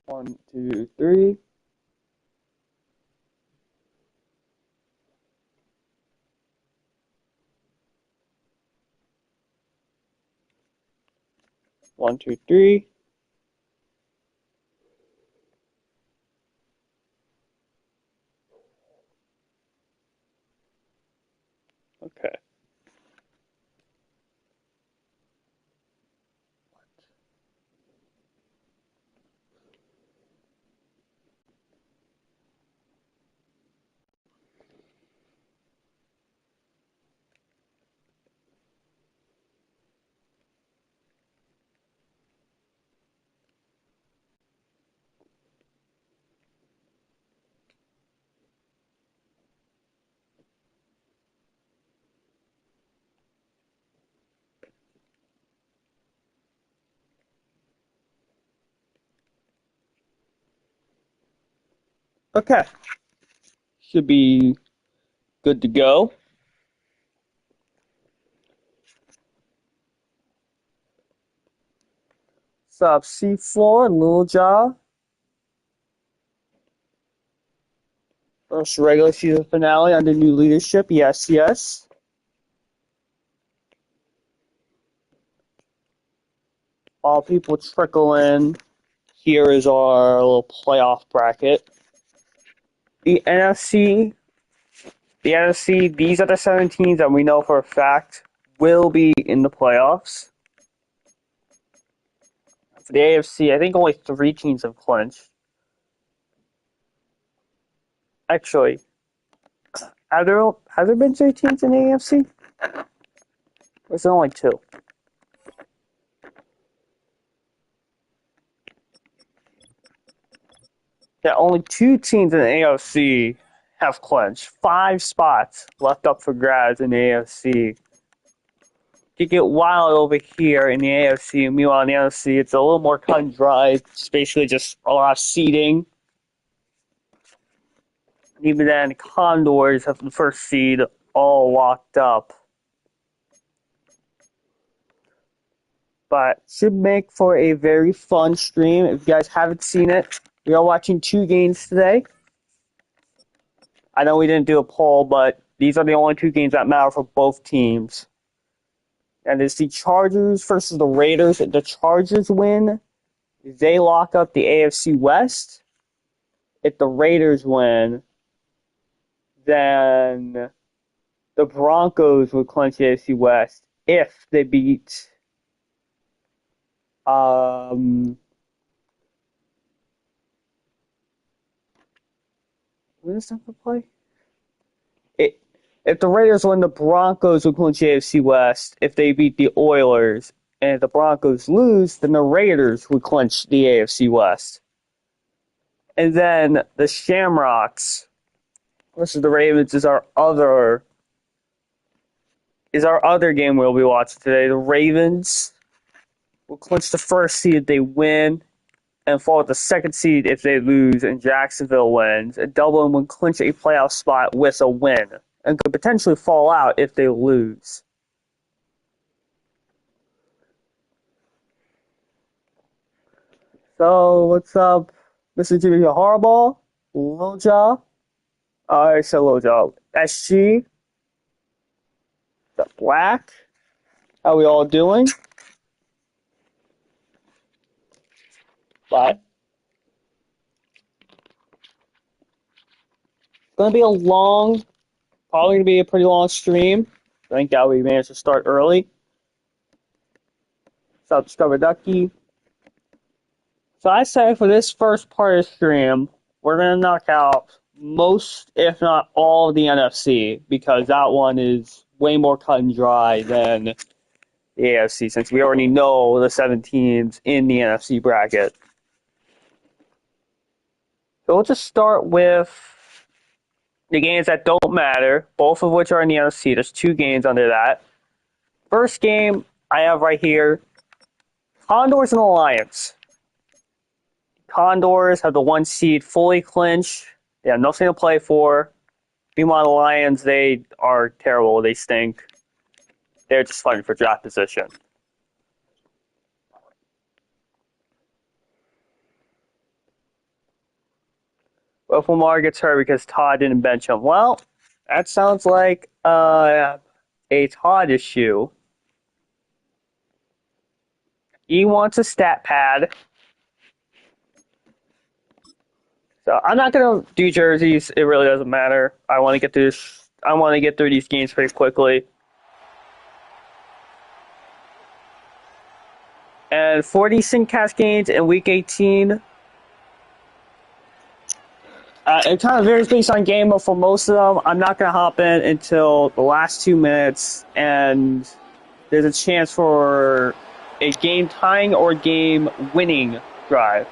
1, 2, 3. One, two, three. Okay. Okay. Should be good to go. What's up, C4, Lil Ja? First regular season finale under new leadership. Yes, yes. All people trickle in. Here is our little playoff bracket. The NFC, the NFC, these are the 7 teams that we know for a fact will be in the playoffs. For the AFC, I think only 3 teams have clinched. Actually, have there been 3 teams in the AFC? Or is it only 2? Yeah, only 2 teams in the AFC have clinched. 5 spots left up for grabs in the AFC. To get wild over here in the AFC, and meanwhile in the NFC, it's a little more cut and dry. It's basically just a lot of seeding. Even then, Condors have the first seed all locked up. But should make for a very fun stream. If you guys haven't seen it, we are watching 2 games today. I know we didn't do a poll, but these are the only 2 games that matter for both teams. And it's the Chargers versus the Raiders. If the Chargers win, they lock up the AFC West. If the Raiders win, then the Broncos would clinch the AFC West if they beat when does Tampa play? If the Raiders win, the Broncos would clinch the AFC West if they beat the Oilers. And if the Broncos lose, then the Raiders would clinch the AFC West. And then the Shamrocks versus the Ravens is our other game we'll be watching today. The Ravens will clinch the first seed if they win, and fall at the second seed if they lose and Jacksonville wins. And Dublin would clinch a playoff spot with a win, and could potentially fall out if they lose. So what's up, Mr. Jimmy Harbaugh, Lil Ja? I said Lil Ja. SG, the Black. How we all doing? But it's gonna be probably gonna be a pretty long stream. Thank God we managed to start early. What's up, Discover Ducky? So I say for this first part of the stream, we're gonna knock out most, if not all, of the NFC, because that one is way more cut and dry than the AFC, since we already know the 7 teams in the NFC bracket. So we'll just start with the games that don't matter, both of which are in the NFC. There's 2 games under that. First game I have right here, Condors and Alliance. Condors have the 1 seed fully clinched. They have nothing to play for. Meanwhile, the Lions, they are terrible. They stink. They're just fighting for draft position. if Lamar gets hurt because Todd didn't bench him. Well, that sounds like a Todd issue. He wants a stat pad. So I'm not gonna do jerseys. It really doesn't matter. I want to get through this. I want to get through these games pretty quickly. And 40 Syncast games in Week 18. It kind of varies based on game, but for most of them, I'm not going to hop in until the last 2 minutes, and there's a chance for a game tying or game winning drive.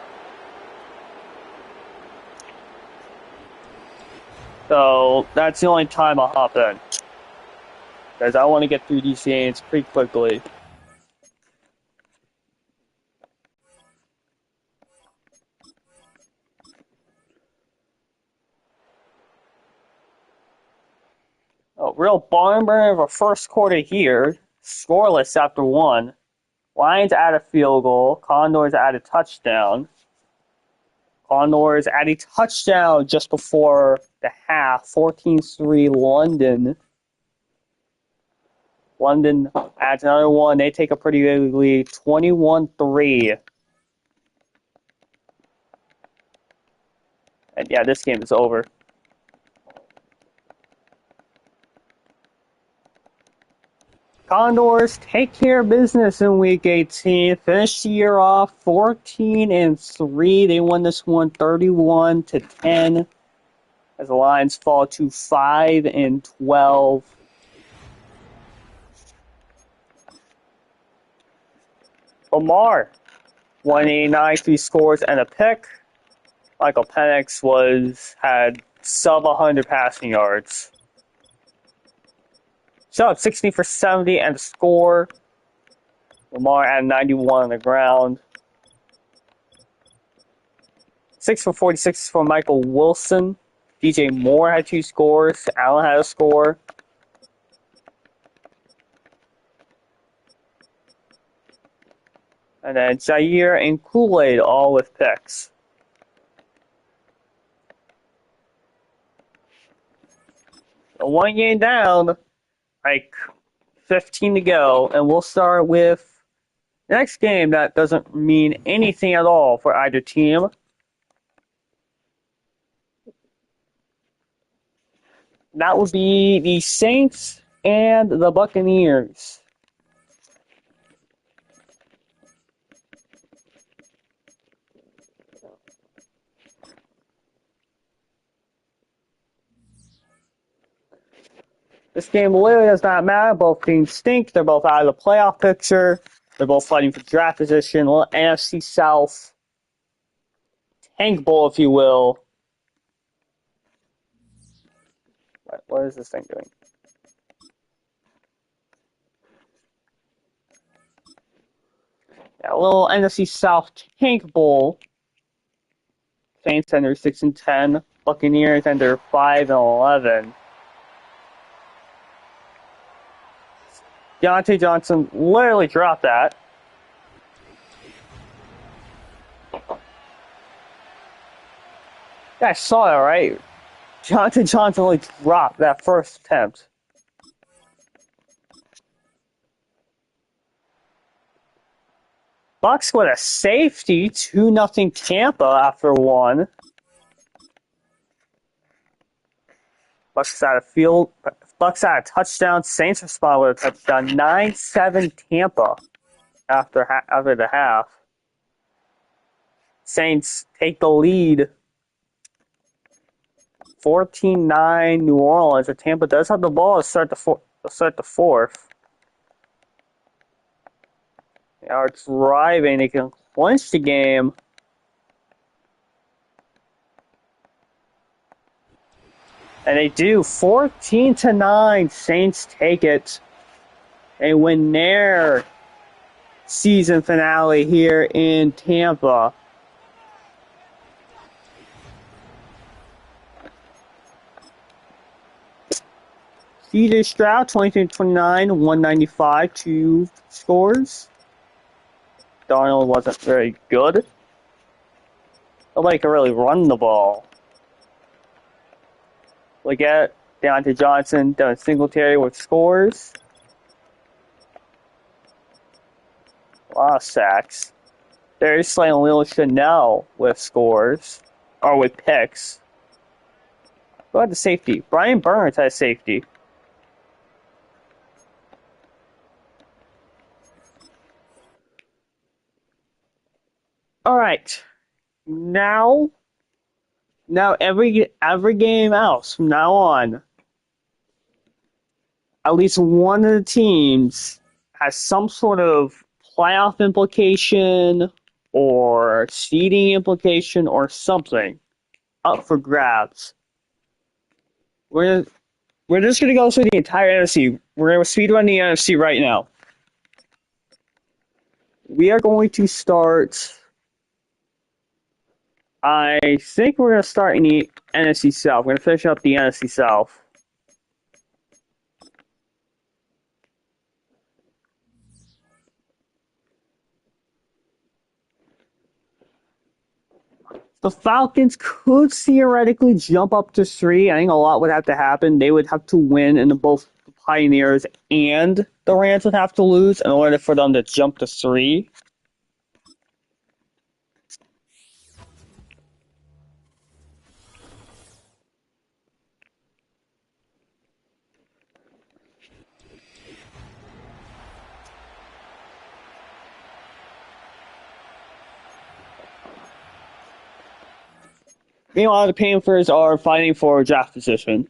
So that's the only time I'll hop in, because I want to get through these games pretty quickly. Oh, real barn burner of a first quarter here. Scoreless after one. Lions add a field goal. Condors add a touchdown. Condors add a touchdown just before the half. 14-3 London. London adds another one. They take a pretty big lead. 21-3. And yeah, this game is over. Condors take care of business in Week 18. Finish the year off 14-3. They won this one 31-10. As the Lions fall to 5-12. Lamar, 189, 3 scores and a pick. Michael Penix had sub 100 passing yards. So 16 for 70 and a score. Lamar at 91 on the ground. 6 for 46 for Michael Wilson. DJ Moore had 2 scores. Allen had a score. And then Jair and Kool-Aid all with picks. So 1 game down. Like 15 to go, and we'll start with the next game that doesn't mean anything at all for either team. That would be the Saints and the Buccaneers. This game literally does not matter. Both teams stink. They're both out of the playoff picture. They're both fighting for draft position. Little NFC South tank bowl, if you will. What is this thing doing? Yeah, a little NFC South tank bowl. Saints enter 6-10. Buccaneers enter 5-11. Deontay Johnson literally dropped that. Yeah, I saw that, right? Deontay Johnson only dropped that first attempt. Bucks with a safety, 2-0 Tampa after one. Bucks had a touchdown. Saints respond with a touchdown. 9-7 Tampa after the half. Saints take the lead. 14-9 New Orleans. But Tampa does have the ball to start the fourth. They are driving. They can clinch the game. And they do. 14-9. Saints take it. They win their season finale here in Tampa. CJ Stroud, 23-29, 195, 2 scores. Darnold wasn't very good. Nobody could really run the ball. Leggett, Deontay Johnson, Devin Singletary with scores. A lot of sacks. Darius Slay and Lil Chanel with scores. Or with picks. Who had the safety? Brian Burns had safety. Alright. Now every game else from now on, at least one of the teams has some sort of playoff implication or seeding implication or something up for grabs. We're just gonna go through the entire NFC. We're gonna speed run the NFC right now. We are going to start. I think we're gonna start in the NFC South. We're gonna finish up the NFC South. The Falcons could theoretically jump up to 3. I think a lot would have to happen. They would have to win, and both the Pioneers and the Rams would have to lose in order for them to jump to 3. Meanwhile, the Panthers are fighting for a draft position,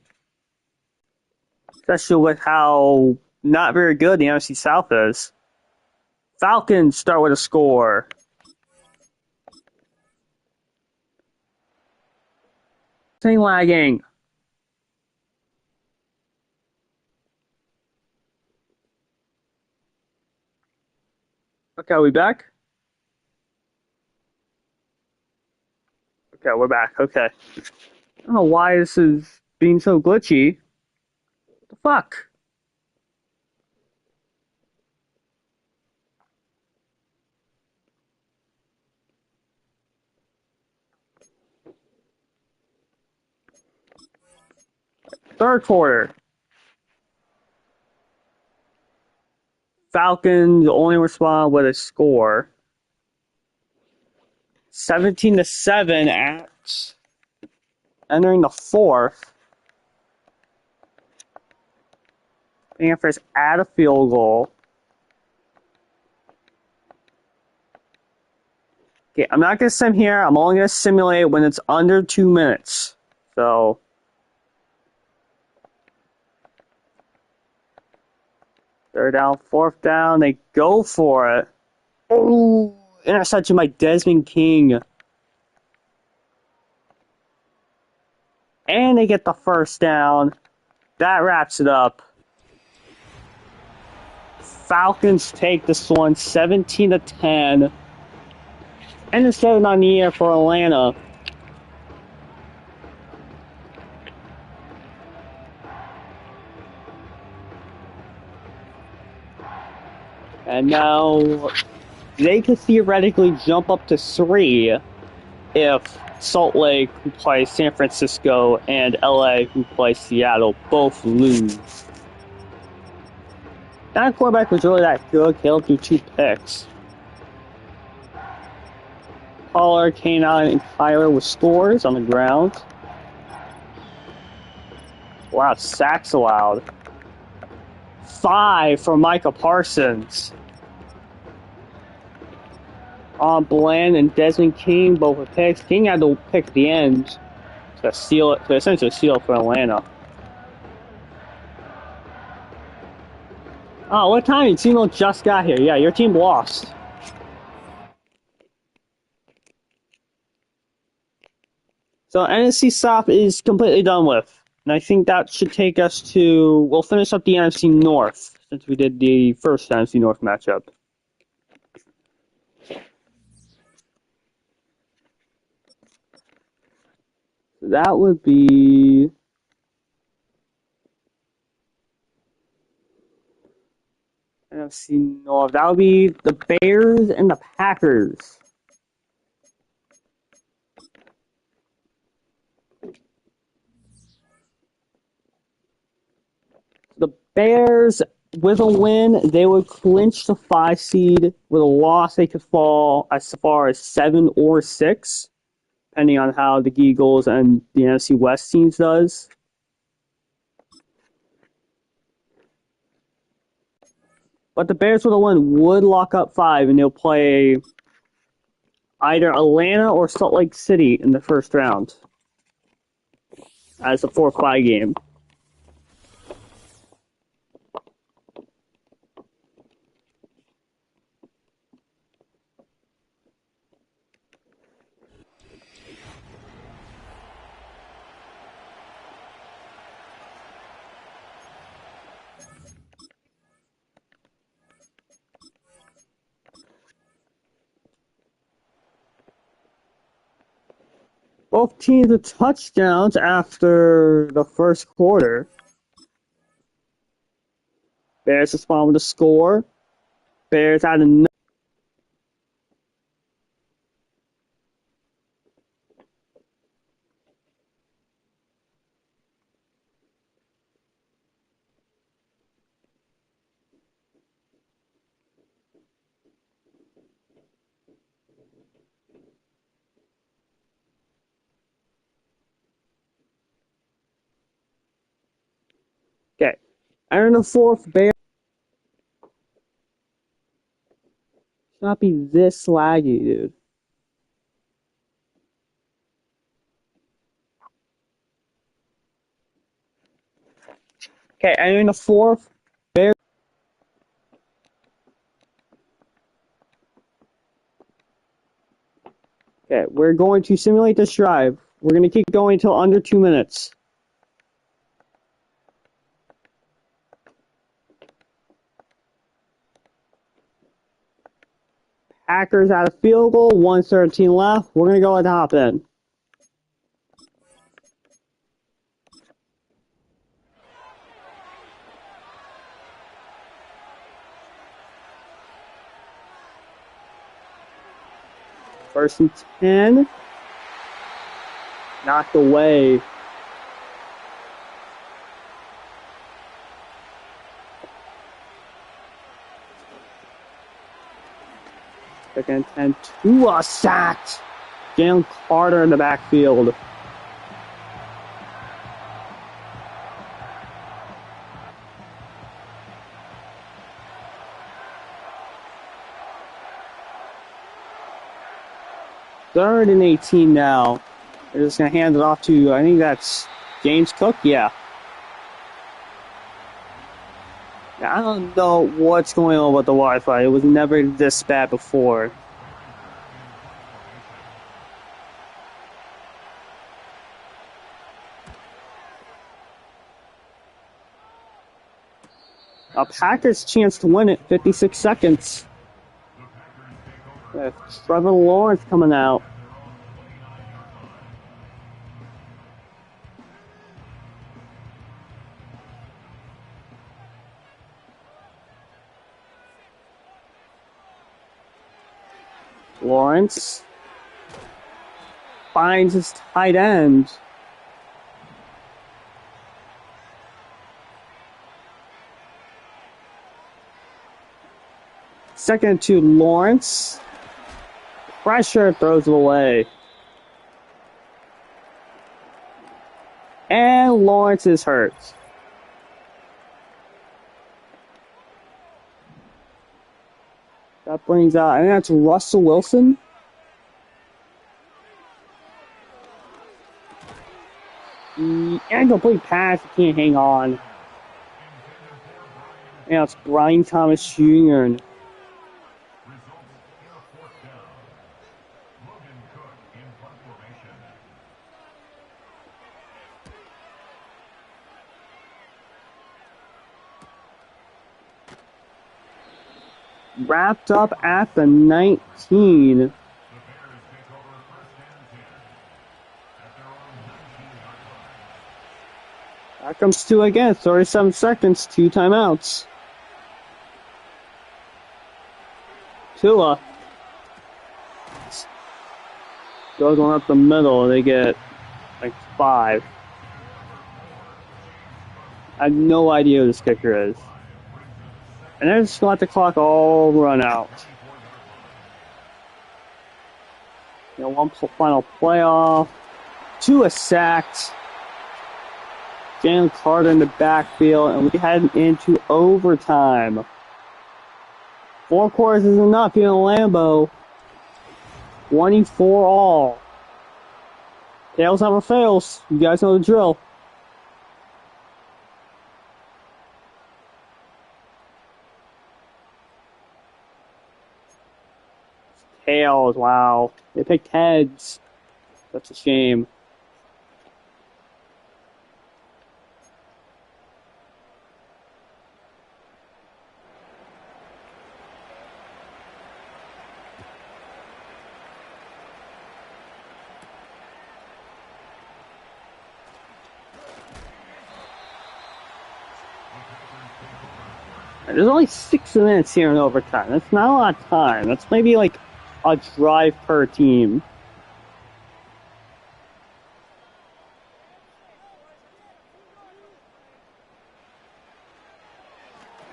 especially with how not very good the NFC South is. Falcons start with a score. Thing lagging. Okay, are we back? Okay, we're back. Okay. I don't know why this is being so glitchy. What the fuck? Third quarter. Falcons only respond with a score. 17-7 at entering the fourth. Panthers add a field goal. Okay, I'm not going to sim here. I'm only going to simulate when it's under 2 minutes. So, third down, fourth down. They go for it. Oh, interception by Desmond King. And they get the first down. That wraps it up. Falcons take this one 17-10. And it's 7 on the year for Atlanta. And now they could theoretically jump up to 3 if Salt Lake, who plays San Francisco, and LA, who plays Seattle, both lose. That quarterback was really that good. Caleb threw 2 picks. Pollard, K9, and Kyler with scores on the ground. Wow, sacks allowed. 5 for Micah Parsons. Bland and Desmond King both with picks. King had to pick at the end to seal it, to essentially seal it for Atlanta. Oh, what time? Your team just got here. Yeah, your team lost. So NFC South is completely done with. And I think that should take us to, we'll finish up the NFC North, since we did the first NFC North matchup. So that would be NFC North. That would be the Bears and the Packers. Bears, with a win, they would clinch the 5 seed. With a loss, they could fall as far as 7 or 6, depending on how the Eagles and the NFC West teams does. But the Bears with a win would lock up 5, and they'll play either Atlanta or Salt Lake City in the first round as a 4-5 game. Both teams with touchdowns after the first quarter. Bears respond with a score. Bears had a okay. And in the fourth, Bears should not be this laggy, dude. Okay, and in the fourth, Bears. Okay, we're going to simulate this drive. We're going to keep going until under 2 minutes. Packers had a field goal, 1:13 left. We're going to go at the top end. First and 10. Knocked away. Second and 10. Tua sacked. Jalen Carter in the backfield. Third and 18 now. They're just going to hand it off to, I think that's James Cook. Yeah. I don't know what's going on with the Wi-Fi. It was never this bad before. A Packers chance to win it. 56 seconds. Trevor Lawrence coming out. Lawrence finds his tight end. Second to Lawrence. Pressure, throws it away. And Lawrence is hurt. That brings out, I think that's Russell Wilson. Incomplete pass, he can't hang on. Yeah, it's Brian Thomas Jr. Wrapped up at the 19. That comes two again. 37 seconds, 2 timeouts. Tua goes one up the middle, and they get like 5. I have no idea who this kicker is. And they're just going to let the clock all run out. You know, one final playoff. Two are sacked. Jalen Carter in the backfield, and we head into overtime. 4 quarters is enough here in Lambeau. 24 all. Tails never fails. You guys know the drill. Tails, wow. They picked heads. That's a shame. There's only 6 minutes here in overtime. That's not a lot of time. That's maybe like a drive per team.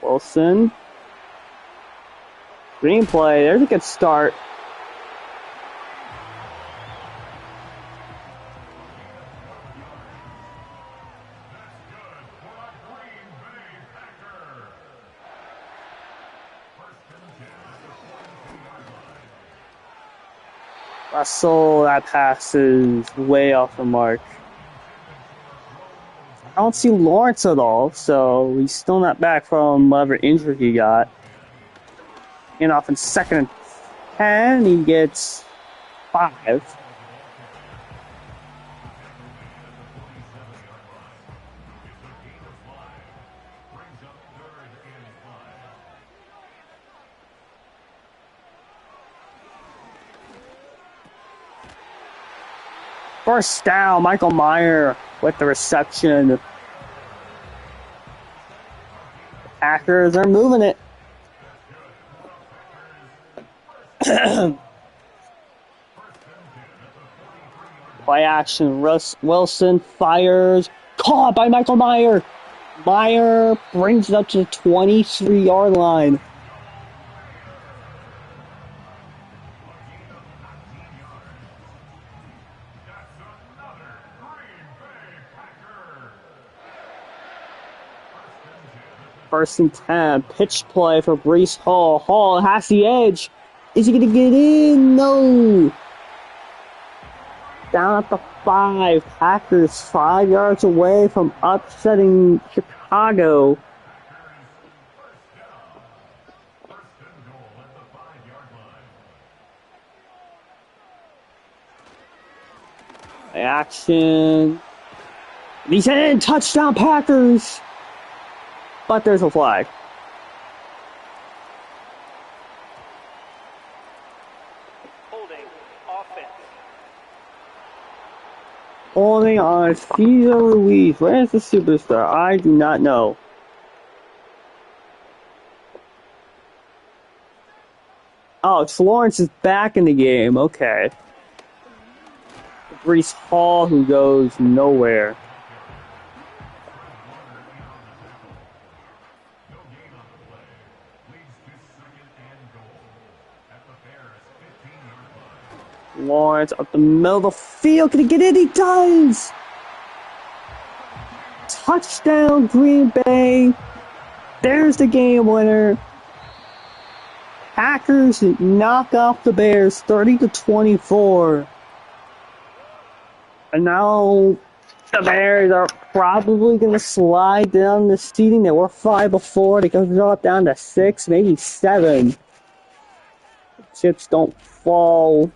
Wilson. Screenplay. There's a good start. Russell, that pass is way off the mark. I don't see Lawrence at all, so he's still not back from whatever injury he got. And off in 2nd and 10, he gets 5. First down, Michael Meyer with the reception. The Packers are moving it. Play action, Russ Wilson fires. Caught by Michael Meyer. Meyer brings it up to the 23-yard line. First and 10, pitch play for Breece Hall. Hall has the edge. Is he going to get in? No. Down at the 5. Packers 5 yards away from upsetting Chicago. Action. He's in. Touchdown Packers. But there's a flag. Holding offense. Holding on Cesar Ruiz. Where is the superstar? I do not know. Oh, it's Lawrence is back in the game. Okay. Breece Hall, who goes nowhere. Lawrence up the middle of the field. Can he get in? He does! Touchdown, Green Bay. There's the game winner. Packers knock off the Bears 30-24. And now the Bears are probably going to slide down the seeding. They were 5 before. They can drop down to 6, maybe 7. The chips don't fall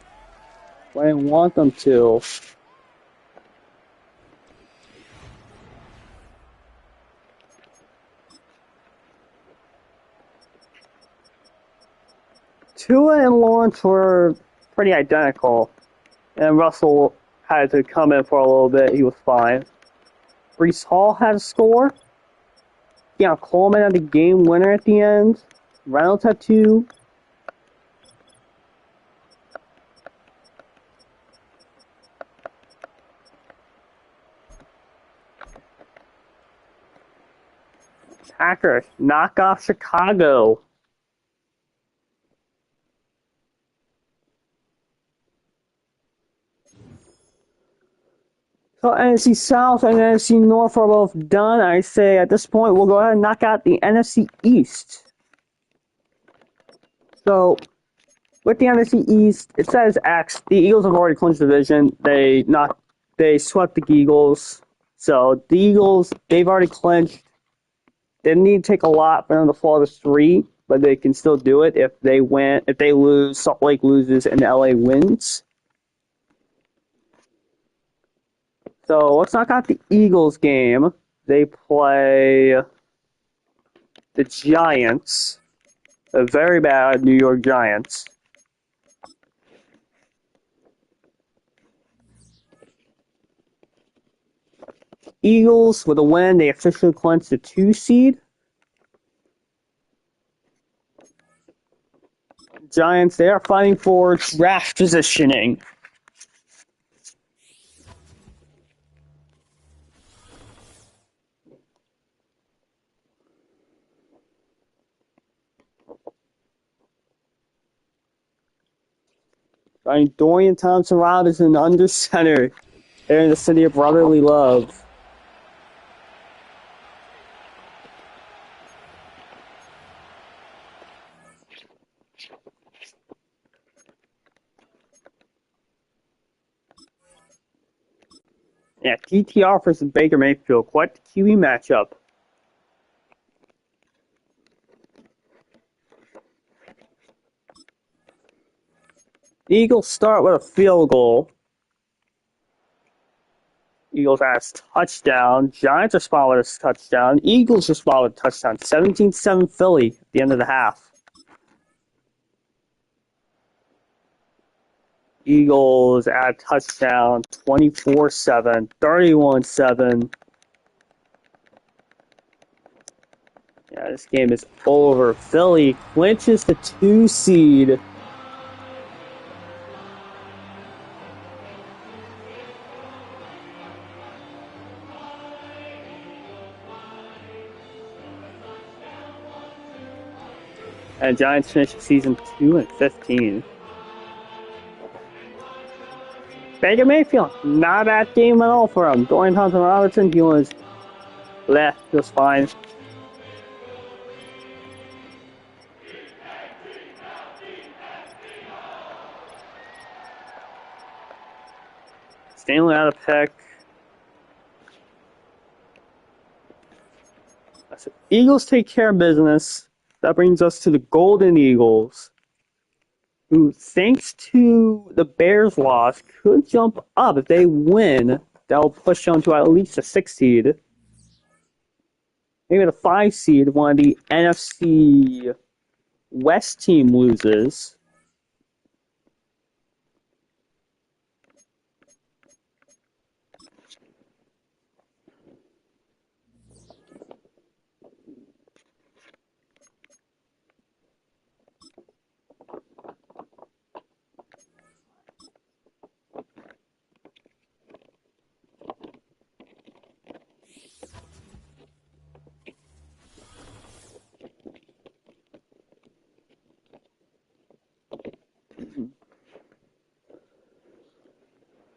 where I want them to. Tua and Lawrence were pretty identical. And Russell had to come in for a little bit. He was fine. Breece Hall had a score. Yeah, Coleman had the game winner at the end. Reynolds had 2. Packers knock off Chicago. So NFC South and NFC North are both done. I say at this point we'll go ahead and knock out the NFC East. So with the NFC East, it says X. The Eagles have already clinched the division. They swept the Eagles. So the Eagles, they've already clinched. They didn't need to take a lot for them to fall to 3, but they can still do it if they win. If they lose, Salt Lake loses, and LA wins. So let's knock out the Eagles game. They play the Giants, a very bad New York Giants. Eagles, with a win, they officially clinched the 2 seed. Giants, they are fighting for draft positioning. Dorian Thompson-Robinson under center. They're in the city of brotherly love. Yeah, TTR versus Baker Mayfield. Quite the QB matchup. The Eagles start with a field goal. Eagles has touchdown. Giants respond with a touchdown. Eagles respond with a touchdown. 17-7 Philly at the end of the half. Eagles add touchdown. 24-7. 31-7. Yeah, this game is over. Philly clinches the 2 seed. And Giants finish the season 2-15. Baker Mayfield, not a bad game at all for him. Dorian Thompson-Robinson, he was left just fine. Stanley out of pick. Eagles take care of business. That brings us to the Golden Eagles, who, thanks to the Bears' loss, could jump up. If they win, that'll push them to at least a 6 seed. Maybe the 5 seed, one of the NFC West team loses.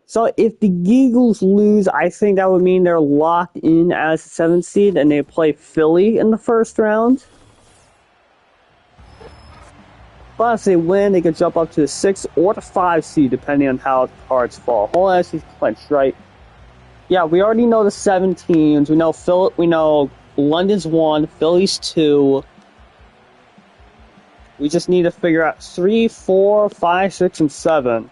So if the Eagles lose, I think that would mean they're locked in as a 7th seed and they play Philly in the first round. But if they win, they could jump up to the 6 or the 5 seed depending on how the cards fall. Whole ass is clinched, right? Yeah, we already know the 7 teams. We know London's 1, Philly's 2. We just need to figure out 3, 4, 5, 6, and 7.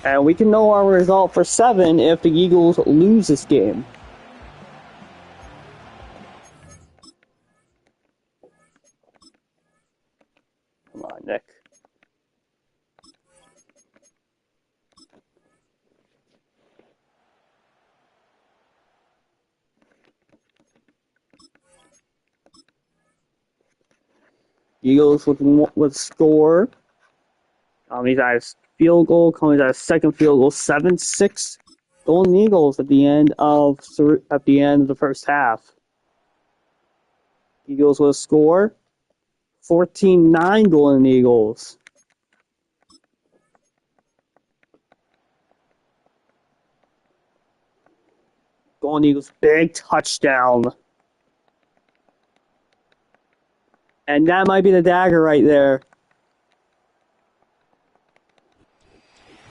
And we can know our result for 7 if the Eagles lose this game. Come on, Nick. Eagles would score. He's at his field goal. Cummings at his second field goal. 7-6 Golden Eagles at the end of the first half. Eagles will score 14-9 Golden Eagles. Golden Eagles big touchdown. And that might be the dagger right there.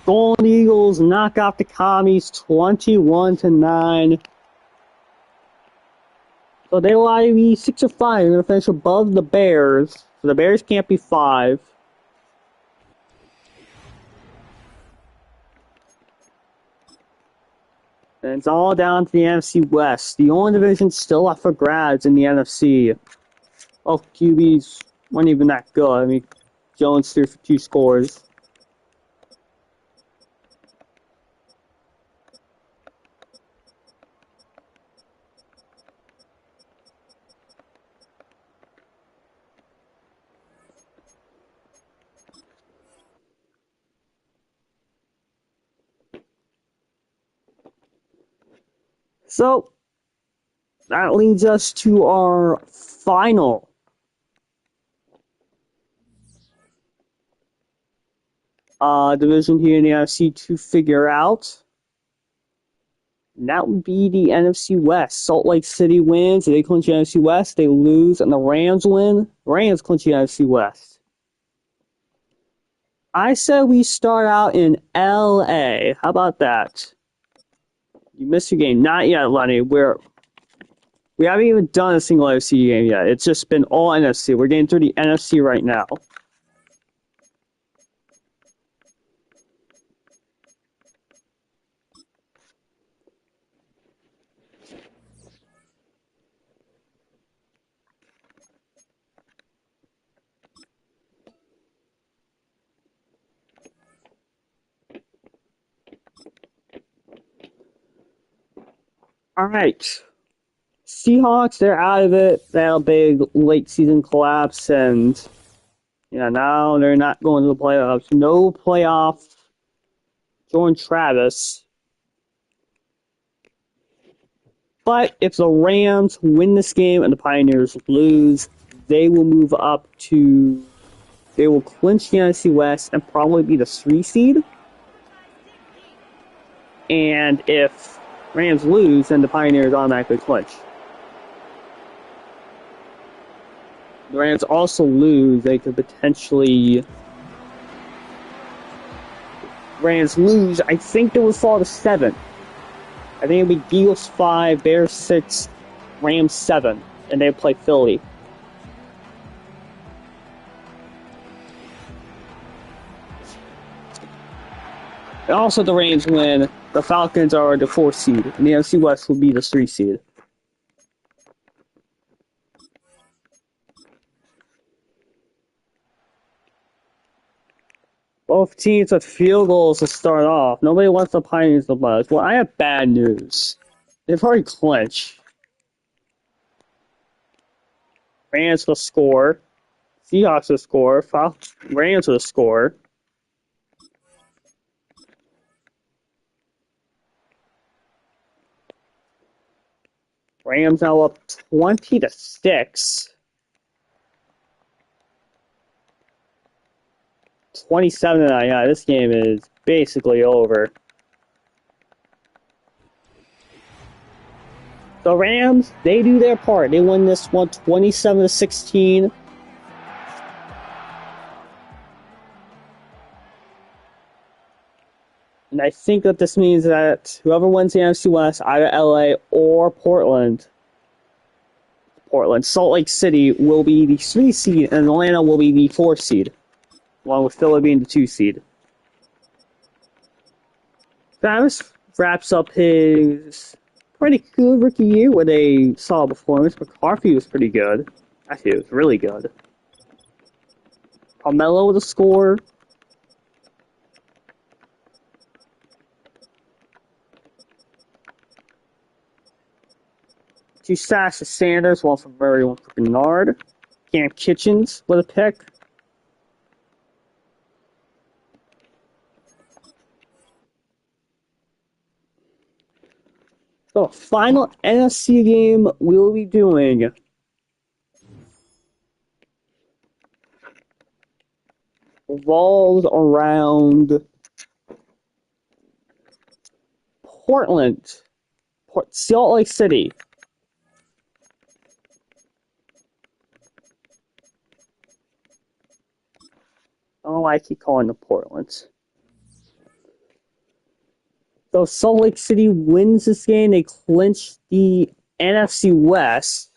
Golden Eagles knock out the Commies 21-9. So they will either be 6 or 5. They're going to finish above the Bears. So the Bears can't be 5. And it's all down to the NFC West. The only division still up for grabs in the NFC. Oh, QBs weren't even that good. I mean, Jones threw for 2 scores. So, that leads us to our final division here in the NFC to figure out. And that would be the NFC West. Salt Lake City wins, they clinch the NFC West. They lose, and the Rams win. Rams clinch the NFC West. I said we start out in LA. How about that? You missed your game. Not yet, Lenny. We haven't even done a single NFC game yet. It's just been all NFC. We're getting through the NFC right now. All right. Seahawks, they're out of it. They had a big late season collapse, and now they're not going to the playoffs. No playoff. Jordan Travis. But if the Rams win this game and the Pioneers lose, they will move up to. They will clinch the NFC West and probably be the 3 seed. And if Rams lose, then the Pioneers automatically clinch. The Rams also lose, they could potentially. Rams lose, I think they would fall to 7. I think it would be Eagles 5, Bears 6, Rams 7, and they play Philly. And also, the Rams win. The Falcons are the 4 seed, and the NFC West will be the 3 seed. Both teams with field goals to start off. Nobody wants the Pioneers to lose. Well, I have bad news. They've already clinched. Rams will score. Seahawks will score. Rams will score. Rams now up 20-6. 27-9. Yeah, this game is basically over. The Rams, they do their part. They win this one 27-16. And I think that this means that whoever wins the NFC West, either LA or Portland, Salt Lake City will be the 3 seed, and Atlanta will be the 4 seed, along with Philly being the 2 seed. Travis wraps up his pretty good rookie year with a solid performance. McCarthy was pretty good. Actually, it was really good. Carmelo with a score. Two sacks to Sanders, one for Murray, one for Bernard. Cam Kitchens with a pick. The final NFC game we'll be doing revolves around Portland, Salt Lake City. I don't know why I keep calling it Portland. So Salt Lake City wins this game, they clinch the NFC West.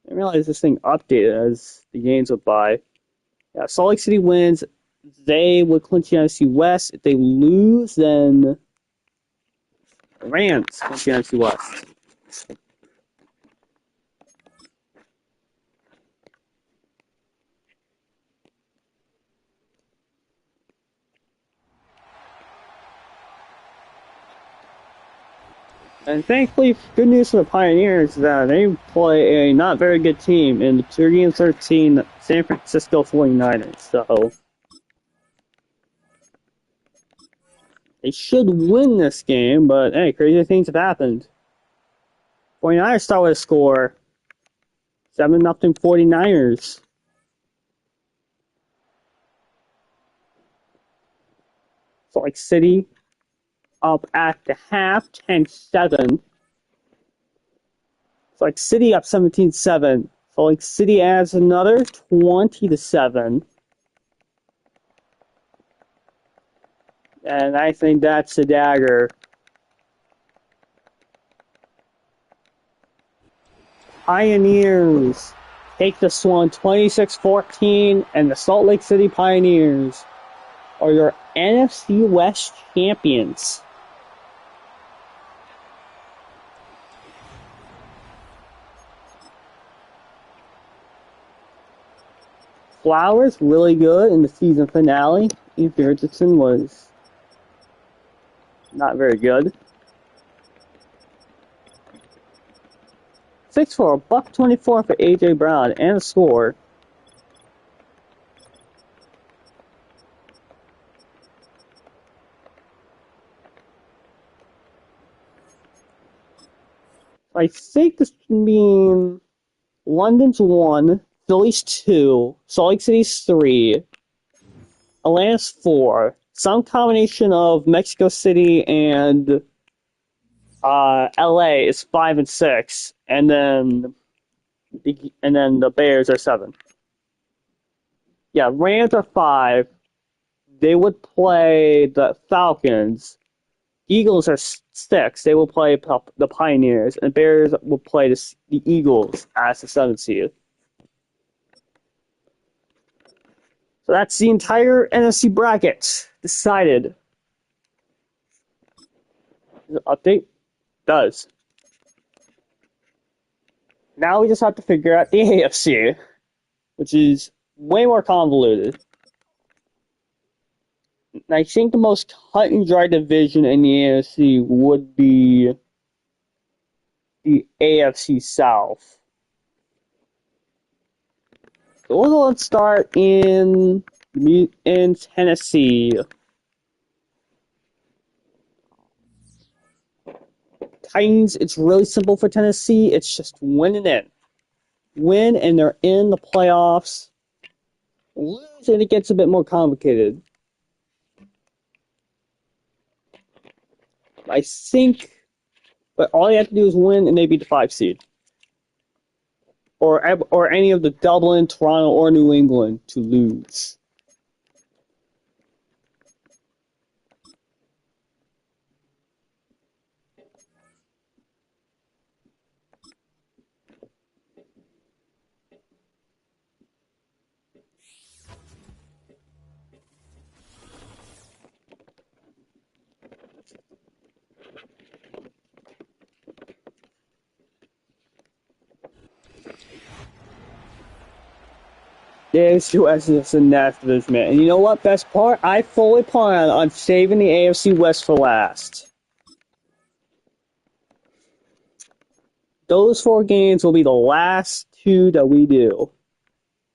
I didn't realize this thing updated as the games went by. Yeah, Salt Lake City wins. They would clinch the NFC West. If they lose, then the Rams clinch the NFC West. And thankfully, good news for the Pioneers is that they play a not very good team in the 30-13 San Francisco 49ers. So they should win this game, but hey, crazy things have happened. 49ers start with a score 7-0 49ers. Salt Lake City up at the half, 10-7. Salt Lake City up 17-7. Salt Lake City adds another 20-7. And I think that's a dagger. Pioneers take this one 26-14, and the Salt Lake City Pioneers are your NFC West champions. Flowers really good in the season finale. Anthony Richardson was not very good. 6 for $124 for AJ Brown and a score. I think this means London's 1, Philly's 2, Salt Lake City's 3, Atlanta's 4, some combination of Mexico City and LA is 5 and 6, and then the Bears are 7. Yeah, Rams are 5. They would play the Falcons. Eagles are 6. They will play the Pioneers, and Bears will play the Eagles as the 7th seed. So that's the entire NFC bracket decided. Update? Does. Now we just have to figure out the AFC, which is way more convoluted. I think the most cut and dry division in the AFC would be the AFC South. So let's start in Tennessee. Titans, it's really simple for Tennessee. It's just win and in. Win and they're in the playoffs. Lose and it gets a bit more complicated. I think, but all you have to do is win and they beat the 5 seed. Or any of the Dublin, Toronto, or New England to lose. The AFC West is a nasty division, man. And you know what? Best part? I fully plan on saving the AFC West for last. Those 4 games will be the last 2 that we do.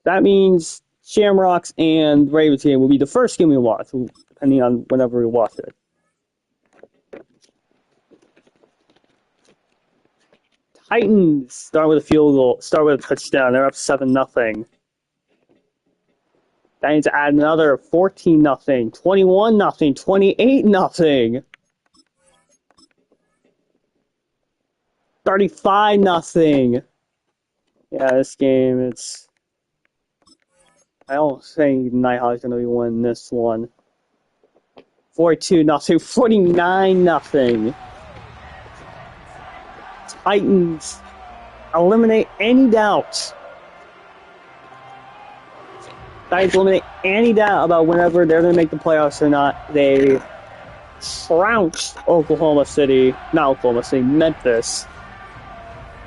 That means Shamrocks and Ravens game will be the first game we watch, depending on whenever we watch it. Titans start with a field goal, start with a touchdown. They're up 7-0. Titans add another 14-0, 21-0, 28-0, 35-0. Yeah, this game, I don't think Nighthawks going to be winning this one. 42-0, 49-0. Titans eliminate any doubt. Titans eliminate any doubt about whenever they're going to make the playoffs or not. They trounced Memphis.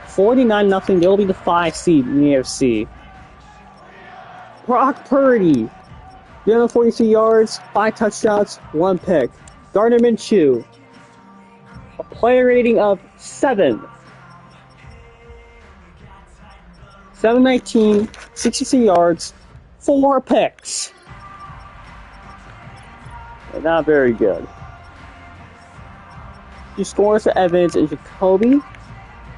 49-0. They'll be the 5 seed in the AFC. Brock Purdy, 343 yards, 5 touchdowns, 1 pick. Gardner Minshew, a player rating of 7. 719, 63 yards, 4 picks. Not very good. 2 scores to Evans and Jacoby.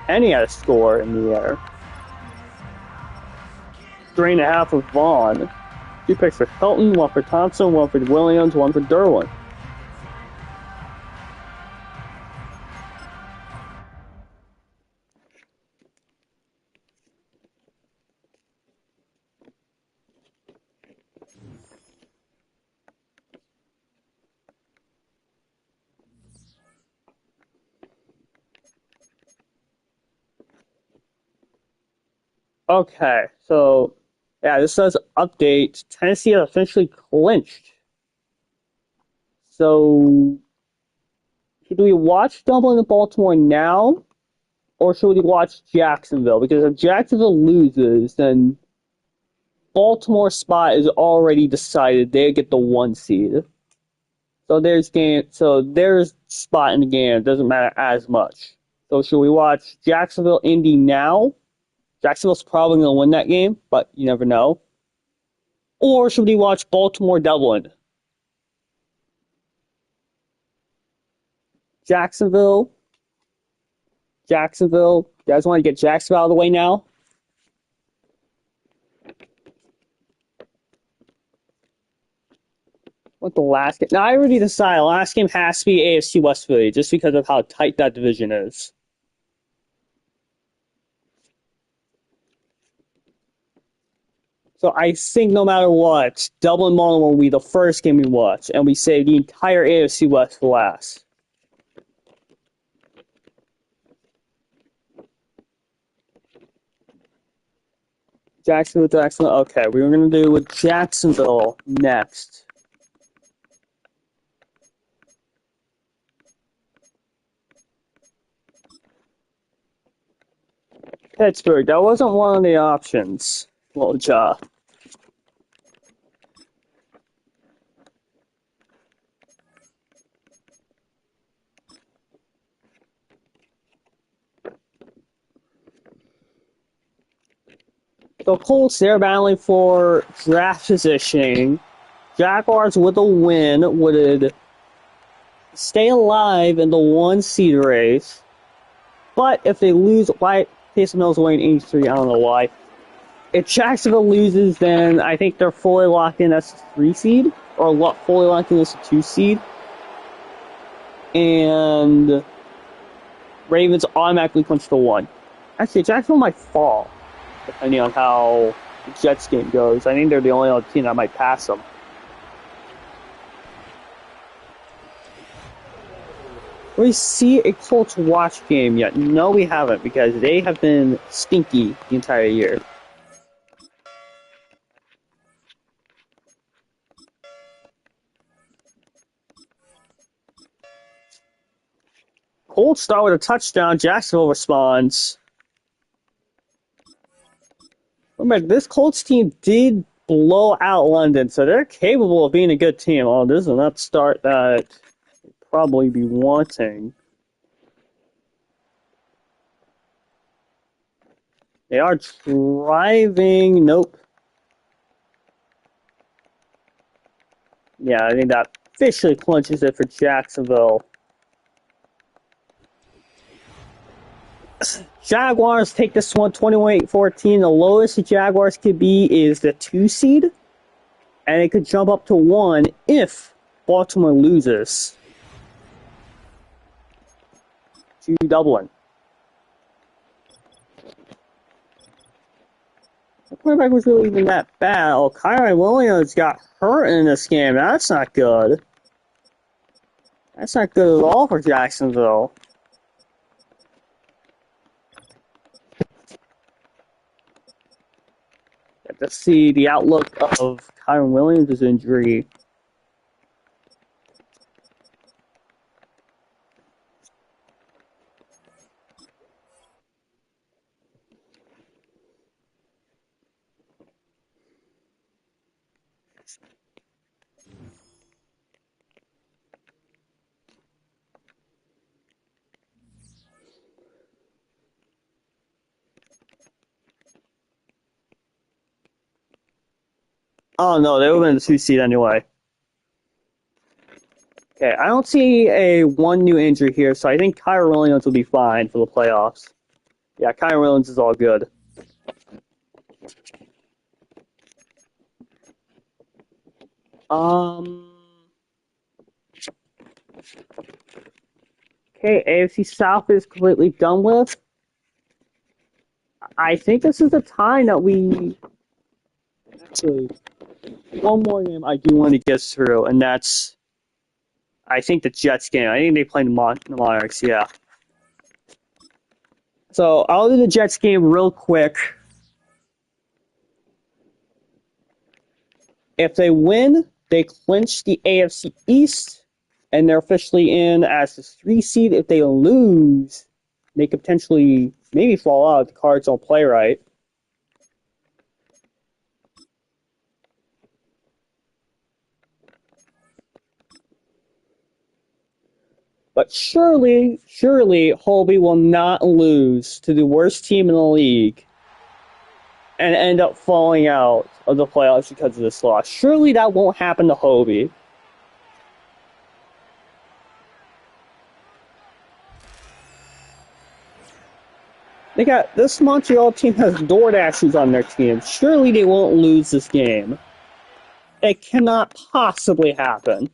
And he had a score in the air. 3.5 for Vaughn. 2 picks for Hilton, 1 for Thompson, 1 for Williams, 1 for Derwin. Okay, so yeah, this says update. Tennessee has officially clinched. So, should we watch Dublin and Baltimore now, or should we watch Jacksonville? Because if Jacksonville loses, then Baltimore's spot is already decided. They get the 1 seed. So there's spot in the game. It doesn't matter as much. So should we watch Jacksonville Indy now? Jacksonville's probably going to win that game, but you never know. Or should we watch Baltimore Dublin? Jacksonville. You guys want to get Jacksonville out of the way now? What the last game? Now, I already decided. The last game has to be AFC West Philly, just because of how tight that division is. So I think no matter what, Dublin Baltimore will be the first game we watch, and we save the entire AFC West for last. Jacksonville. Okay, we were going to do with Jacksonville next. Pittsburgh, that wasn't one of the options. Well, Ja. The Colts, they're battling for draft positioning. Jaguars with a win would stay alive in the 1 seed race. But if they lose, why Taysom Hill's weighing 83, I don't know why. If Jacksonville loses, then I think they're fully locked in as a 3 seed, or fully locked in as a 2 seed. And Ravens automatically clinch the 1. Actually, Jacksonville might fall, depending on how the Jets game goes. I think they're the only other team that might pass them. We see a Colts watch game yet? No, we haven't, because they have been stinky the entire year. Colts start with a touchdown. Jacksonville responds. Remember, this Colts team did blow out London, so they're capable of being a good team. Oh, this is not start that they'd probably be wanting. They are driving. Nope. Yeah, I think that officially clinches it for Jacksonville. Jaguars take this one 28-14. The lowest the Jaguars could be is the 2 seed, and it could jump up to 1 if Baltimore loses to Dublin. The quarterback was really even that bad. Oh, Kyron Williams got hurt in this game. That's not good. That's not good at all for Jacksonville. Let's see the outlook of Kyron Williams' injury. Oh no, they would have been the 2 seed anyway. Okay, I don't see a 1 new injury here, so I think Kyron Williams will be fine for the playoffs. Yeah, Kyron Williams is all good. Okay, AFC South is completely done with. I think this is the time that we actually one more game I do want to get through, and that's I think the Jets game. I think they play the Monarchs, yeah. So I'll do the Jets game real quick. If they win, they clinch the AFC East, and they're officially in as the 3 seed. If they lose, they could potentially maybe fall out if the Cards don't play right. But surely, Holby will not lose to the worst team in the league and end up falling out of the playoffs because of this loss. Surely that won't happen to Hobie. They got this Montreal team has DoorDashers on their team. Surely they won't lose this game. It cannot possibly happen.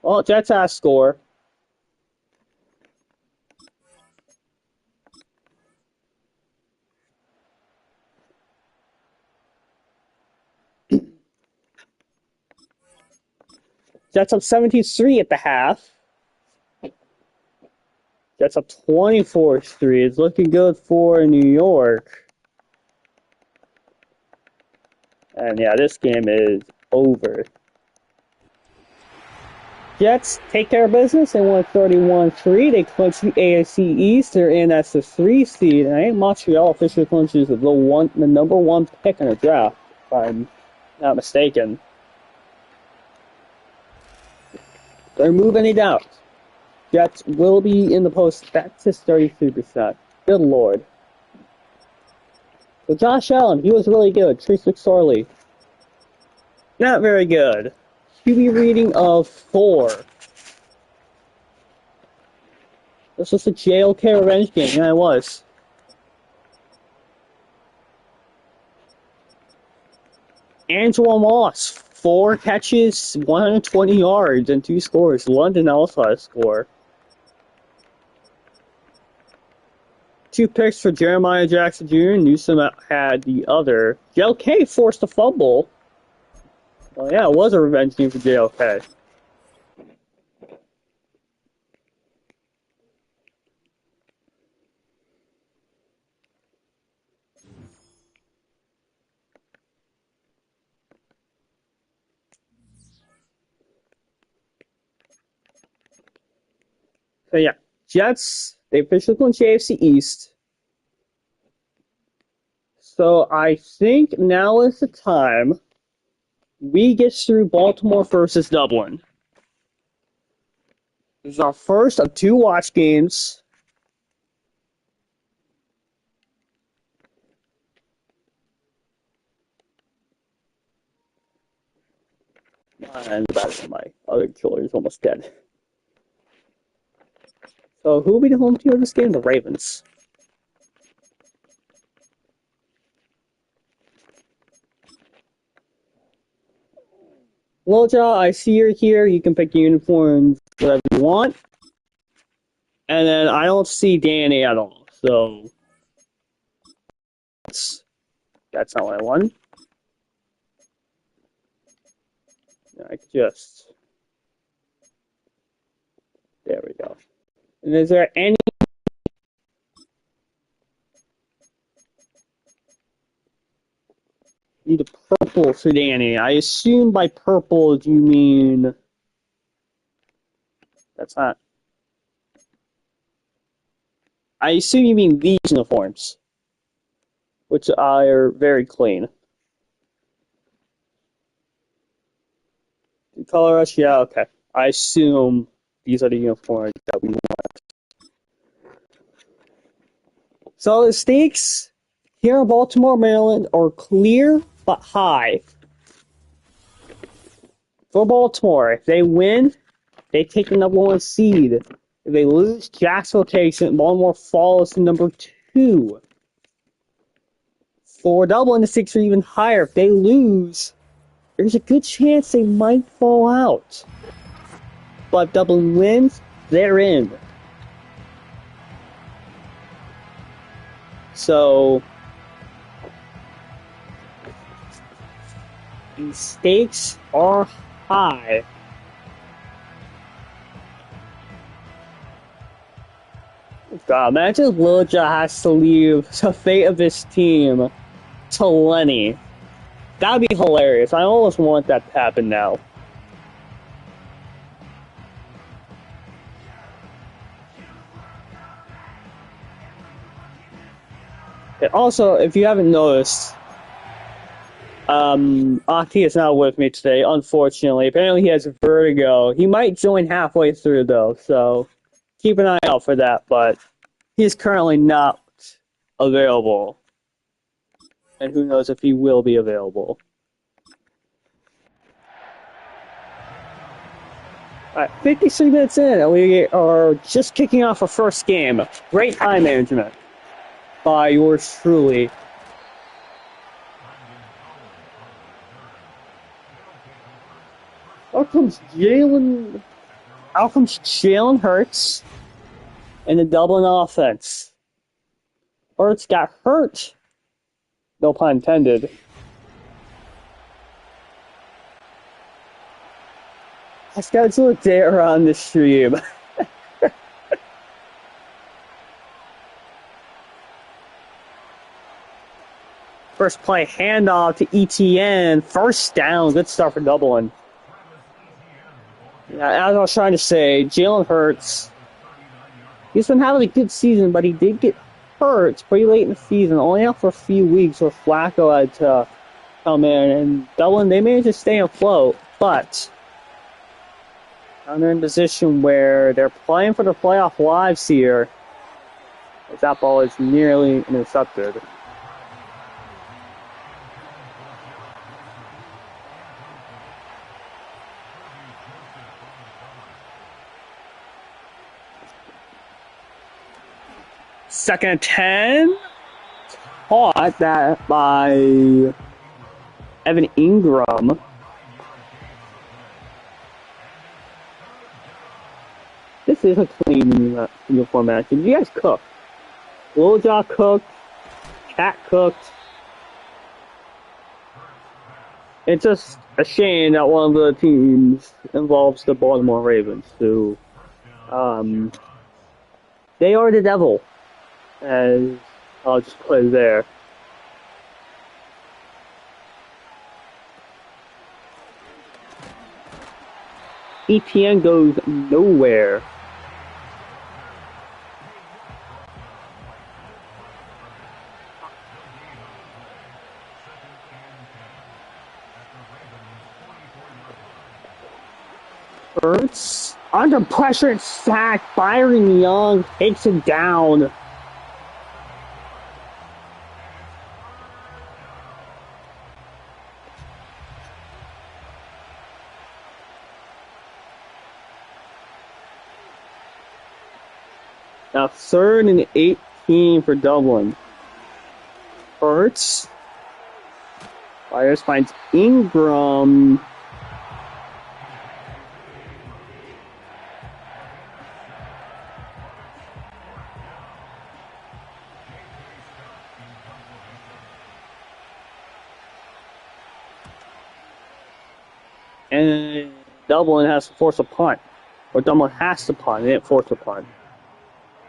Well, Jets has score. Jets up 17-3 at the half. Jets up 24-3. It's looking good for New York. And yeah, this game is over. Jets take care of business. They won 31-3. They clinch the AFC East. They're in as the 3 seed. And I think Montreal officially clinches the number 1 pick in the draft, if I'm not mistaken. Don't remove any doubt. Jets will be in the post. That's just 33%. Good lord. So Josh Allen, he was really good. Trace McSorley, not very good. QB rating of 4. This was a JLK revenge game. Yeah, it was. Angelo Moss, 4 catches, 120 yards, and 2 scores. London also had a score. 2 picks for Jeremiah Jackson Jr. Newsom had the other. JLK forced a fumble. Well, yeah, it was a revenge game for JLK. So yeah, Jets, they officially clinched the AFC East. So I think now is the time we get through Baltimore versus Dublin. This is our first of 2 watch games. And my other killer is almost dead. So who will be the home team of this game? The Ravens. Loja, I see you're here. You can pick uniforms, whatever you want. And then I don't see Danny at all. So that's not what I want. I just... There we go. And is there any... Need a purple for Danny. I assume by purple you mean... That's not... I assume you mean these uniforms, which are very clean. Color rush, yeah, okay. I assume these are the uniforms that we want. So the stakes here in Baltimore, Maryland are clear but high. For Baltimore, if they win, they take the number 1 seed. If they lose, Jacksonville takes it, and Baltimore falls to number 2. For Dublin, the stakes are even higher. If they lose, there's a good chance they might fall out. But if Dublin wins, they're in. So the stakes are high. God, imagine Loja has to leave the fate of his team to Lenny. That'd be hilarious. I almost want that to happen now. And also, if you haven't noticed, Aki is not with me today, unfortunately. Apparently he has vertigo. He might join halfway through, though, so keep an eye out for that, but he's currently not available. And who knows if he will be available. Alright, 53 minutes in, and we are just kicking off our first game. Great time management by yours truly. Out comes Jalen Hurts in the Dublin offense. Hurts got hurt. No pun intended. I scheduled a dare on the stream. First play handoff to ETN. First down. Good start for Dublin. Yeah, as I was trying to say, Jalen Hurts, he's been having a good season, but he did get hurt pretty late in the season, only out for a few weeks where Flacco had to come in. And Dublin, they managed to stay afloat, but now they're in a position where they're playing for the playoff lives here. As that ball is nearly intercepted. Second and 10. Caught that by Evan Ingram. This is a clean uniform match. Did you guys cook? Little Jaw cooked. Cat cooked. It's just a shame that one of the teams involves the Baltimore Ravens, who, they are the devil. As I'll just put it there. ETN goes nowhere. Hurts under pressure and sacked. Byron Young takes him down. Now 3rd and 18 for Dublin. Hurts. Fires finds Ingram. And Dublin has to force a punt. Or Dublin has to punt. They didn't force a punt.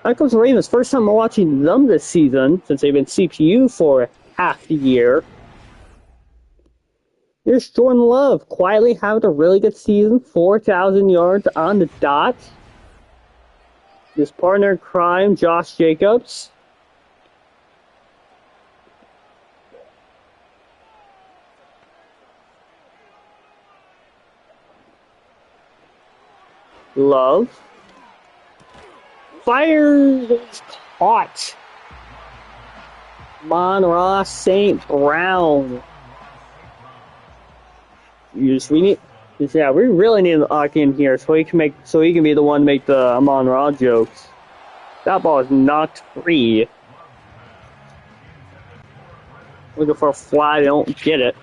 That comes the Ravens. First time I'm watching them this season, since they've been CPU for half the year. Here's Jordan Love, quietly having a really good season. 4,000 yards on the dot. His partner in crime, Josh Jacobs. Love. Fires is caught. Monroe St. Brown. We really need to lock in here so he can be the one to make the Amon Ra jokes. That ball is knocked free. Looking for a fly, they don't get it.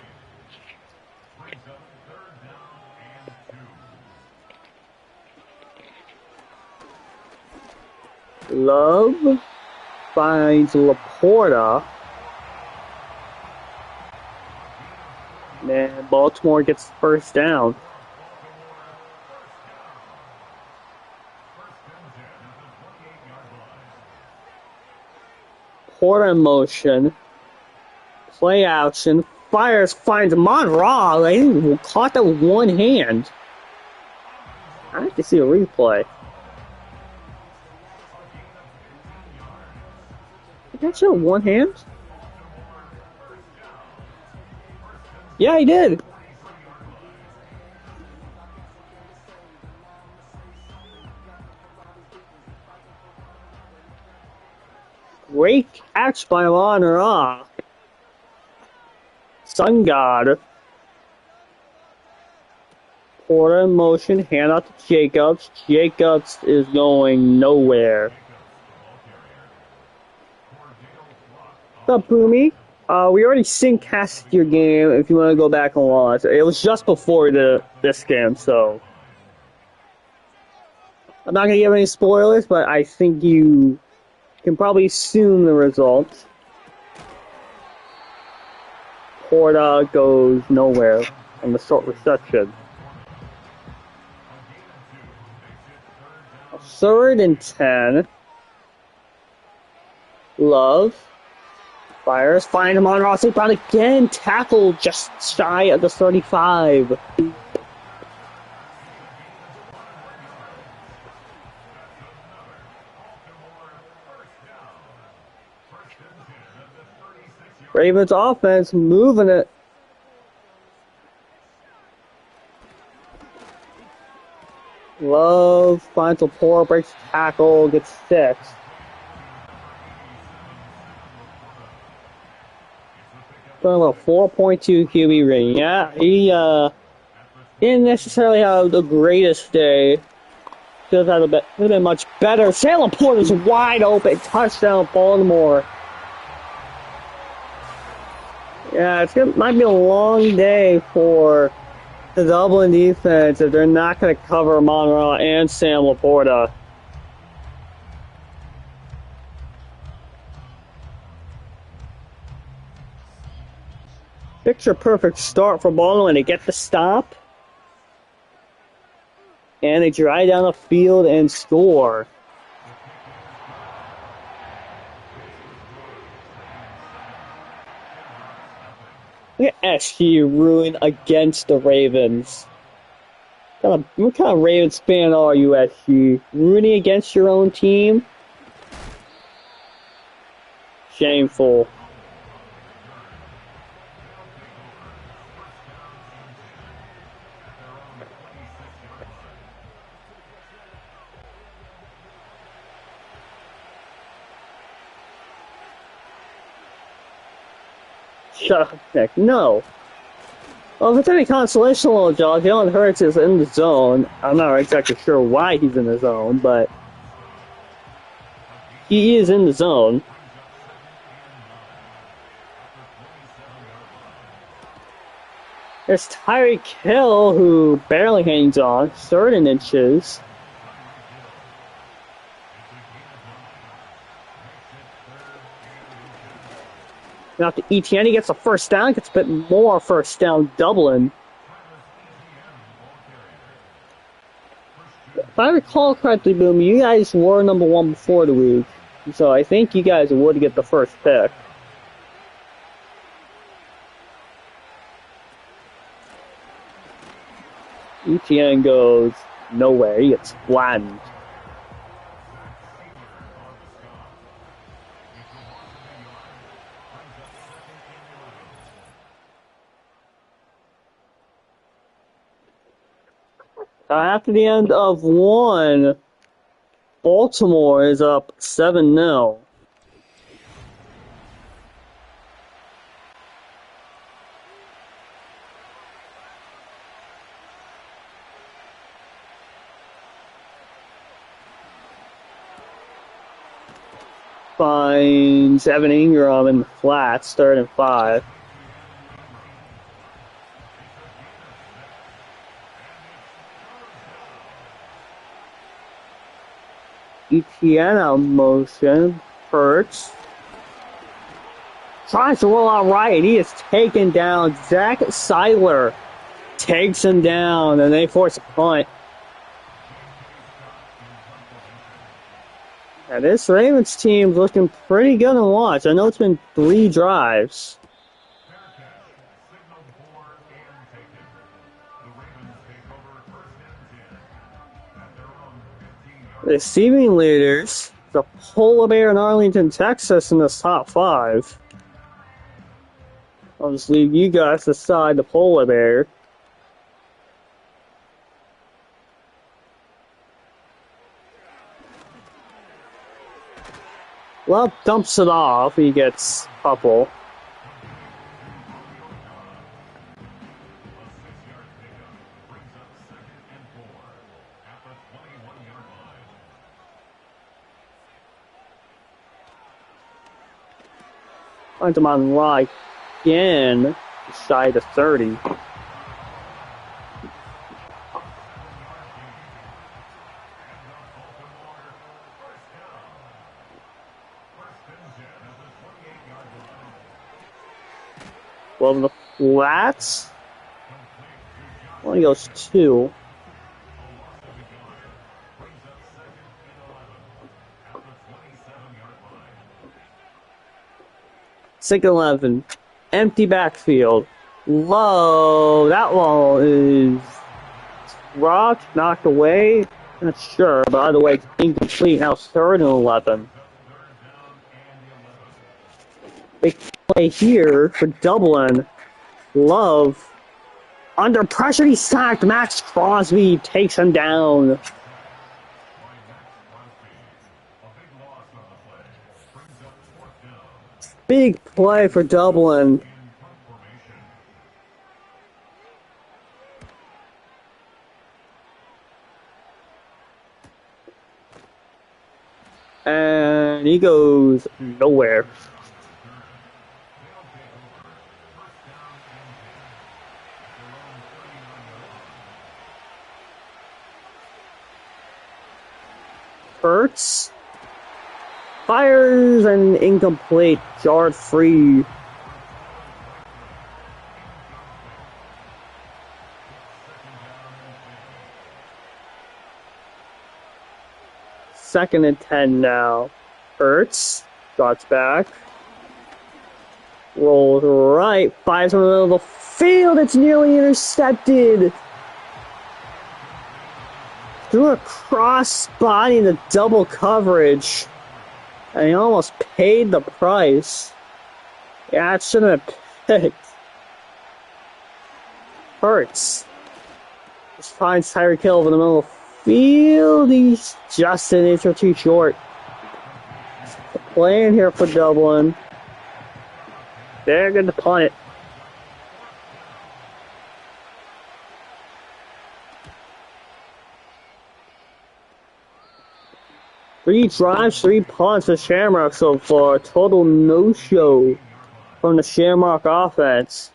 Love finds Laporta. And Baltimore gets the first down. Porter in motion. Play action. Fires, finds Monroe. They caught that with one hand. I have to see a replay. Did that show one hand? Yeah, he did. Great catch by Monroe. Sun God. Porter in motion, hand out to Jacobs. Jacobs is going nowhere. What's up, Boomy? We already syncast your game if you want to go back and watch. It was just before this game, so I'm not going to give any spoilers, but I think you can probably assume the results. Porta goes nowhere on the short reception. 3rd and 10. Love. Fires. Find him on Rossi Brown again. Tackle just shy of the 35. Ravens offense moving it. Love finds a poor, breaks tackle, gets 6. Going with a 4.2 QB rating. Yeah, he didn't necessarily have the greatest day. Could have been much better. Sam Laporte is wide open. Touchdown, Baltimore. Yeah, might be a long day for the Dublin defense if they're not going to cover Monroe and Sam Laporta. Picture perfect start for Baltimore and they get the stop. And they drive down the field and score. Look at SG ruin against the Ravens. What kind of Ravens fan are you, SG? Rooting against your own team? Shameful. Shut up, Nick. No. Well, if it's any consolation, little Josh, Jalen Hurts is in the zone. I'm not exactly sure why he's in the zone, but He is in the zone. There's Tyreek Hill, who barely hangs on, 3rd and inches. Now to ETN, he gets a first down, gets a bit more first down, Dublin. If I recall correctly, Boom, you guys were number 1 before the week, so I think you guys would get the first pick. ETN goes nowhere. He gets flattened. After the end of 1, Baltimore is up 7-0. Finds Evan Ingram in the flats, 3rd and 5. ETN out motion. Hurts. Tries to roll out right, and he is taken down. Zach Seiler takes him down, and they force a punt. And this Ravens team's looking pretty good to watch. I know it's been 3 drives. Receiving leaders, the Polar Bear in Arlington, Texas in this top 5. I'll just leave you guys to decide the Polar Bear. Love dumps it off. He gets a couple. Finds him on right again, side of 30. Well, the flats only goes 2. Second 11. Empty backfield. Low. That one is dropped, knocked away. Not sure, but either way, it's incomplete. Now 3rd and 11. Big play here for Dublin. Love. Under pressure, he's sacked. Max Crosby takes him down. Big play for Dublin. And he goes nowhere. Hurts. Fires and incomplete. Yard free. Second and 10 now. Hurts. Drops back. Rolls right. Fires from the middle of the field. It's nearly intercepted. Threw a cross body in the double coverage. And he almost paid the price. Yeah, it shouldn't have picked. Hurts. Just finds Tyreek Hill in the middle of the field. He's just an inch or 2 short. Playing here for Dublin. They're going to punt it. 3 drives, 3 punts for Shamrock so far. Total no-show from the Shamrock offense.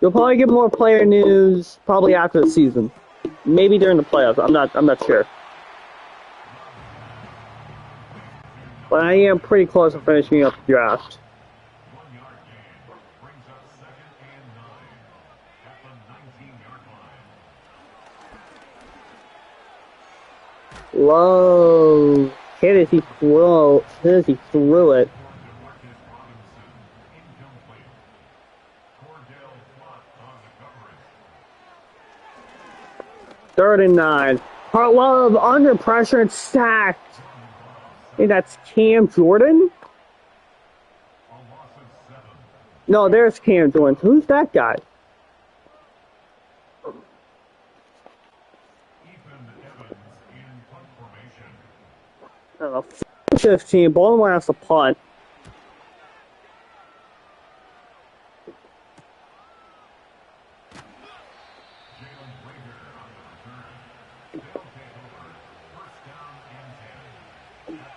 You'll probably get more player news probably after the season. Maybe during the playoffs. I'm not sure. But I am pretty close to finishing up the draft. Low. Hit as he threw it. Third and 9. Hartlove under pressure and sacked. I think that's Cam Jordan. No, there's Cam Jordan. Who's that guy? 15. Baltimore has to punt.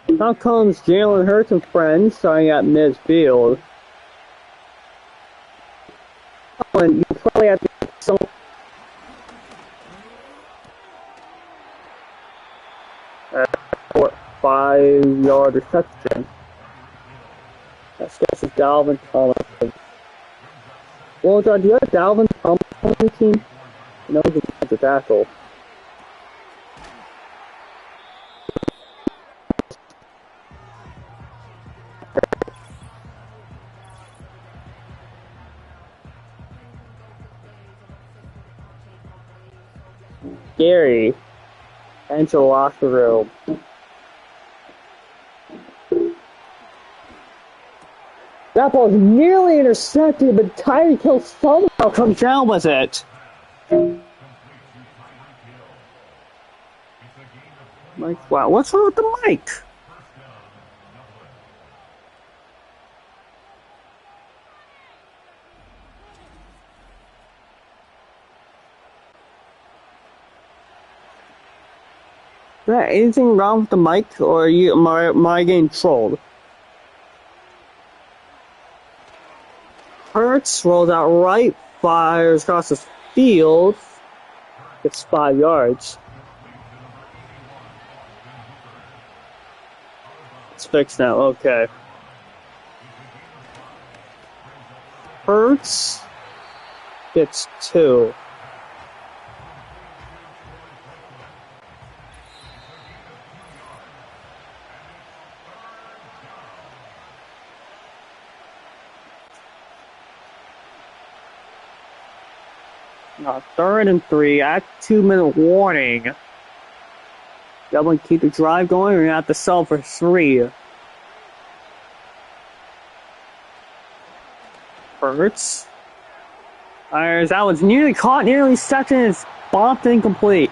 Now comes Jalen Hurts and friends starting at midfield. And you probably have to get some 5-yard reception. That's Dalvin Tomlinson. Well, John, do you have Dalvin Tomlinson on your team? No, he's a tackle. Gary, enter the locker room. That ball is nearly intercepted, but Tyreek Hill somehow comes down with it. Mike, wow, what's wrong with the mic? Is there anything wrong with the mic, or am I getting trolled? Hurts rolls out right, fires across the field, gets 5 yards. It's fixed now, okay. Hurts gets 2. Third and 3 at 2-minute warning. Y'all want to keep the drive going, or you have to sell for 3. Hurts. That was nearly caught, nearly stepped in, it's bombed incomplete.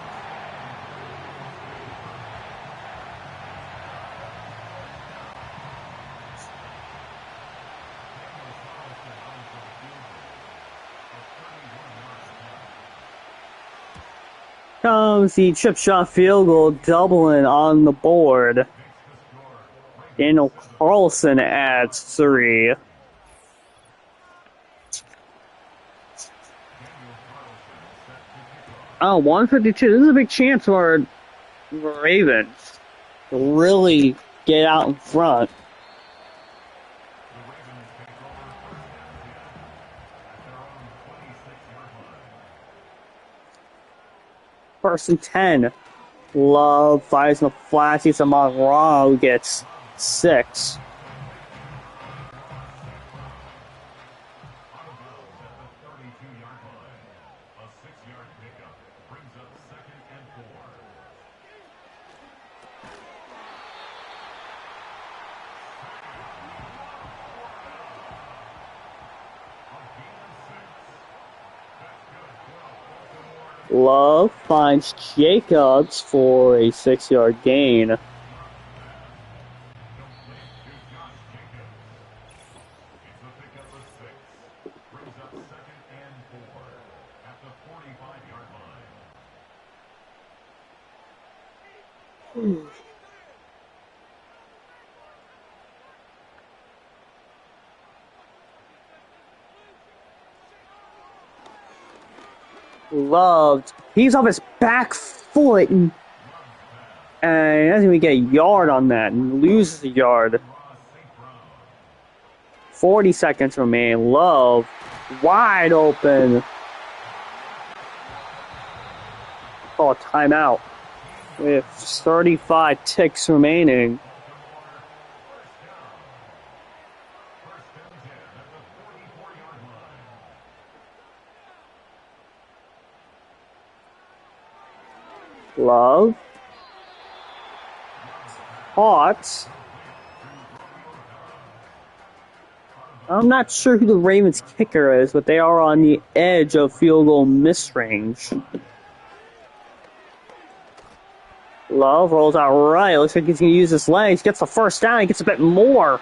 Comes the chip shot field goal, doubling on the board. Daniel Carlson adds 3. Oh, 152. This is a big chance for the Ravens to really get out in front. First and 10. Love fires in the flash. He's a Monroe who gets 6. Love finds Jacobs for a 6-yard gain. Loved. He's off his back foot and he doesn't even get a yard on that and loses a yard. 40 seconds remain. Love. Wide open. Call a timeout. With 35 ticks remaining. Love. Hot. I'm not sure who the Ravens kicker is, but they are on the edge of field goal miss range. Love rolls out right. Looks like he's going to use his legs. Gets the first down. He gets a bit more.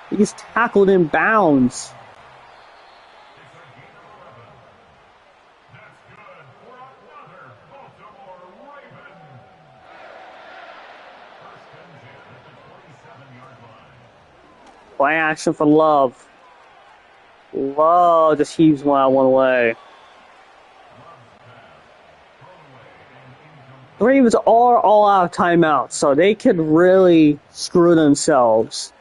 He gets tackled in bounds. Play action for Love. Love just heaves one out one way. The Ravens are all out of timeouts, so they could really screw themselves.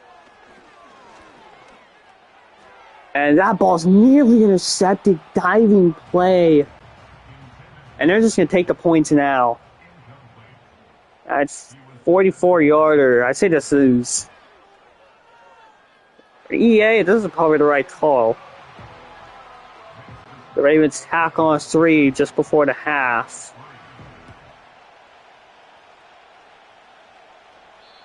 And that ball's nearly intercepted. Diving play. And they're just going to take the points now. That's 44-yarder. I say this is... For EA, this is probably the right call. The Ravens tack on 3 just before the half.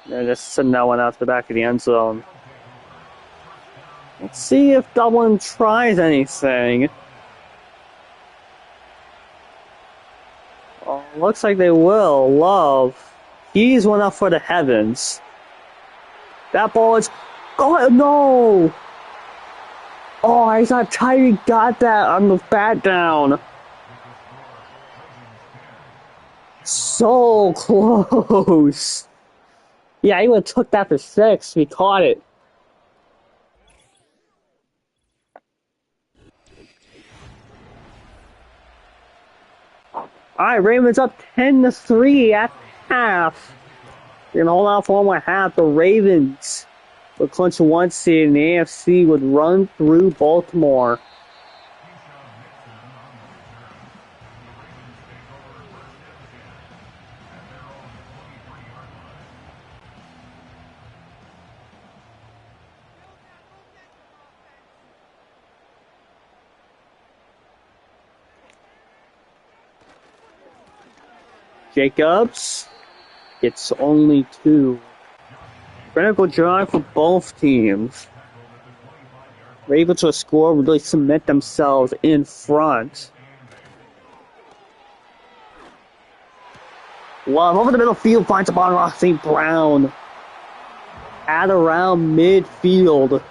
They're just sending that one out to the back of the end zone. Let's see if Dublin tries anything. Oh, looks like they will. Love. He's one up for the heavens. That ball is... Oh, no! Oh, I thought Tyree got that on the bat down. So close. Yeah, he would have took that for 6. He caught it. Alright, Ravens up 10-3 at half. They're gonna hold out for one more half. The Ravens would clinch 1 seed and the AFC would run through Baltimore. Jacobs gets only 2. Critical drive for both teams. Ravens will score, really cement themselves in front. Love over the middle field finds a ball off St. Brown. At around midfield.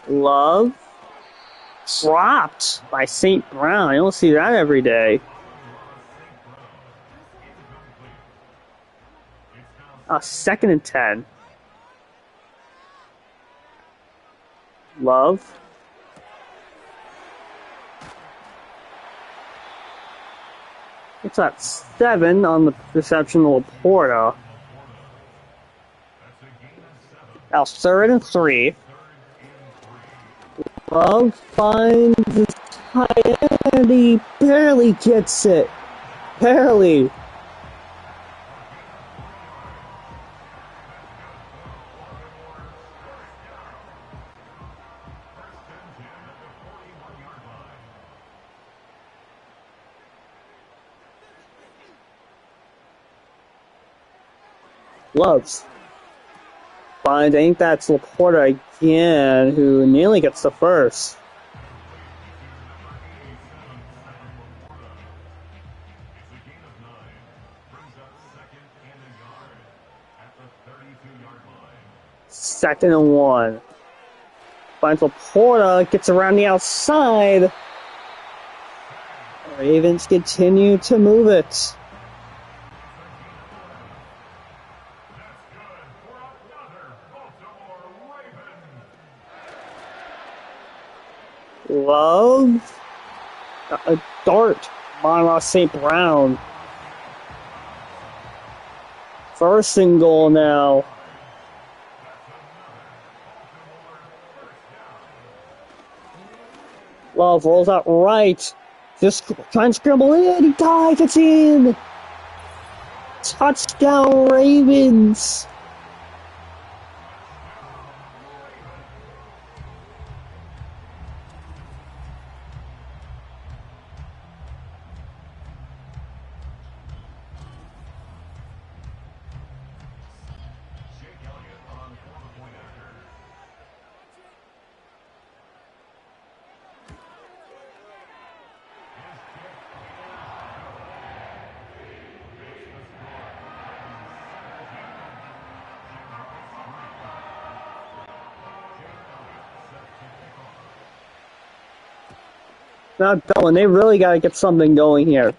Love dropped by St. Brown. I don't see that every day. Second and 10. Love. It's at 7 on the reception of Laporta. Now 3rd and 3. Love finds his tight end. He barely gets it. Barely. Loves. Finds, I think that's Laporta again, who nearly gets the first. 2nd and 1. Finds Laporta, gets around the outside. Ravens continue to move it. Love. A dart. Monmouth St. Brown. 1st and goal now. Love rolls out right. Just trying to scramble in. He dives. It's in. Touchdown, Ravens. Not done. They really got to get something going here.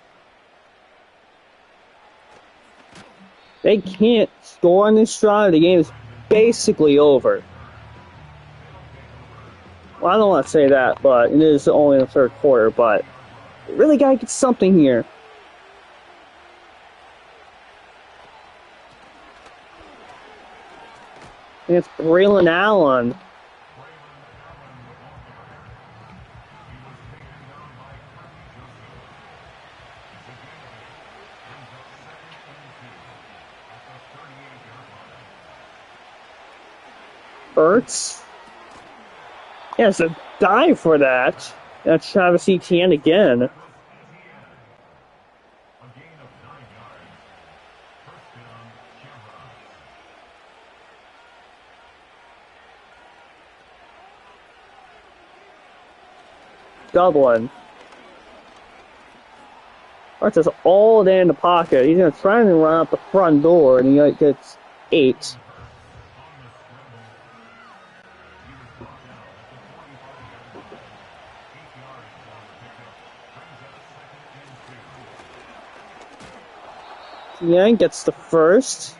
They can't score on this drive. The game is basically over. Well, I don't want to say that, but it is only the 3rd quarter. But they really got to get something here. And it's Braylon Allen. Ertz. Yeah, it's a dive for that. That's Travis Etienne again. Dublin. Ertz is all day in the pocket. He's going to try and run out the front door, and he gets 8. Yang gets the 1st.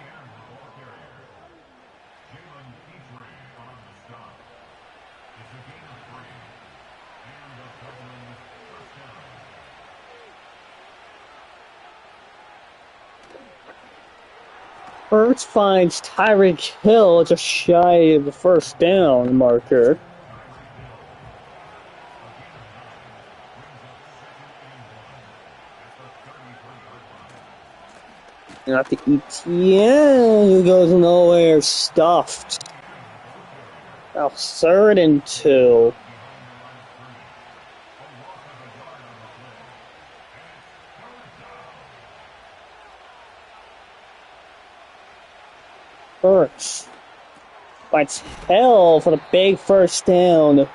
Ertz finds Tyreek Hill just shy of the 1st down marker. Not the Etienne, who goes nowhere, stuffed. Now 3rd and 2. Ertz finds Hill for the big 1st down.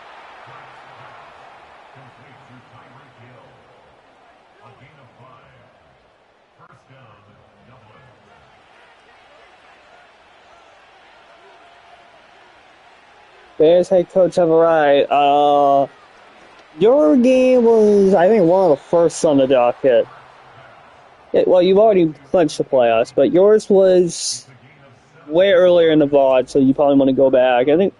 Bears head coach have a right. Your game was, I think, one of the first on the docket. Yeah, well, you've already clinched the playoffs, but yours was way earlier in the VOD, so you probably want to go back. I think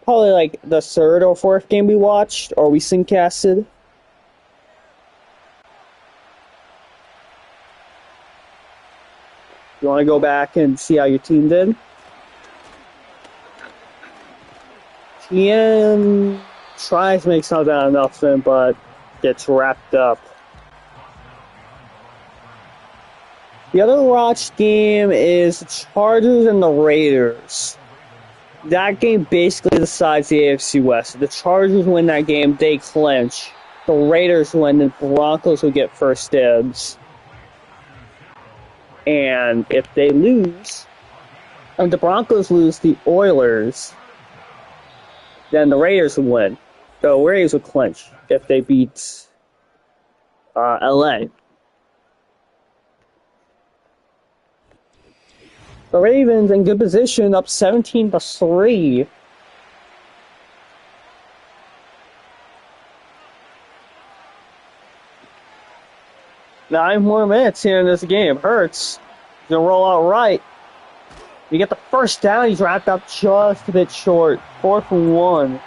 probably like the 3rd or 4th game we watched, or we syncasted. You want to go back and see how your team did? Ian tries to make something out of nothing, but gets wrapped up. The other watch game is the Chargers and the Raiders. That game basically decides the AFC West. If the Chargers win that game, they clinch. The Raiders win, the Broncos will get 1st dibs. And if they lose, and the Broncos lose the Oilers, then the Raiders will win. The Raiders will clinch if they beat LA. The Ravens in good position, up 17-3. Nine more minutes here in this game. Hurts gonna roll out right. You get the first down. He's wrapped up just a bit short. 4th and 1.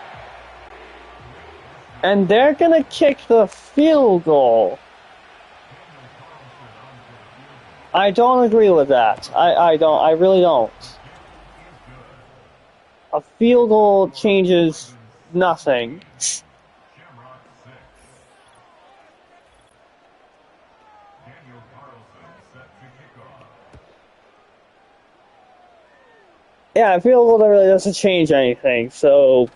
And they're gonna kick the field goal. I don't agree with that. I don't. I really don't. A field goal changes nothing. Yeah, a field goal that really doesn't change anything, so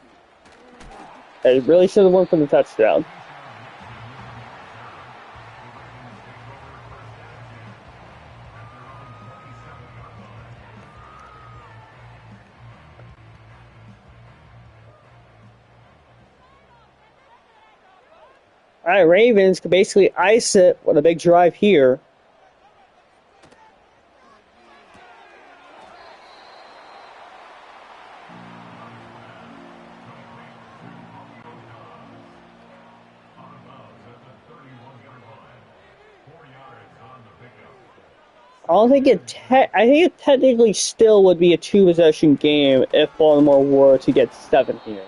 it really should have went for the touchdown. Alright, Ravens could basically ice it with a big drive here. I think it technically still would be a 2-possession game if Baltimore were to get 7 here.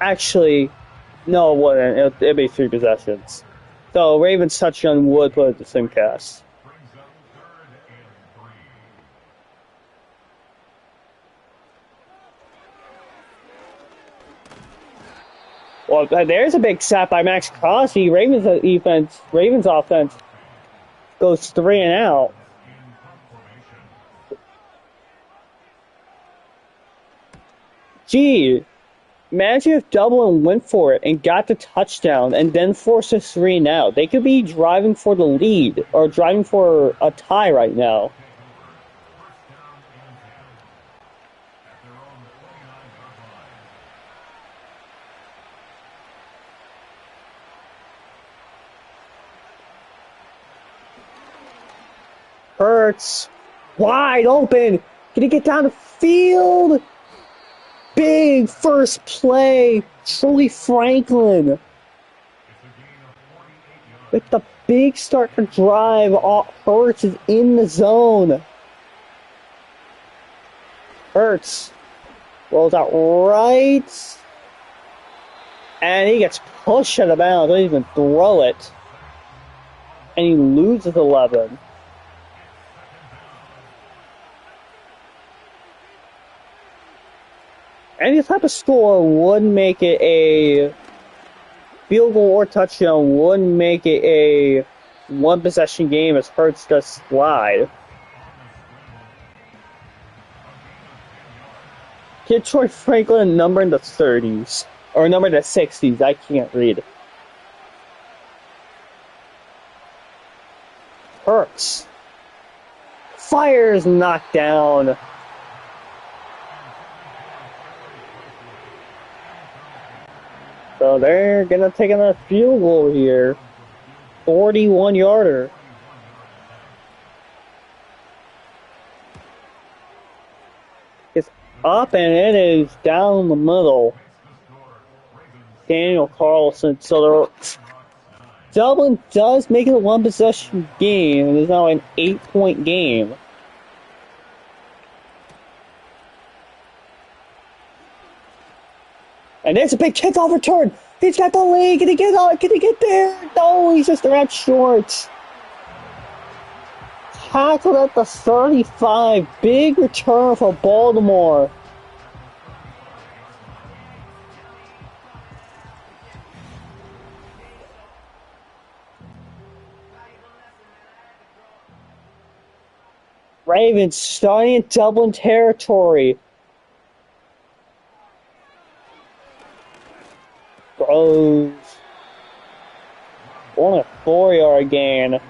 Actually, no, it wouldn't. It'd be 3 possessions. So Ravens touchdown would put it to Simcast. Well, there's a big sack by Max Crosby. Ravens offense goes 3 and out. Gee, imagine if Dublin went for it and got the touchdown and then forced a 3 and out. They could be driving for the lead or driving for a tie right now. Hurts. Wide open. Can he get down the field? Big first play. Troy Franklin. With the big start to drive. Hurts is in the zone. Hurts rolls out right. And he gets pushed out of bounds. Doesn't even throw it. And he loses 11. Any type of score would make it a field goal or touchdown, would make it a 1-possession game as Hurts does slide. Get Troy Franklin a number in the 30s. Or a number in the 60s. I can't read. Hurts. Fires knocked down. So they're going to take another field goal here. 41-yarder. It's up and it is down the middle. Daniel Carlson. So Dublin does make it a 1-possession game. It is now an 8-point game. And there's a big kickoff return. He's got the lead. Can he get on? Can he get there? No, he's just wrapped short. Tackled at the 35. Big return for Baltimore. Ravens starting in Dublin territory. Throws. On a 4-yard gain.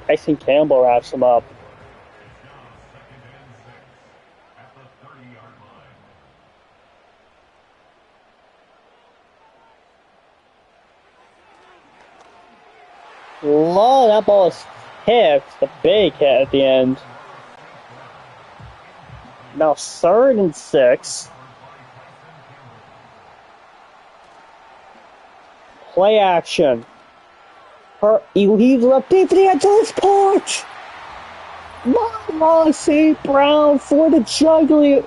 Tyson Campbell wraps him up. Love that ball is picked, the big hit at the end. Now 3rd and 6. Play action. He leaves left deep and he had to his porch. Mama St. Brown for the jugular.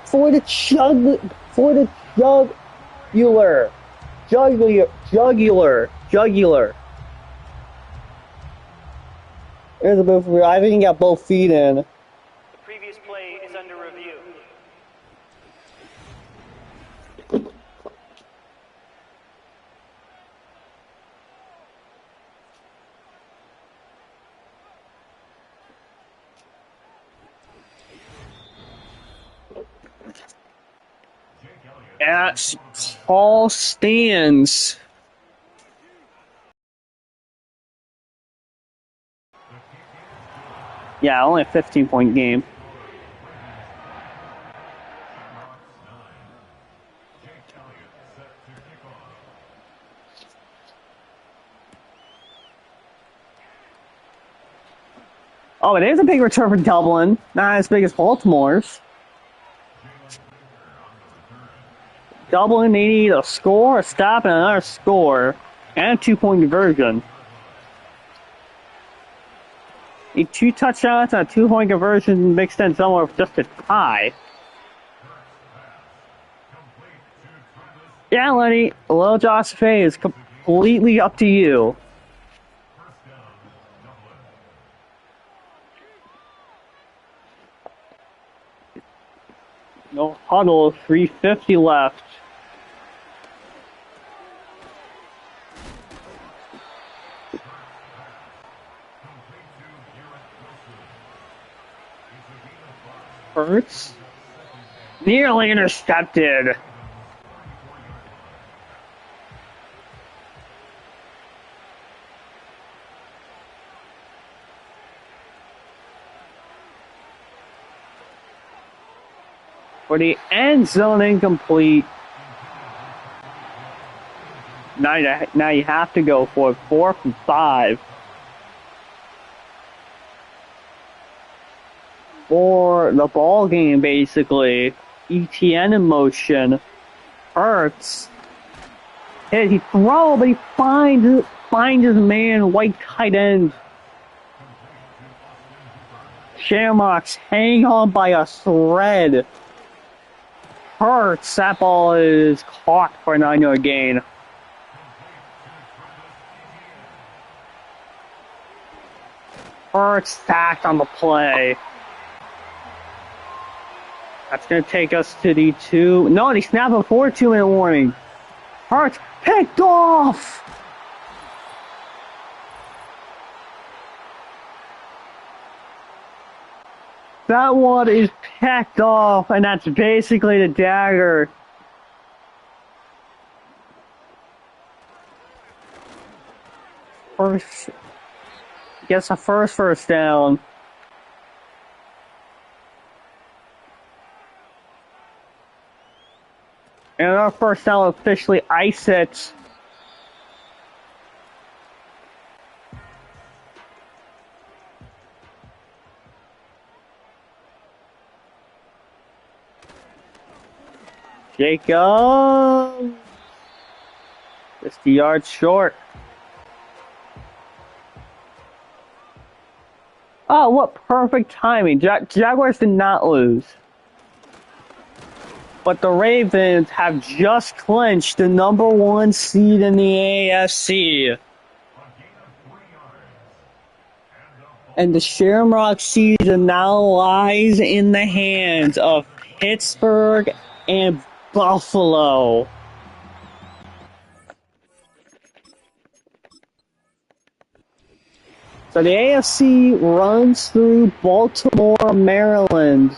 There's a move. I think he got both feet in. The previous play is under review. At Paul stands. Yeah, only a 15-point game. Oh, it is a big return for Dublin. Not as big as Baltimore's. Dublin, they need a score, a stop, and another score. And a 2-point conversion. Need 2 touchdowns and a 2-point conversion mixed in somewhere with just a tie. Yeah, Lenny, Lil Joseph is completely up to you. No huddle, 3:50 left. Hurts. Nearly intercepted. For the end zone, incomplete. Now you have to go for it. 4th and 5. For the ball game, basically. ETN in motion. Hurts. He throw, but he finds his man, white tight end. Shamrocks hang on by a thread. Hurts. That ball is caught for a 9-yard gain. Hurts sacked on the play. That's going to take us to the 2. No, they snapped before 2-minute warning. Hurts picked off. That one is picked off, and that's basically the dagger. First, gets a first down. And our first down officially ice it. Jacob. 50 yards short. Oh, what perfect timing. Jaguars did not lose. But the Ravens have just clinched the #1 seed in the AFC. And the Shamrock season now lies in the hands of Pittsburgh and Buffalo. So the AFC runs through Baltimore, Maryland.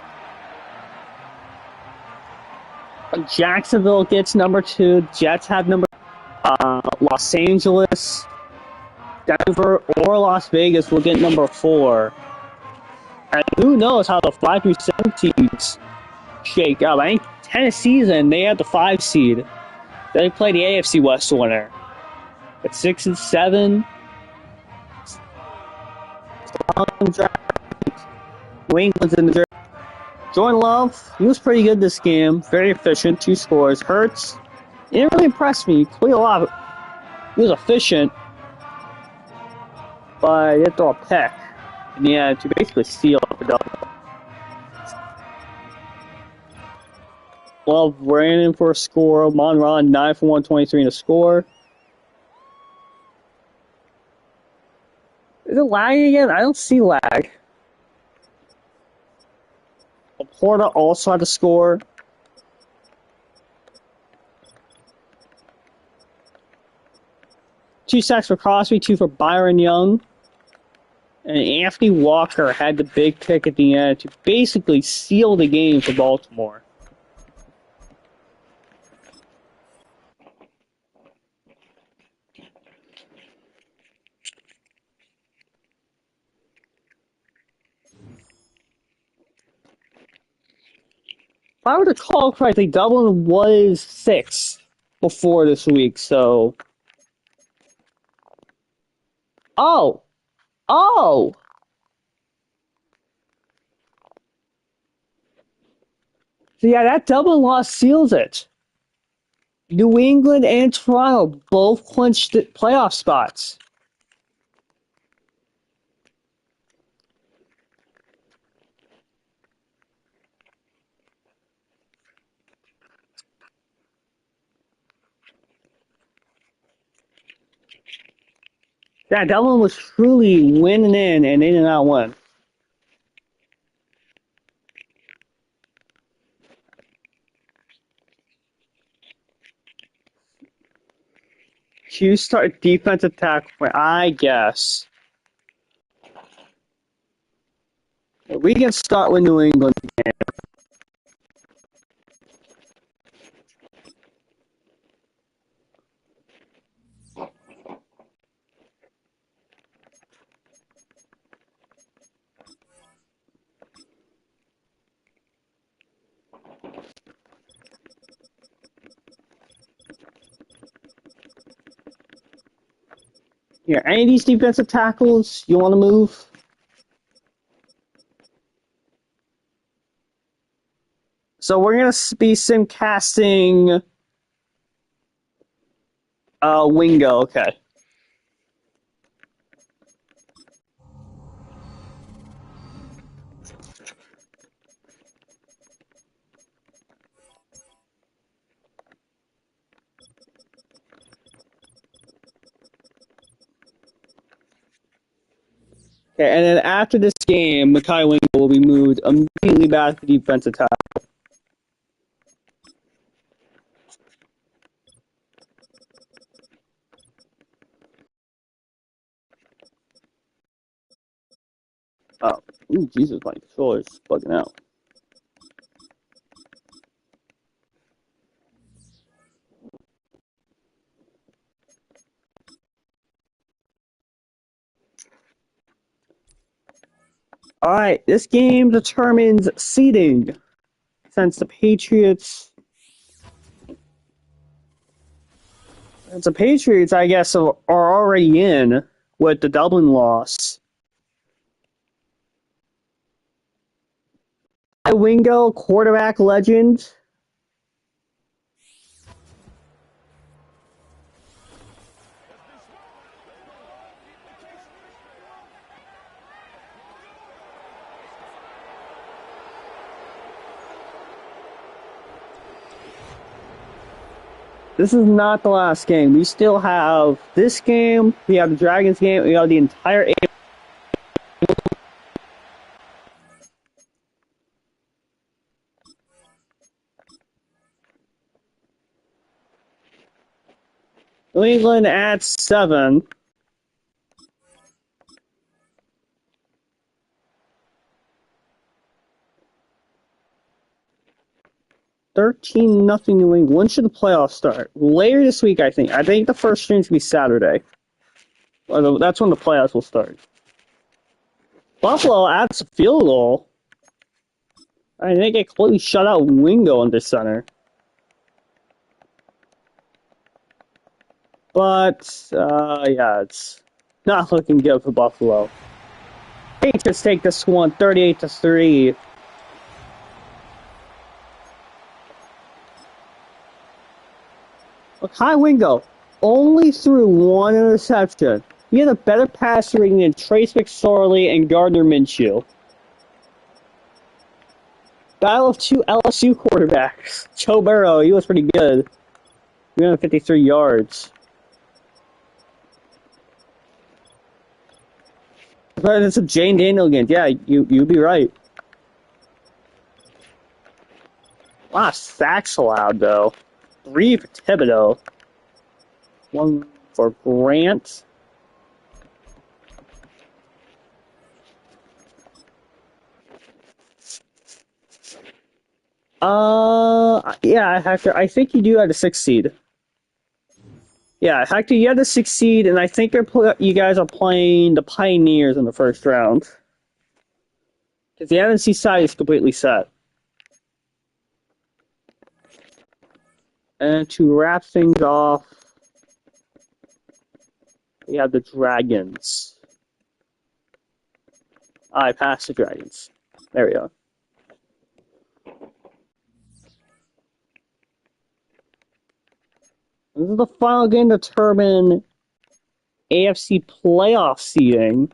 Jacksonville gets #2. Jets have Los Angeles, Denver, or Las Vegas will get #4. And who knows how the 5 through 7 seeds shake up. I think Tennessee's in. They had the 5 seed. They play the AFC West winner. At 6 and 7, New England's in the draft. Jordan Love, he was pretty good this game. Very efficient, 2 scores. Hurts, he didn't really impress me. He played a lot. He was efficient, but he did throw a pick in the end to basically seal the double. Love ran in for a score. Monron, 9 for 123 in a score. Is it lagging again? I don't see lag. Laporta also had a score. Two sacks for Crosby, 2 for Byron Young. And Anthony Walker had the big pick at the end to basically seal the game for Baltimore. If I were to call correctly, Dublin was 6 before this week, so... Oh! Oh! So yeah, that Dublin loss seals it. New England and Toronto both clinched playoff spots. Yeah, Dublin was truly winning in, and they did not win. Q start defensive tackle, I guess. We can start with New England again. Here, any of these defensive tackles you want to move? So we're gonna be simcasting Wingo, okay. Okay, and then after this game, Makai Wingo will be moved immediately back to defensive tackle. Oh, ooh, Jesus, my controller's bugging out. Alright, this game determines seeding. Since the Patriots, I guess, are already in with the Dublin loss. Wingo, quarterback legend. This is not the last game. We still have this game, we have the Dragons game, we have the entire New England at 7. $13-0 New England. When should the playoffs start? Later this week, I think. I think the first stream's gonna be Saturday. That's when the playoffs will start. Buffalo adds a field goal. I mean, they get completely shut out Wingo under center. But, yeah, it's not looking good for Buffalo. Hey, Patriots take this one 38-3. Look, Kai Wingo only threw one interception. He had a better passer rating than Trace McSorley and Gardner Minshew. Battle of two LSU quarterbacks. Joe Burrow, he was pretty good. 353 yards. But it's a Jane Daniel again. Yeah, you'd be right. A lot of sacks allowed, though. 3 for Thibodeau. 1 for Grant. Yeah, Hector, I think you do have a 6 seed. Yeah, Hector, you had the 6 seed, and I think you guys are playing the Pioneers in the first round. Because the NFC side is completely set. And to wrap things off, we have the Dragons. I passed the Dragons. There we go. This is the final game to determine AFC playoff seeding.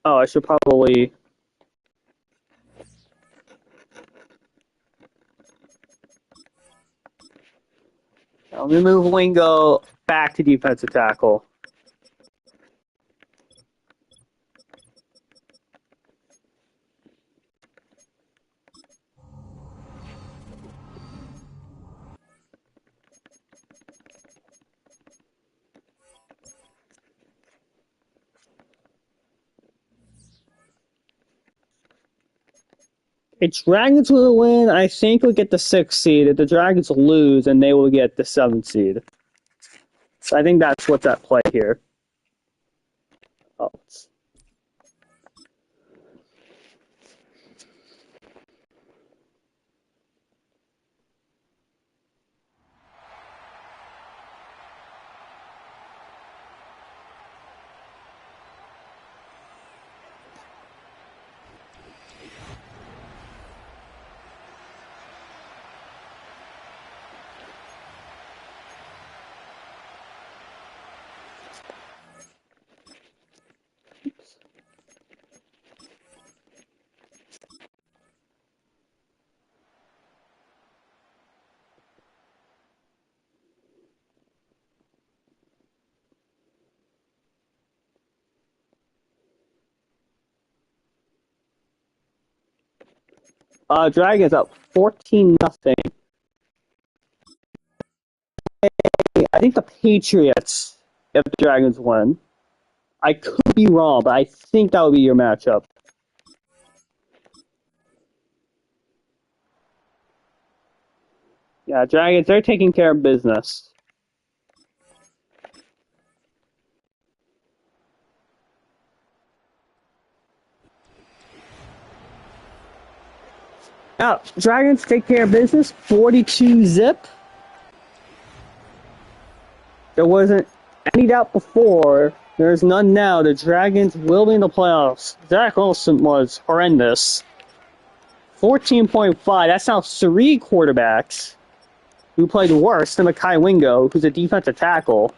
Oh, I should probably... Let me move Wingo back to defensive tackle. If Dragons will win, I think we'll get the 6th seed. If the Dragons lose, then they will get the 7th seed. So I think that's what's at play here. Oh, Dragons up 14-0. I think the Patriots, if the Dragons win. I could be wrong, but I think that would be your matchup. Yeah, Dragons, they're taking care of business. Now, Dragons take care of business, 42-0. There wasn't any doubt before. There's none now. The Dragons will be in the playoffs. Zach Wilson was horrendous. 14.5. That's now 3 quarterbacks who played worse than Mekhi Wingo, who's a defensive tackle.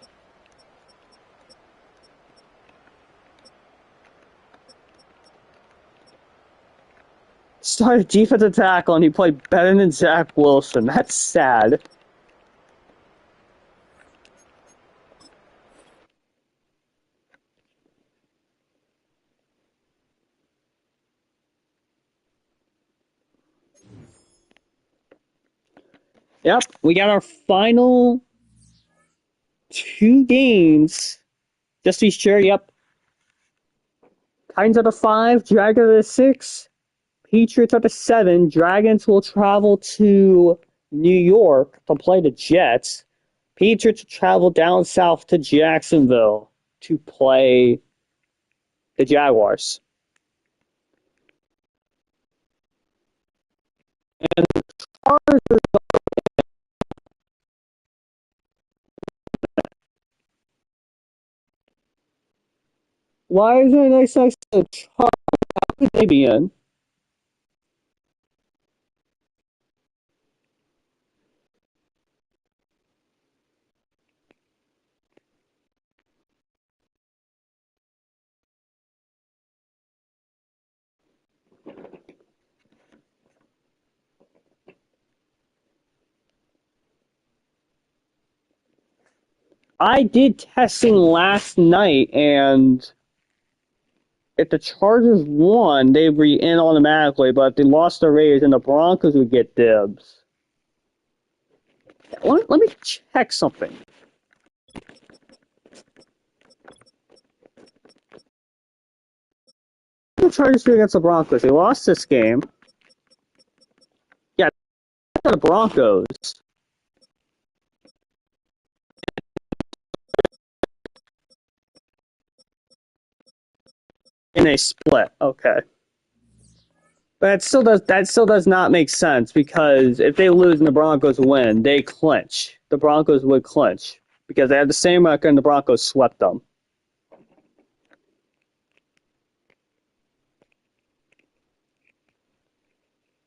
Started defensive tackle and he played better than Zach Wilson. That's sad. Yep, we got our final 2 games. Just to be sure, yep. Titans are the 5, Dragons are the 6, Patriots are the 7. Dragons will travel to New York to play the Jets. Patriots will travel down south to Jacksonville to play the Jaguars. And the Chargers Why is it nice next to Chargers? How could they be in? I did testing last night, and if the Chargers won, they'd be in automatically, but if they lost the Raiders, then the Broncos would get dibs. Let me check something. The Chargers do against the Broncos. They lost this game. Yeah, the Broncos. And they split. Okay. But that still does not make sense because if they lose and the Broncos win, they clinch. The Broncos would clinch because they had the same record and the Broncos swept them.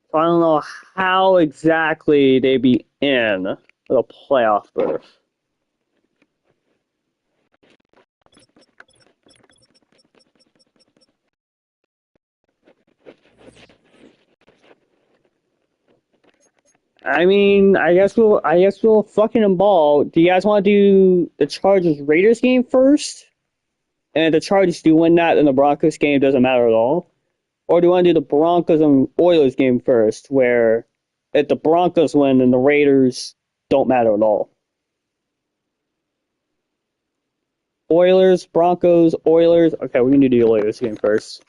So I don't know how exactly they'd be in the playoff berth. I mean, I guess we'll fucking ball. Do you guys want to do the Chargers Raiders game first? And if the Chargers do win that, then the Broncos game doesn't matter at all. Or do you want to do the Broncos and Oilers game first, where if the Broncos win, then the Raiders don't matter at all? Oilers, Broncos, Oilers. Okay, we're gonna do the Oilers game first.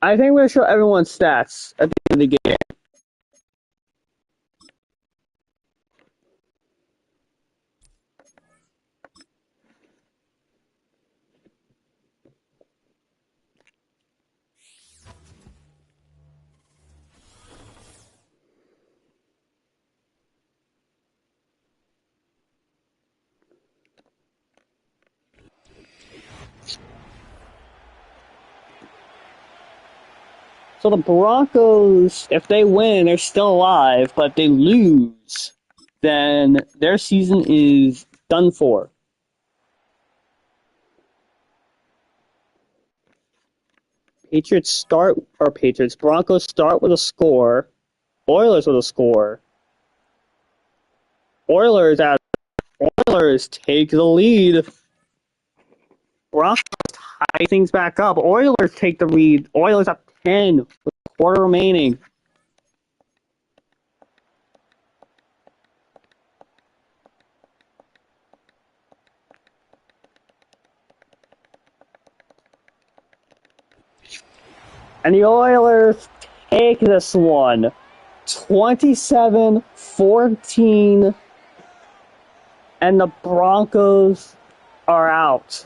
I think we're gonna show everyone's stats at the end of the game. So the Broncos, if they win, they're still alive, but if they lose, then their season is done for. Broncos start with a score, Oilers with a score. Oilers at Oilers take the lead. Broncos tie things back up. Oilers take the lead. Oilers up 10 with a quarter remaining. And the Oilers take this one 27-14, and the Broncos are out.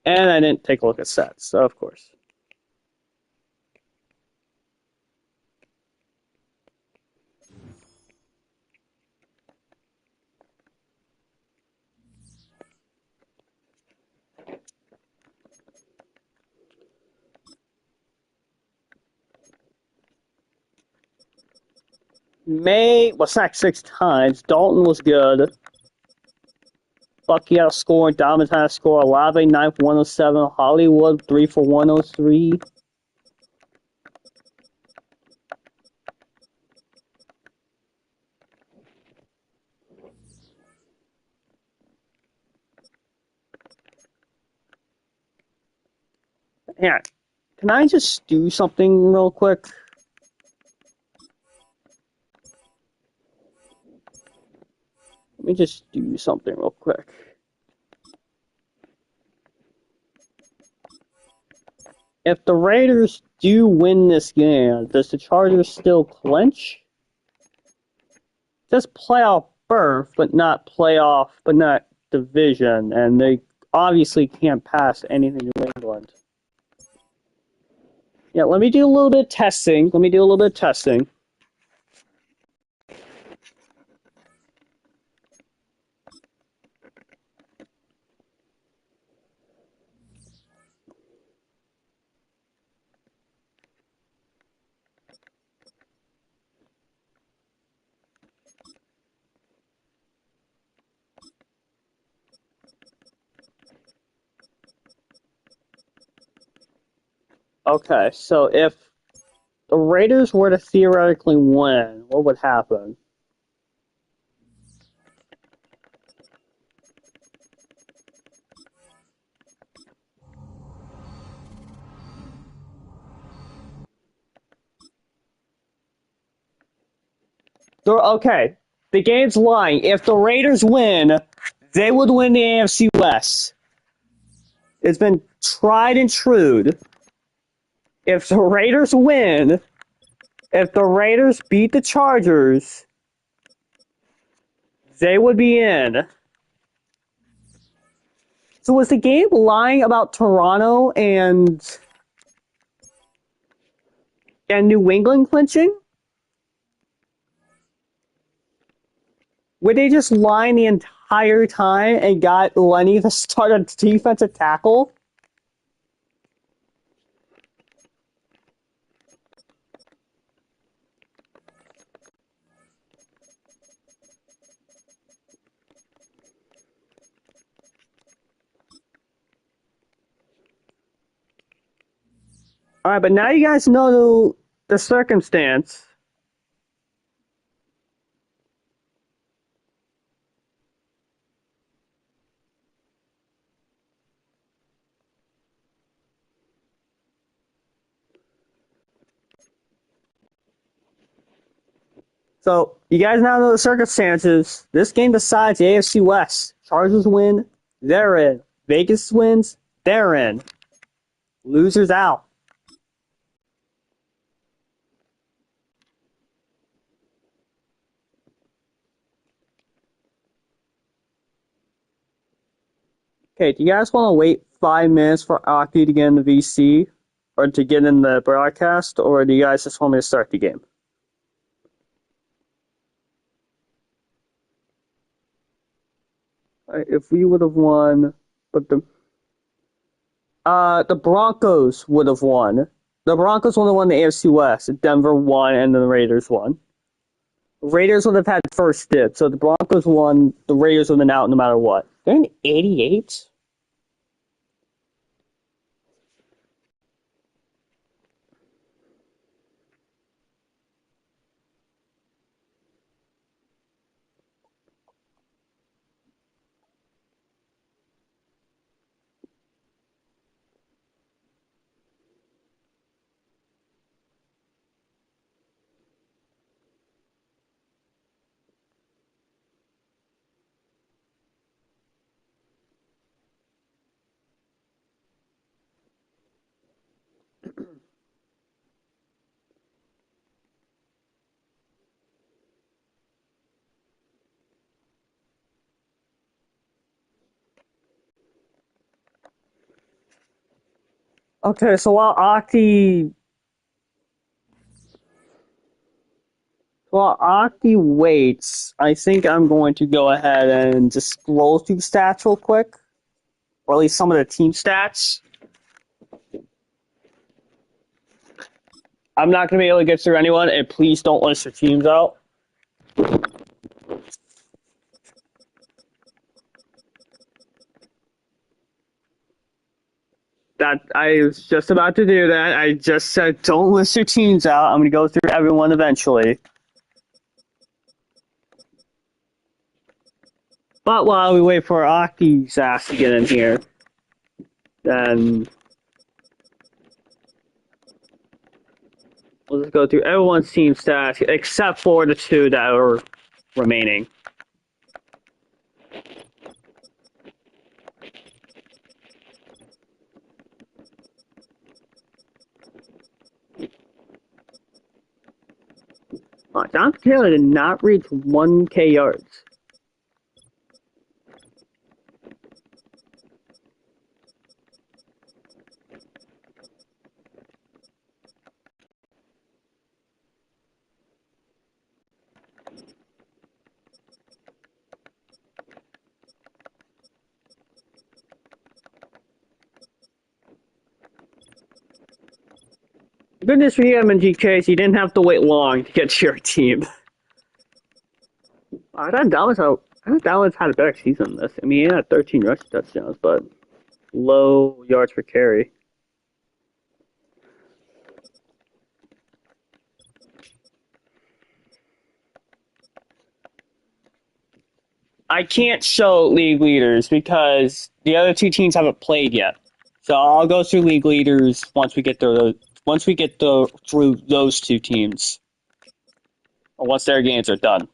And I didn't take a look at sets, so of course. May was sacked 6 times. Dalton was good. Bucky had a score. Dominant had a score. Olave 9 for 107. Hollywood 3 for 103. Yeah, can I just do something real quick? Let me just do something real quick. If the Raiders do win this game, does the Chargers still clinch? just playoff berth, but not division, and they obviously can't pass anything New England. Yeah, let me do a little bit of testing. Okay, so if the Raiders were to theoretically win, what would happen? Okay, the game's lying. If the Raiders win, they would win the AFC West. It's been tried and true. If the Raiders win, if the Raiders beat the Chargers, they would be in. So was the game lying about Toronto and New England clinching? Were they just lying the entire time and got Lenny to start a defensive tackle? All right, but now you guys know the circumstance. So you guys now know the circumstances. This game decides the AFC West. Chargers win, they're in. Vegas wins, they're in. Losers out. Okay, do you guys want to wait 5 minutes for Aki to get in the VC or to get in the broadcast, or do you guys just want me to start the game? If we would have won, but the Broncos would have won. The Broncos would have won the AFC West. Denver won, and then the Raiders won. Raiders would have had first dip, so the Broncos won. The Raiders would have been out no matter what. They're in 88. Okay, so while Aki waits, I think I'm going to go ahead and just scroll through stats real quick, or at least some of the team stats. I'm not going to be able to get through anyone, and please don't list your teams out. That I was just about to do that. I just said don't list your teams out. I'm going to go through everyone eventually. But while we wait for Aki's ass to get in here, then we'll just go through everyone's team stats except for the two that are remaining. Jonathan Taylor did not reach 1K yards. Goodness for him and GK, he didn't have to wait long to get to your team. I thought Dallas had a better season than this. I mean, he had 13 rushing touchdowns, but low yards per carry. I can't show league leaders because the other two teams haven't played yet. So I'll go through league leaders once we get through those two teams, or once their games are done.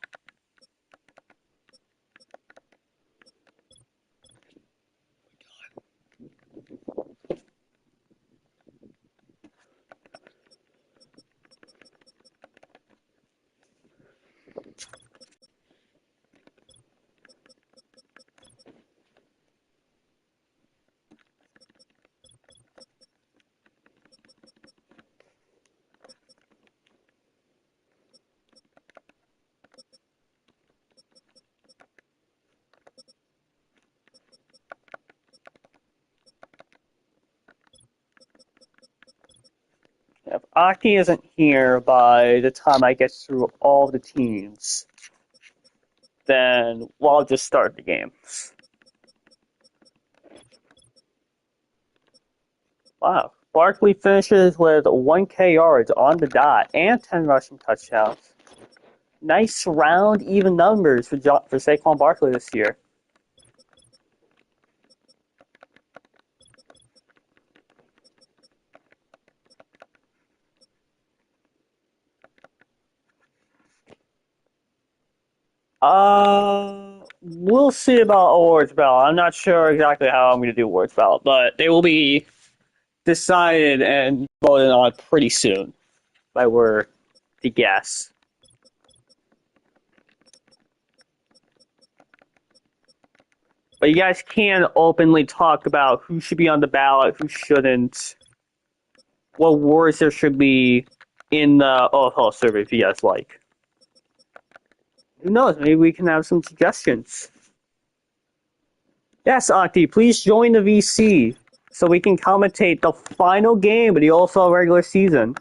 If Aki isn't here by the time I get through all the teams, then I'll just start the game. Wow. Barkley finishes with 1K yards on the dot and 10 rushing touchdowns. Nice round, even numbers for Saquon Barkley this year. We'll see about awards ballot. I'm not sure exactly how I'm going to do awards ballot, but they will be decided and voted on pretty soon, if I were to guess. But you guys can openly talk about who should be on the ballot, who shouldn't, what awards there should be in the OFL survey if you guys like. Who knows? Maybe we can have some suggestions. Yes, Auntie, please join the VC so we can commentate the final game of the OFL regular season.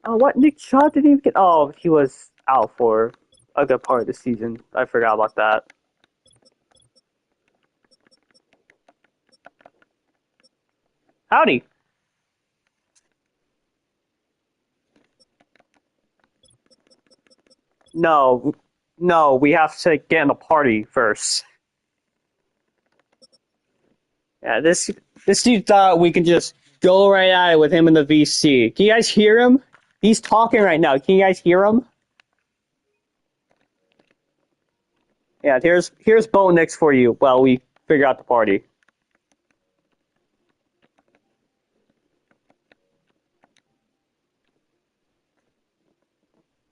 Oh, what? Nick Chubb didn't even get. Oh, he was out for a good part of the season. I forgot about that. Howdy. No, no, we have to get in the party first. Yeah, this dude thought we could just go right at it with him in the VC. Can you guys hear him? He's talking right now. Can you guys hear him? Yeah, here's Bo Nix for you while we figure out the party.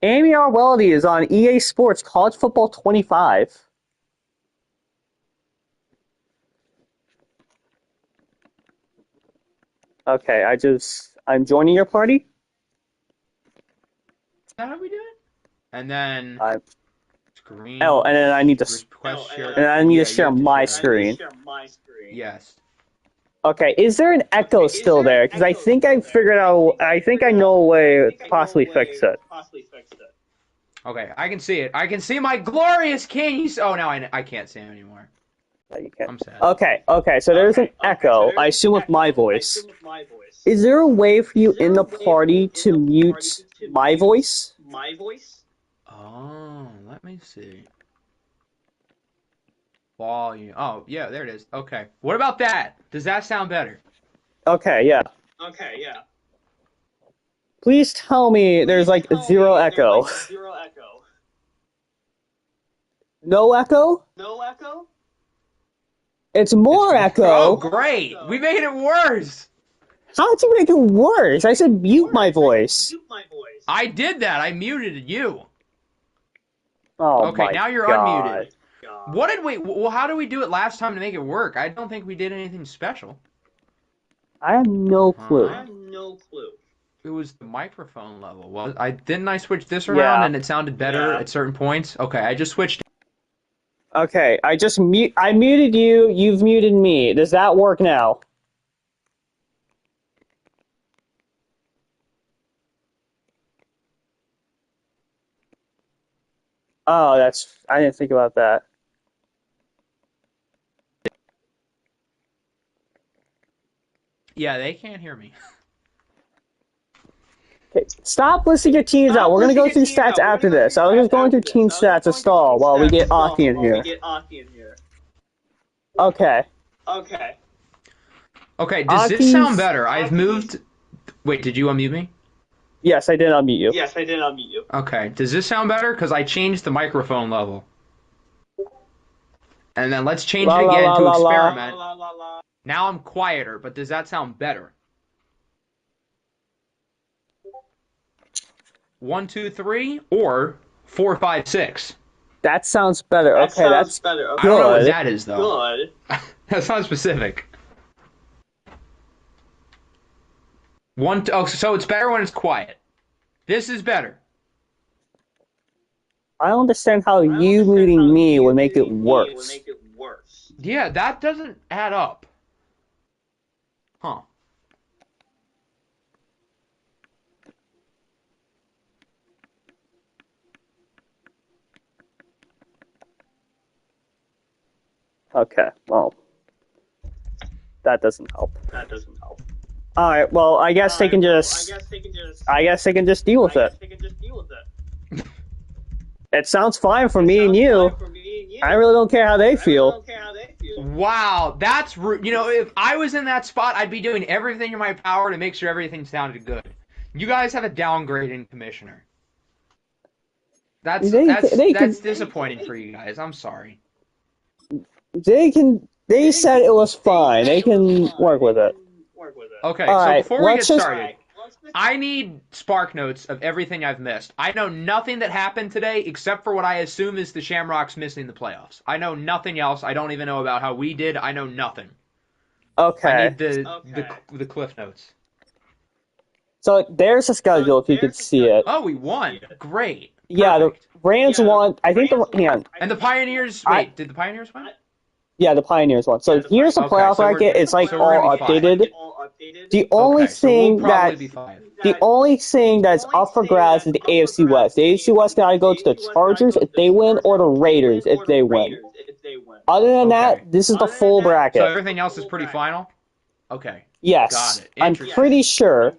Amy Arweldy is on EA Sports College Football 25. Okay, I'm joining your party. Is that how we do it? And then screen. Oh, and then I need to share. and I need to share my screen. Yes. Okay, is there an echo still there? Because I think I figured out. I think I know a way to possibly fix it. Okay, I can see it. I can see my glorious king. Oh, now I can't see him anymore. No, you can't. I'm sad. Okay. So there's an echo. I assume with my voice. Is there a way for you in the party to mute my voice? Oh, let me see. Volume. Oh, yeah, there it is. Okay. What about that? Does that sound better? Okay, yeah. Please tell me there's like zero echo. No echo? It's more echo. Oh, great! We made it worse. How did you make it worse? I said mute my voice. I did that. I muted you. Oh Okay, my now you're god. unmuted. What did we? Well, how did we do it last time to make it work? I don't think we did anything special. I have no clue. It was the microphone level. Was I switch this around Yeah. and it sounded better at certain points? Okay, I just switched. Okay, I muted you, you've muted me. Does that work now? Oh, I didn't think about that. Yeah, they can't hear me. Okay, stop listing your teams out. We're gonna go through stats after this. I was just going through team stats to stall while we get Aki in here. Okay. Okay, does this sound better? I've moved. Wait, did you unmute me? Yes, I did unmute you. Okay, does this sound better? Because I changed the microphone level. And then let's change it again to experiment. Now I'm quieter, but does that sound better? 1, 2, 3, or 4, 5, 6. That sounds better. Okay, that's good. I don't know what that is though. That's not specific. So it's better when it's quiet. This is better. I don't understand how you muting me would make it worse. Yeah, that doesn't add up. Huh. Okay, well, that doesn't help. All right, well, I guess they can just deal with it. It sounds fine for me and you. I really don't care how they feel. Wow, that's rude. You know, if I was in that spot, I'd be doing everything in my power to make sure everything sounded good. You guys have a downgrade in commissioner. That's disappointing for you guys. I'm sorry. They said it was fine. They can work with it. Okay, All so right, before we get let's just- started, I need spark notes of everything I've missed. I know nothing that happened today except for what I assume is the Shamrocks missing the playoffs. I know nothing else. I don't even know about how we did. I know nothing. Okay. I need the cliff notes. So there's the schedule if you could see it. Oh, we won. Great. Yeah, the Perfect. Rams won. I think And the Pioneers. Wait, did the Pioneers win? Yeah, the Pioneers won. So here's the playoff bracket. It's like so we're all gonna be updated. The only So we'll thing probably be 5. the only thing that's up for grabs is the AFC West. The AFC West gotta go to the Chargers if they win, or the Raiders if they win. Other than that, this is the full bracket. So everything else is pretty final? Okay. Yes, Got it. I'm pretty sure.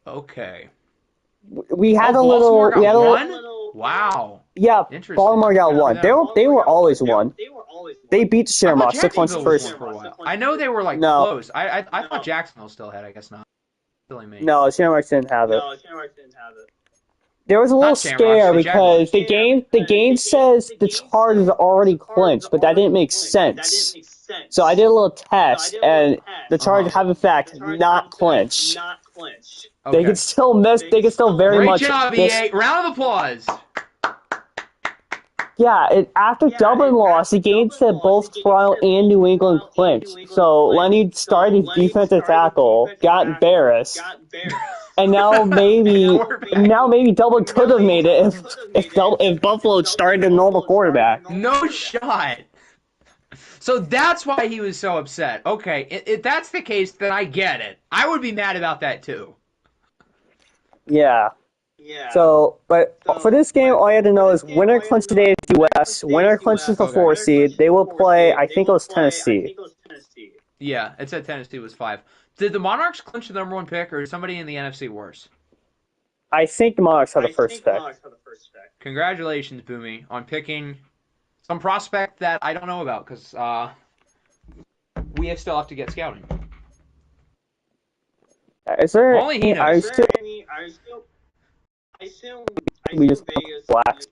Okay. We had a Baltimore little. got one? Wow. Yeah, Interesting. Baltimore got one. They were always one. They beat the I thought Shamrocks. They clinched Jacksonville was first. one for a while. I know they were like No. close. I thought Jacksonville still had. I guess not. Silly me. No, the Shamrocks didn't have it. There was a little Not Shamrocks, scare the because the game says the Chargers are already clinched, but that didn't make sense. So I did a little test, and the Chargers have in fact not clinched. Okay. They can still miss. They can still very Great much job, miss. EA. Round of applause. Yeah, after Dublin lost, the game said both Toronto and New England clinched. So Lenny started his defensive tackle, got embarrassed, and now maybe Dublin could have made it if Buffalo started a normal quarterback. No shot. So that's why he was so upset. Okay, if that's the case, then I get it. I would be mad about that too. Yeah. So, but for this game, all you had to know is winner clinches the AFC West, winner clinches the 4 seed. They will play, I think it was Tennessee. Yeah, it said Tennessee was 5. Did the Monarchs clinch the number 1 pick, or is somebody in the NFC worse? I think the Monarchs had the first pick. Congratulations, Boomy, on picking some prospect that I don't know about, because we still have to get scouting. Is there? Only he knows. We just blacks.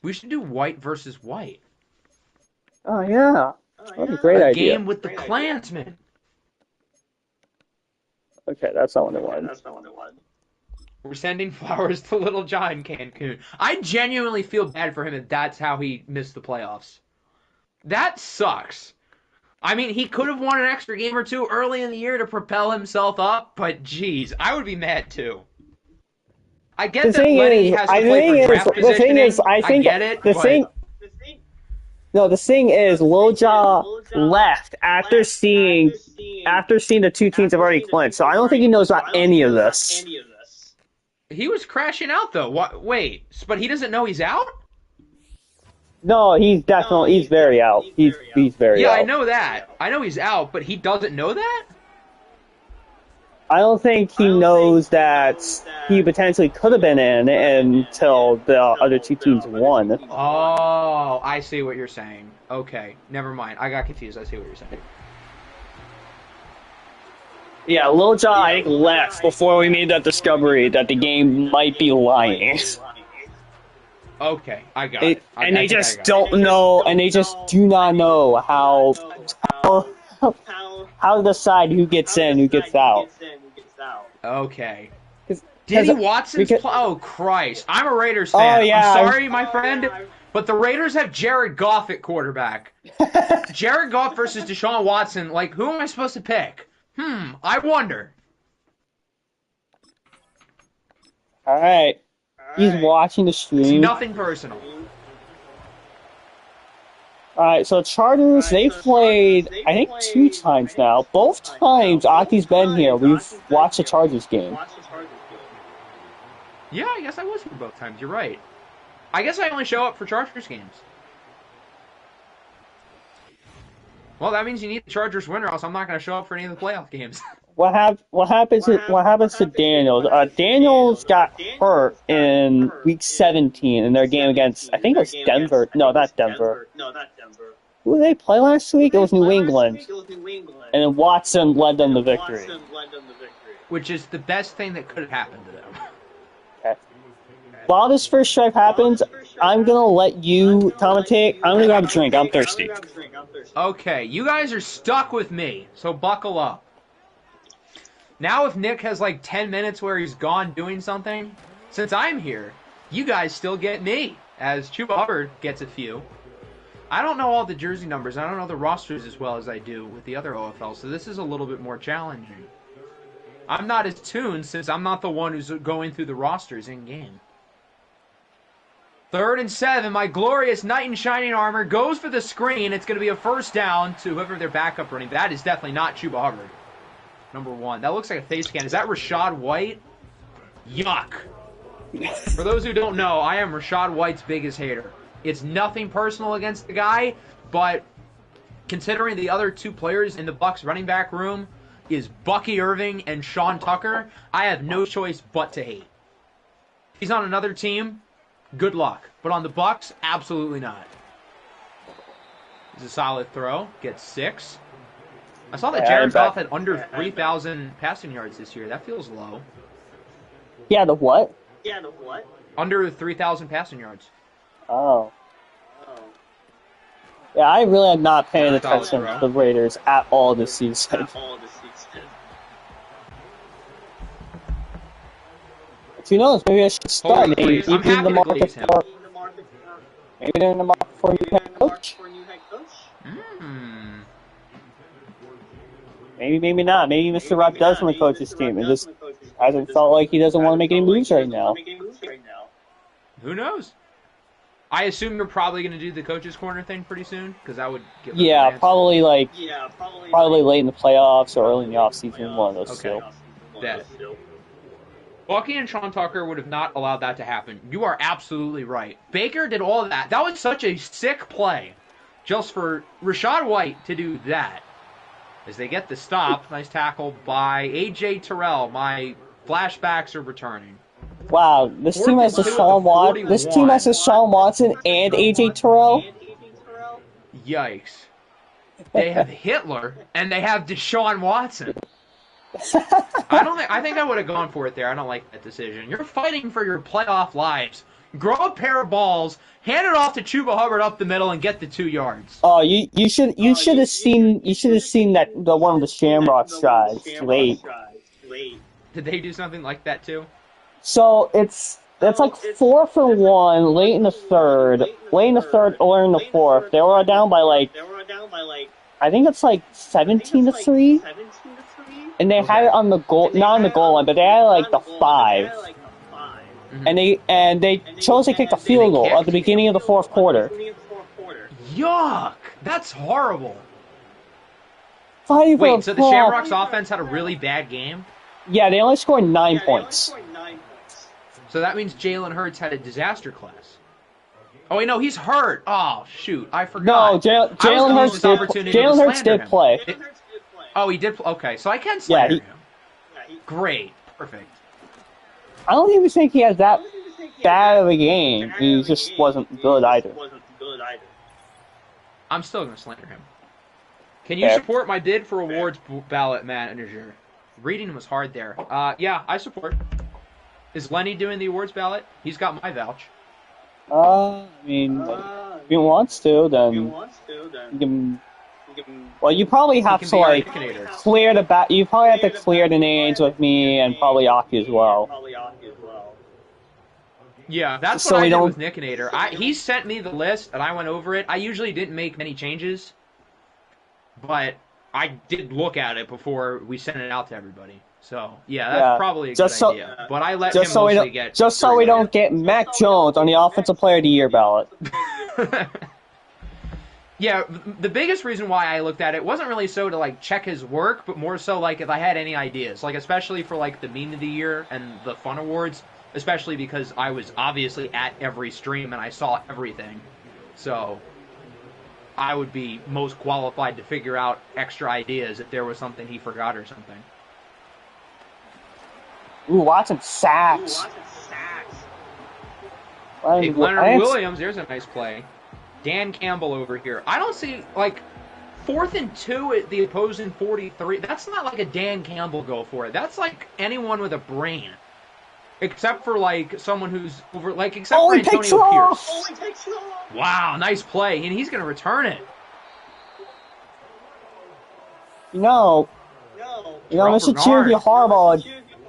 We should do white versus white. Oh yeah, what a great A idea. game with the Klansmen. Okay, that's not what I wanted. We're sending flowers to Little John in Cancun. I genuinely feel bad for him if that's how he missed the playoffs. That sucks. I mean, he could have won an extra game or two early in the year to propel himself up, but geez, I would be mad too. I get The that thing Lenny is, has to I play for think is draft the thing is, positioning. I I think get it, the but thing. No, the thing is, Loja left after seeing the two teams have already clinched. So I don't think he knows about any of this. he was crashing out though. What? Wait, but he doesn't know he's out? No, he's very out. He's very Yeah, I out. know that. I know he's out, but he doesn't know that? I don't think he knows that he potentially could have been in until the other two teams won. Oh, I see what you're saying. Okay, never mind. I got confused. I see what you're saying. Yeah, Lil Jon, I think, left before we made that discovery that the game might be lying. Okay, I got it. And they just don't know, and they just do not know how to decide who gets in, who gets out. Okay. Cause, Danny Watson's because, oh Christ. I'm a Raiders fan. Oh, yeah. I'm sorry, my friend, but the Raiders have Jared Goff at quarterback. Jared Goff versus Deshaun Watson. Like, who am I supposed to pick? I wonder. All right. He's watching the It's stream. nothing personal. All right, so Chargers, they've played, I think, 2 times now. Both times Aki's been here, we've watched the Chargers game. Yeah, I guess I was here both times. You're right. I guess I only show up for Chargers games. Well, that means you need the Chargers winner, else I'm not going to show up for any of the playoff games. What happens to Daniels? Daniels got hurt in week 17 in their game against, I think it was Denver. No, not Denver. Who did they play last week? It was New England. And then Watson led them to victory. Which is the best thing that could have happened to them. Okay. While this first drive happens, I'm going to let you commentate. I'm going to grab a drink. I'm thirsty. Okay, you guys are stuck with me, so buckle up. Now if Nick has like 10 minutes where he's gone doing something, since I'm here, you guys still get me, as Chuba Hubbard gets a few. I don't know all the jersey numbers. I don't know the rosters as well as I do with the other OFL, so this is a little bit more challenging. I'm not as tuned since I'm not the one who's going through the rosters in-game. 3rd and 7, my glorious knight in shining armor goes for the screen. It's going to be a first down to whoever their backup running. That is definitely not Chuba Hubbard. Number 1. That looks like a face scan. Is that Rashad White? Yuck. For those who don't know, I am Rashad White's biggest hater. It's nothing personal against the guy, but considering the other 2 players in the Bucs running back room is Bucky Irving and Sean Tucker, I have no choice but to hate. If he's on another team, good luck. But on the Bucs, absolutely not. It's a solid throw. Gets 6. I saw that Jared Goff had under 3,000 passing yards this year. That feels low. Yeah, the what? Under 3,000 passing yards. Oh. Yeah, I really am not paying attention to the Raiders at all this season. But who knows? Maybe I should start. Maybe I'm happy to glaze him. Maybe they're in the market for a new head coach. Maybe not. Maybe Mr. Rupp does want to coach his team and just hasn't felt like he doesn't want to make any moves right now. Who knows? I assume you're probably going to do the coach's corner thing pretty soon, because that would get probably late in the playoffs or early in the offseason, one of those two. That. Bucky and Sean Tucker would have not allowed that to happen. You are absolutely right. Baker did all of that. That was such a sick play just for Rashad White to do that. As they get the stop, nice tackle by A.J. Terrell. My flashbacks are returning. Wow, this team has Deshaun Watson and A.J. Terrell? Yikes. They have Hitler, and they have Deshaun Watson. I think I would have gone for it there. I don't like that decision. You're fighting for your playoff lives. grow a pair of balls, hand it off to Chuba Hubbard up the middle, and get the 2 yards. Oh, you should have seen that the one of the Shamrock tries late. Did they do something like that too? So it's like 4-for-1 late in the third or in the fourth. They were down by like I think it's like 17-3, and they had it on the goal, not on the goal line, but they had like the 5, and they chose to kick a field goal at the beginning of the fourth quarter. Yuck! That's horrible. Wait, so the Shamrocks offense had a really bad game? Yeah, they only scored 9 points. So that means Jalen Hurts had a disaster class. Oh wait, no, he's hurt. Oh shoot, I forgot. No, Jalen Hurts did play. Oh, he did. Okay, so I can slander him. Great, perfect. I don't even think he has that bad of a game. He just wasn't good either. I'm still gonna slander him. Can you support my bid for awards ballot manager? Reading was hard there. Yeah, I support. Is Lenny doing the awards ballot? He's got my vouch. I mean, if he wants to, then you can. Well, you probably have to like clear the You probably have to clear the names with me and probably Aki as well. Yeah, that's what I did with Nickinator. He sent me the list and I went over it. I usually didn't make many changes, but I did look at it before we sent it out to everybody. So yeah, that's probably a good idea. But I let him mostly get just so we don't get Mac Jones on the Offensive Player of the Year ballot. Yeah, the biggest reason why I looked at it wasn't really so to like check his work, but more so like if I had any ideas, like especially for like the Meme of the Year and the Fun Awards, especially because I was obviously at every stream and I saw everything, so I would be most qualified to figure out extra ideas if there was something he forgot or something. Ooh, Watson sacks. Hey, Leonard Williams, there's a nice play. Dan Campbell over here. I don't see, like, 4th and 2 at the opposing 43. That's not like a Dan Campbell go for it. That's like anyone with a brain. Except for, like, someone who's over, like, except for Antonio Pierce. Wow, nice play. And he's going to return it. Mr.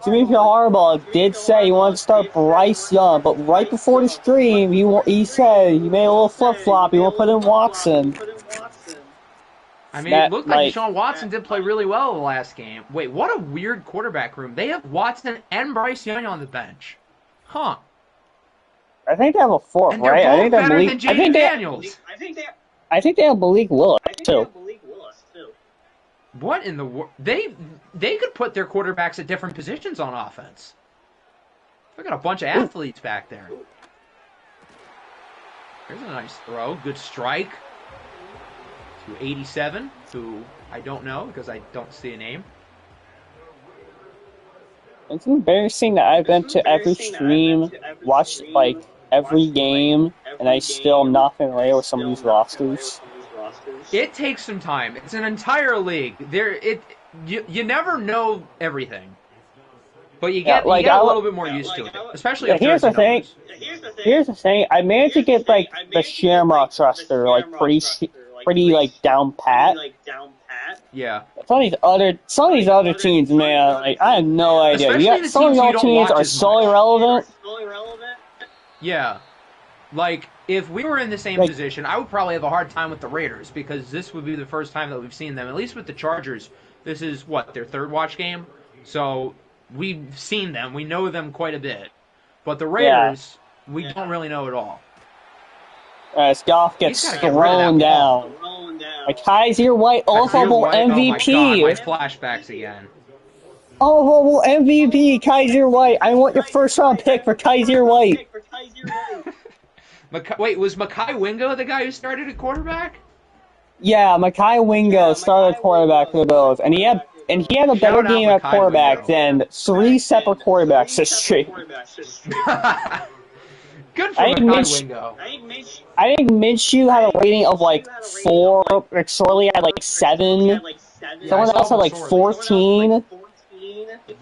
Jimmy Harbaugh did say he wanted to start Bryce Young, but right before the stream, he said he made a little flip-flop. He want to put in Watson. I mean, it looked like Deshaun Watson did play really well the last game. Wait, what a weird quarterback room. They have Watson and Bryce Young on the bench. Huh. I think they have a fourth, and they're right? Both better than Jaden Daniels. I think they have Malik Willis, too. What in the world? They could put their quarterbacks at different positions on offense. They got a bunch of athletes back there. There's a nice throw. Good strike. To 87, who I don't know because I don't see a name. It's embarrassing that I've been to every stream, watched like every game, and I still am not familiar with some of these rosters. It takes some time. It's an entire league. You never know everything, but you get a little bit more used to it, especially. Here's the thing. I managed to get like the Shamrocks roster like pretty like down pat. Yeah. Some of these other teams, man, like I have no idea. Some of your teams are so irrelevant. Yeah. Like, if we were in the same position, I would probably have a hard time with the Raiders because this would be the first time that we've seen them. At least with the Chargers, this is, their third watch game? So, we've seen them. We know them quite a bit. But the Raiders, we don't really know at all. As Goff gets thrown down. Like Kaiser White, OFL MVP. Oh my God, my flashbacks again. OFL MVP, Kaiser White. I want your first round pick for Kaiser White. Wait, was Mekhi Wingo the guy who started at quarterback? Yeah, Mekhi Wingo started quarterback for the Bills, and he had a better game at quarterback than 3 separate quarterbacks this stream. Good for Mekhi Wingo. I think Minshew had a rating of like 4. Rick Sorley had like 7. Someone else had like 14.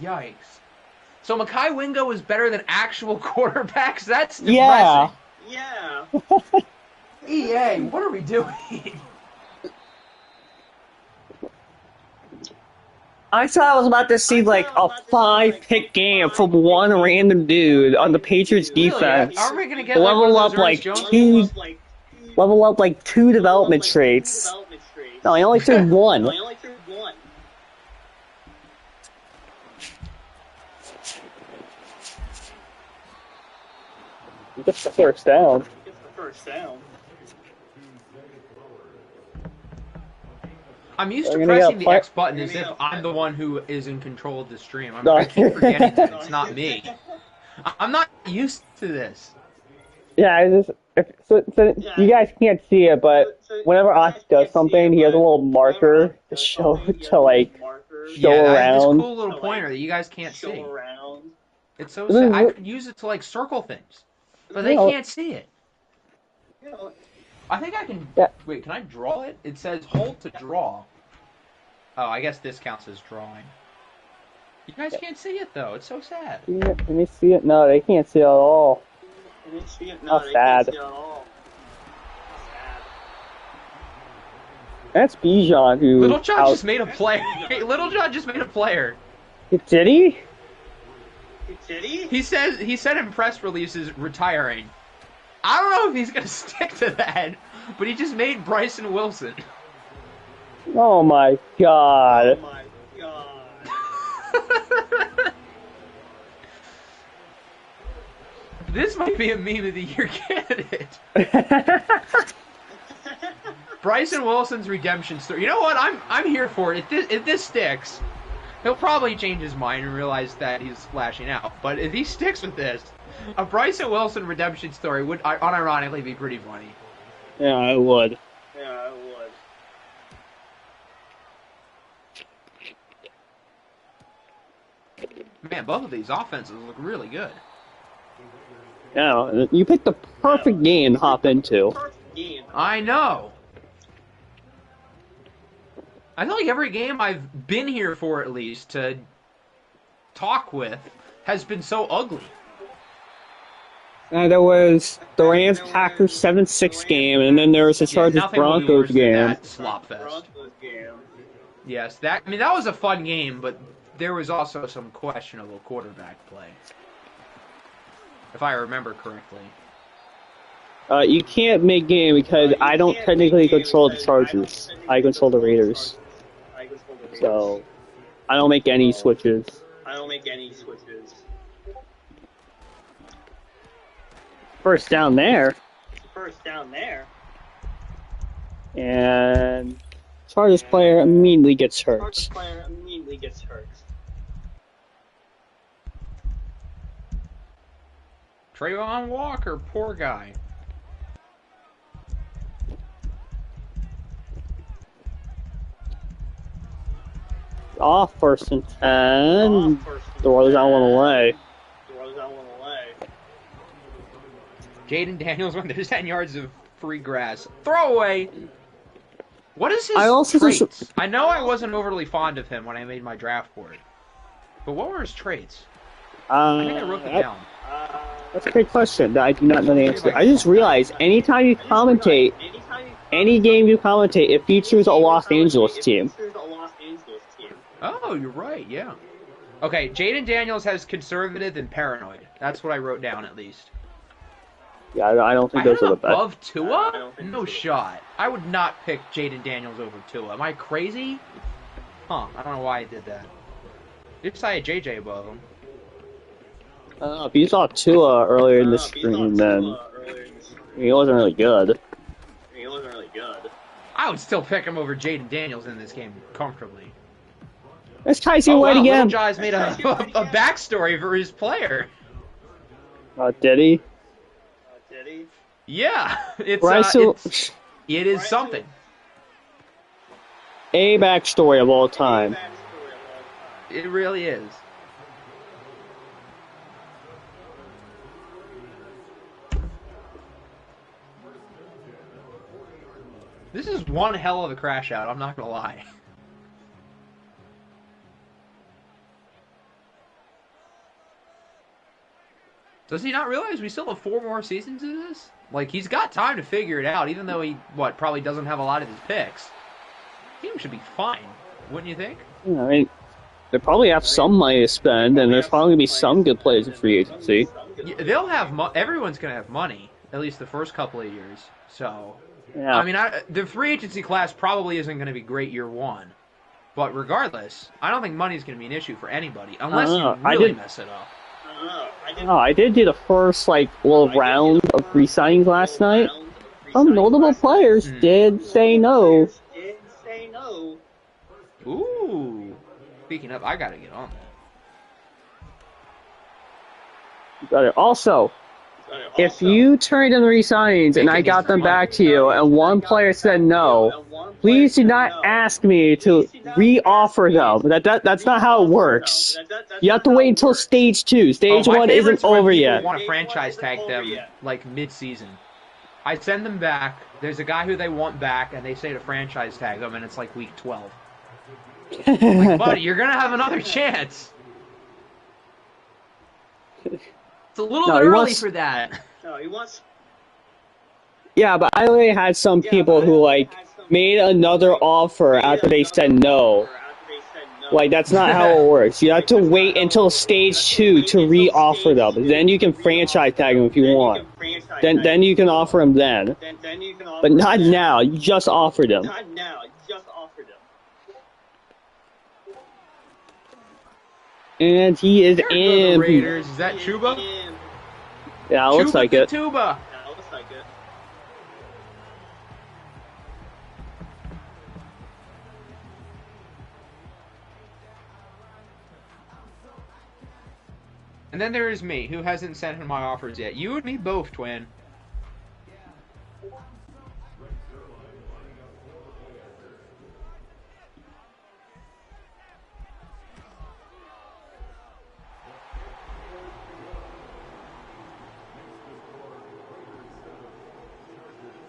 Yikes. So Makai Wingo is better than actual quarterbacks? That's Yeah. depressing. Yeah. EA, what are we doing? I thought I was about to see like a 5-pick game from one random dude on the Patriots Really? defense. Are we gonna get like one of those Ernest Jones? Level up like 2 development traits. No, I only threw one. Gets the first down. I'm used to We're gonna pressing get the X button as if I'm the one who is in control of the stream. No. I keep forgetting that it's not me. I'm not used to this. Yeah, so you guys can't see it, but whenever Ox does something, he has a little marker to show Yeah, I have this around. cool little pointer that you guys can't see. It's so sad. I could use it to like circle things, but they can't see it. I think I can. Yeah. Wait, can I draw it? It says hold to draw. Oh, I guess this counts as drawing. You guys can't see it though. It's so sad. Let me see it. No, they can't see it at all. How sad. That's Bijan who. Little John just made a play. Little John just made a player. Did he? He said in press releases retiring. I don't know if he's gonna stick to that, but he just made Bryson Wilson. Oh my god. This might be a meme of the year candidate. Bryson Wilson's redemption story. You know what? I'm here for it. If this sticks, he'll probably change his mind and realize that he's flashing out. But if he sticks with this, a Bryson Wilson redemption story would unironically be pretty funny. Yeah, I would. Man, both of these offenses look really good. Yeah, you picked the perfect game to hop into. I know. I feel like every game I've been here for, at least, to talk with, has been so ugly. There was the Rams-Packers 7-6 game, and then there was the Chargers-Broncos game. That slop fest. Yes, that was a fun game, but there was also some questionable quarterback play, if I remember correctly. You can't make game because I don't technically control the Chargers. I control the Raiders. So, I don't make any switches. First down there. And Chargers player immediately gets hurt. Trayvon Walker, poor guy. Off 1st and 10. The Royals down one away. Jaden Daniels when there's 10 yards of free grass. Throwaway! What is his traits? I know I wasn't overly fond of him when I made my draft board. But what were his traits? I think I wrote them down. That's a great question that I do not know the answer. I just realized anytime you commentate, any game you commentate, it features a Los Angeles team. Oh, you're right, yeah. Okay, Jaden Daniels has conservative and paranoid. That's what I wrote down, at least. Yeah, I don't think those are the best. Above Tua? No shot. I would not pick Jaden Daniels over Tua. Am I crazy? Huh, I don't know why I did that. Just I had JJ above him. If you saw Tua earlier in the stream, then he wasn't really good. I would still pick him over Jaden Daniels in this game comfortably. That's Tyson White again. Little Jai's made a backstory for his player. Did he? Yeah, it is something. A backstory of all time. It really is. This is one hell of a crash out, I'm not gonna lie. Does he not realize we still have 4 more seasons of this? Like, he's got time to figure it out, even though he, probably doesn't have a lot of his picks. Team should be fine, wouldn't you think? Yeah, I mean, they probably have some money to spend, and there's probably going to be some good players in free agency. Yeah, they'll have everyone's going to have money, at least the first couple of years. So, Yeah. I mean, the free agency class probably isn't going to be great year 1. But regardless, I don't think money's going to be an issue for anybody, unless you really mess it up. I did do the first, little round of re-signings last night. Some notable players did say no. Ooh. Speaking of, I got to get on that. But also, if you turned in the re-signings and I got them back to you and one player said no, please do not ask me to re-offer them. That's not how it works. You have to wait until stage 2. Stage 1 isn't over yet. I want to franchise tag them mid-season. I send them back. There's a guy who they want back, and they say to franchise tag them, and it's like week 12. Like, buddy, you're gonna have another chance. It's a little bit early for that. No, he wants. Yeah, but I already had some people who made another offer after they said no. That's not how it works. You have to wait until stage 2 to re-offer them. Then you can franchise tag them if you want. Then you can offer them then. But not now. You just offered them. Not now. You just offered him. And he is There go in. the Raiders. Is that Chuba? Yeah, it looks like it. Tuba. Yeah, it looks like it. And then there is me, who hasn't sent him my offers yet. You and me both, twin.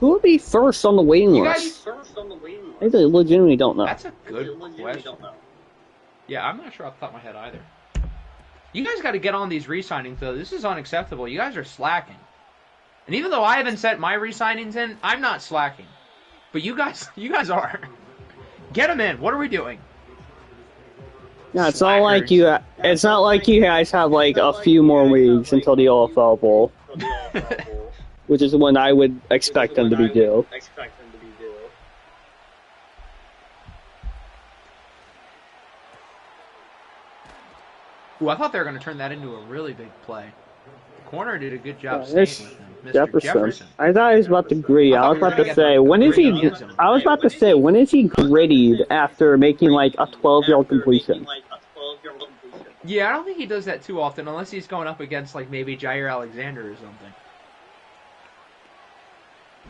Who would be first on the waiting list? First on the waiting list. I legitimately don't know. That's a good question. Yeah, I'm not sure off the top of my head either. You guys got to get on these re-signings, though. This is unacceptable. You guys are slacking. And even though I haven't sent my re-signings in, I'm not slacking. But you guys are. Get them in. What are we doing? Yeah, it's not like you. It's not like you guys have a few more weeks until the OFL Bowl, which is when I would expect them to be due. Ooh, I thought they were going to turn that into a really big play. The corner did a good job Yeah, staying with him. Mr. Jefferson. I thought he was about to gritty. I was about to say, when is he grittied after making a 12-yard completion? Yeah, I don't think he does that too often, unless he's going up against maybe Jair Alexander or something.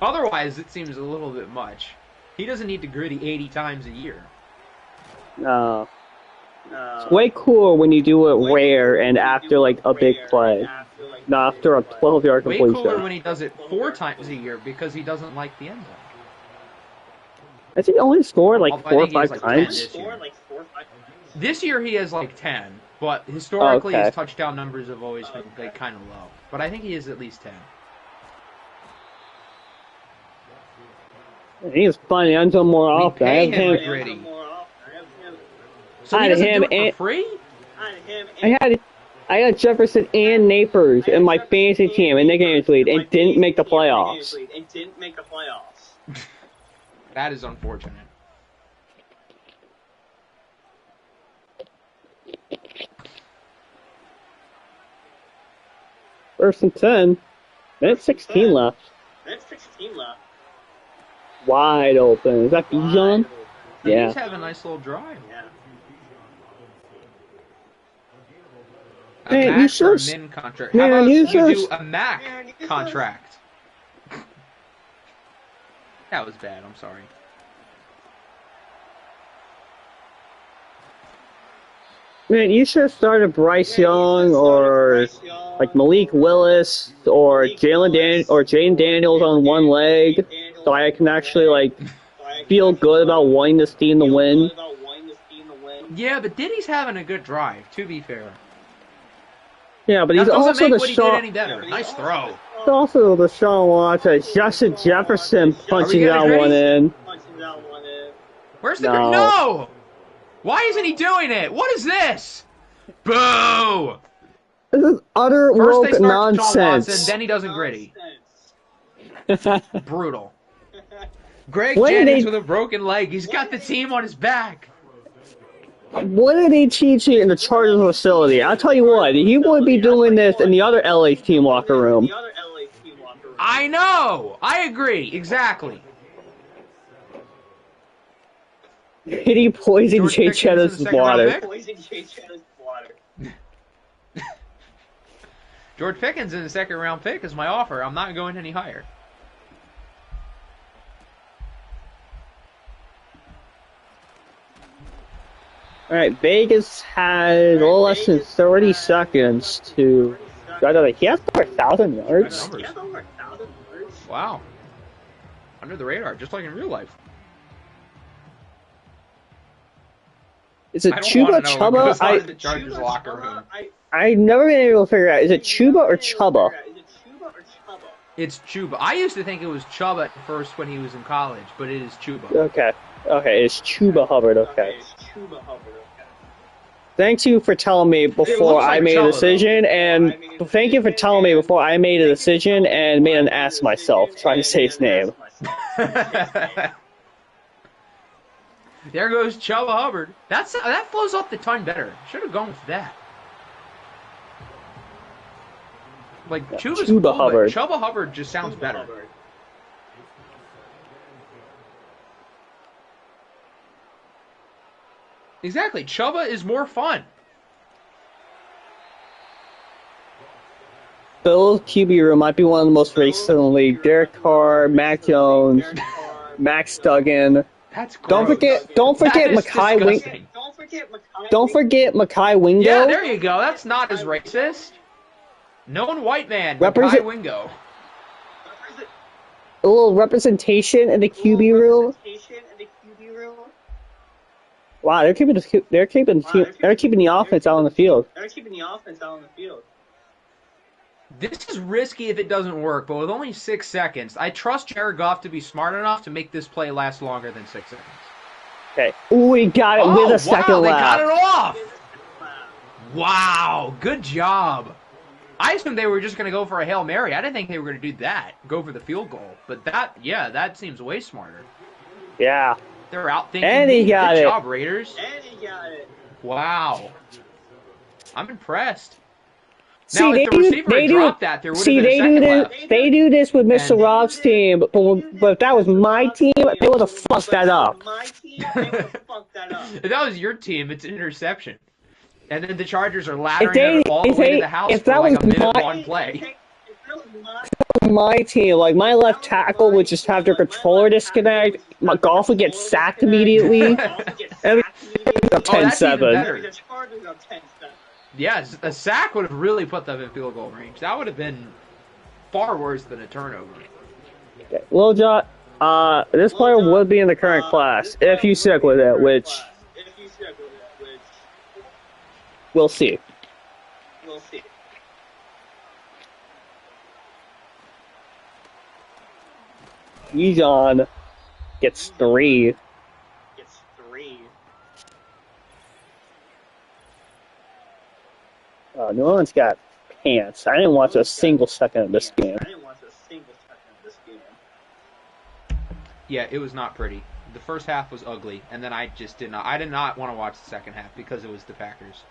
Otherwise, it seems a little bit much. He doesn't need to gritty 80 times a year. No. It's way cooler when you do it rare and after a big play, not after a 12-yard completion. Way cooler when he does it 4 times a year because he doesn't like the end zone. Has he only scored 4 or 5 times? times? This year he has 10, but historically his touchdown numbers have always been kind of low. But I think he has at least 10. He is finding end zone more often. I have him gritty. So he doesn't do it for free? I had Jefferson and Napers in my fantasy team in the games lead and didn't make the playoffs. That is unfortunate. First and 10. Minute 16 left. Wide open. Is that Bijan? Yeah. He's having a nice little drive. A Man, max or a min contract. How about you do a Mac contract? That was bad. I'm sorry. Man, you should have started Bryce Young or Malik Willis or Jaden Daniels on one leg, so I can actually feel good about wanting this team to win. Yeah, but Diddy's having a good drive. To be fair. Yeah, but That he's doesn't also make the what he did Sean. any better. Nice throw. He's also the Sean Watson. Justin Jefferson punching getting that a one gritty? in. Where's the No. No! Why isn't he doing it? What is this? Boo! This is utter First they woke start to Sean Watson, nonsense. then he does a gritty. Brutal. Greg What did Jennings they- with a broken leg. He's got the team on his back. What did they teach you in the Chargers facility? I'll tell you what, he would be doing this in the other LA team locker room. I know! I agree. Exactly. Did he poison George Jay Pickens in the Cheddar's second round water? pick? George Pickens in the second round pick is my offer. I'm not going any higher. Alright, Vegas had a little less than 30 seconds to... He has over 1,000 yards? Wow. Under the radar, just like in real life. Is it I don't Chuba want to know what goes Chubba? on in the Chargers locker room. I've never been able to figure out. Is it Chuba or Chubba? It's Chuba. I used to think it was Chuba at first when he was in college, but it is Chuba. Okay. Okay, it's Chuba Hubbard, okay. Thank you for telling me before looks I like made Chubba, a decision, and thank you for telling me before I made a decision and made an ass myself trying to say his name. There goes Chuba Hubbard. That flows off the tongue better. Should have gone with that. Like Chuba's Chuba cool, Hubbard. but Chuba Hubbard just sounds better. Exactly. Chuba is more fun. Bill's QB room might be one of the most racist in the league. Derek Carr, Mac Jones, Max Duggan. That's gross. Don't forget That is Mekhi Wing. disgusting. Don't forget Mekhi Wingo. Yeah, there you go. That's not as racist. Known white man, Represent- Kai Wingo. A little representation in the QB room. Wow, they're keeping the offense out on the field. This is risky if it doesn't work, but with only 6 seconds, I trust Jared Goff to be smart enough to make this play last longer than 6 seconds. Okay. Ooh, he got it with a second wow, they got left. it off! Wow, good job. I assumed they were just going to go for a Hail Mary. I didn't think they were going to do that, go for the field goal. But that seems way smarter. Yeah. They're outthinking And he me. got Good it. job, Raiders. Wow. I'm impressed. Now, if the receiver had dropped that, there would have been a second left. They do this with Mr. And- Rob's team, but if that was my team, they would have fucked that up. If that was your team, it's an interception. And then the Chargers are laddering it all the if way they- to the house if for that like was a minute my- long play. My team, like my left tackle would just have their controller disconnect. My golf would get sacked immediately. And that's 10-7. even better. Yeah, a sack would have really put them in field goal range. That would have been far worse than a turnover. Lil John, this player would be in the current class if you stick with it, which we'll see. Ejon gets 3. New Orleans got pants. I didn't watch a single second of this game. Yeah, it was not pretty. The first half was ugly, and then I did not want to watch the second half because it was the Packers.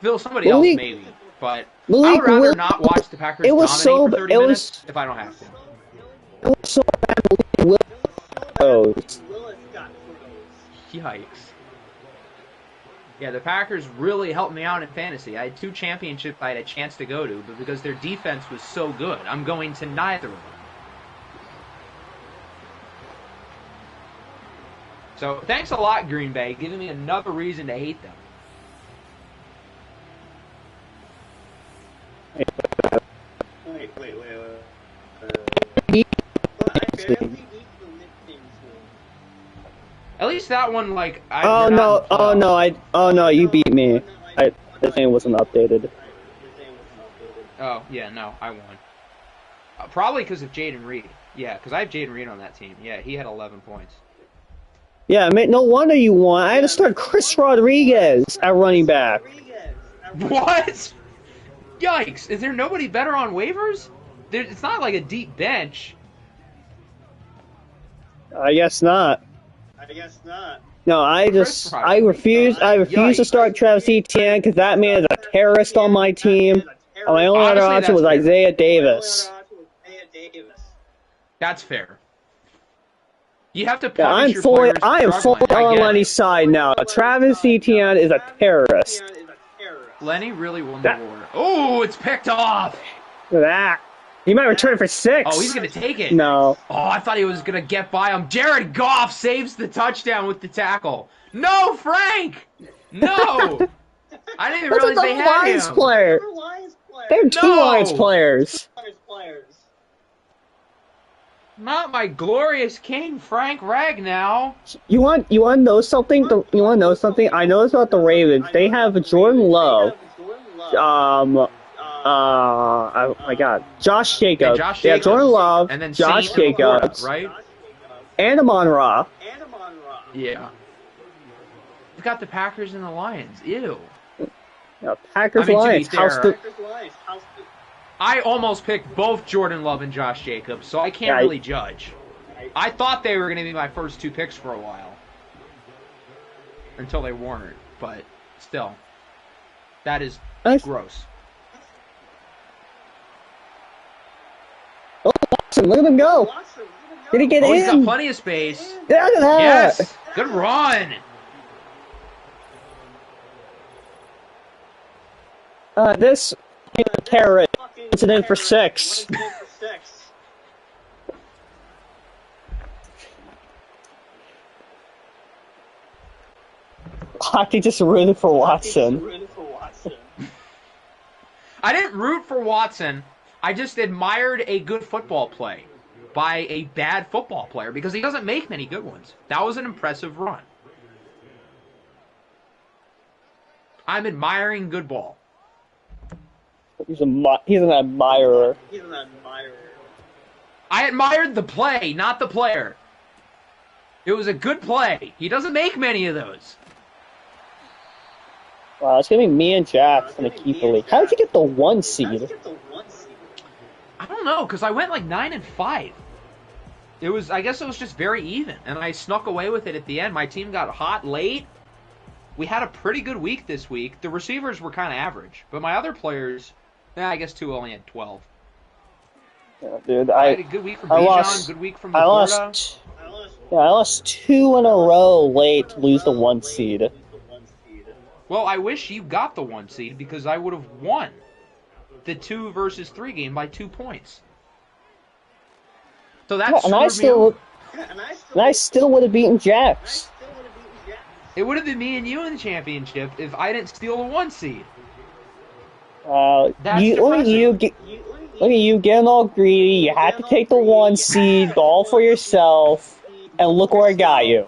Phil, somebody else maybe, but I would rather not watch the Packers dominate for 30 minutes if I don't have to. It was so bad. Oh. Yikes. Yeah, the Packers really helped me out in fantasy. I had 2 championships I had a chance to go to, but because their defense was so good, I'm going to neither of them. So, thanks a lot, Green Bay, giving me another reason to hate them. At least that one, like... Oh no, you beat me. The thing wasn't updated. Oh, yeah, no, I won. Probably because of Jaden Reed. Yeah, because I have Jaden Reed on that team. Yeah, he had 11 points. Yeah, man, no wonder you won. I had to start Chris Rodriguez at running back. What? Yikes! Is there nobody better on waivers? It's not like a deep bench. I guess not. I guess not. No, I refuse to start Travis Etienne because that man is a terrorist on my team. And my only other Honestly, option was that's fair. Isaiah Davis. That's fair. You have to Yeah, punish your players. I am fully struggling. I on get Lenny's it. side now. Travis Etienne is a terrorist. Lenny really won the war. Oh, it's picked off. Look at that. He might return it for 6. Oh, he's going to take it. No. Oh, I thought he was going to get by him. Jared Goff saves the touchdown with the tackle. No, Frank! No! I didn't even realize they had Lions him. player. They're 2 Lions players. Not my glorious king, Frank Ragnow. You want to know something? You want to know something? I noticed about the Ravens. They have Jordan Love. Oh my God, Josh Jacobs. Yeah, Jordan Love, and then Josh Saint Jacobs, right? and Amon-Ra. Yeah. You've got the Packers and the Lions. Ew. Yeah, Packers, I mean, Lions. to be fair, I almost picked both Jordan Love and Josh Jacobs, so I can't really judge. I thought they were going to be my first 2 picks for a while. Until they weren't, but still. That is gross. Oh, Watson, look at him go. Did he get in? He's got plenty of space. Look at that. Yes. Good run. This carrot incident for 6. Hockey just rooted for Watson. I didn't root for Watson. I just admired a good football play by a bad football player because he doesn't make many good ones. That was an impressive run. I'm admiring good ball. He's an admirer. I admired the play, not the player. It was a good play. He doesn't make many of those. Wow, it's gonna be me and Jack in the keeper league. How did you get the 1 seed? I don't know, because I went like 9-5. I guess it was just very even, and I snuck away with it at the end. My team got hot late. We had a pretty good week this week. The receivers were kind of average, but my other players, I guess 2 only had 12. Yeah, dude, I had a good week from Bijan, good week from Laporta. I lost 2 in a row late to lose the 1 seed. Well, I wish you got the 1 seed because I would have won the 2 versus 3 game by 2 points. So that's and I still would have beaten Jax. It would have been me and you in the championship if I didn't steal the 1 seed. Look at you getting all greedy. You had to take the 1 seed, go all for yourself, and look where I got you.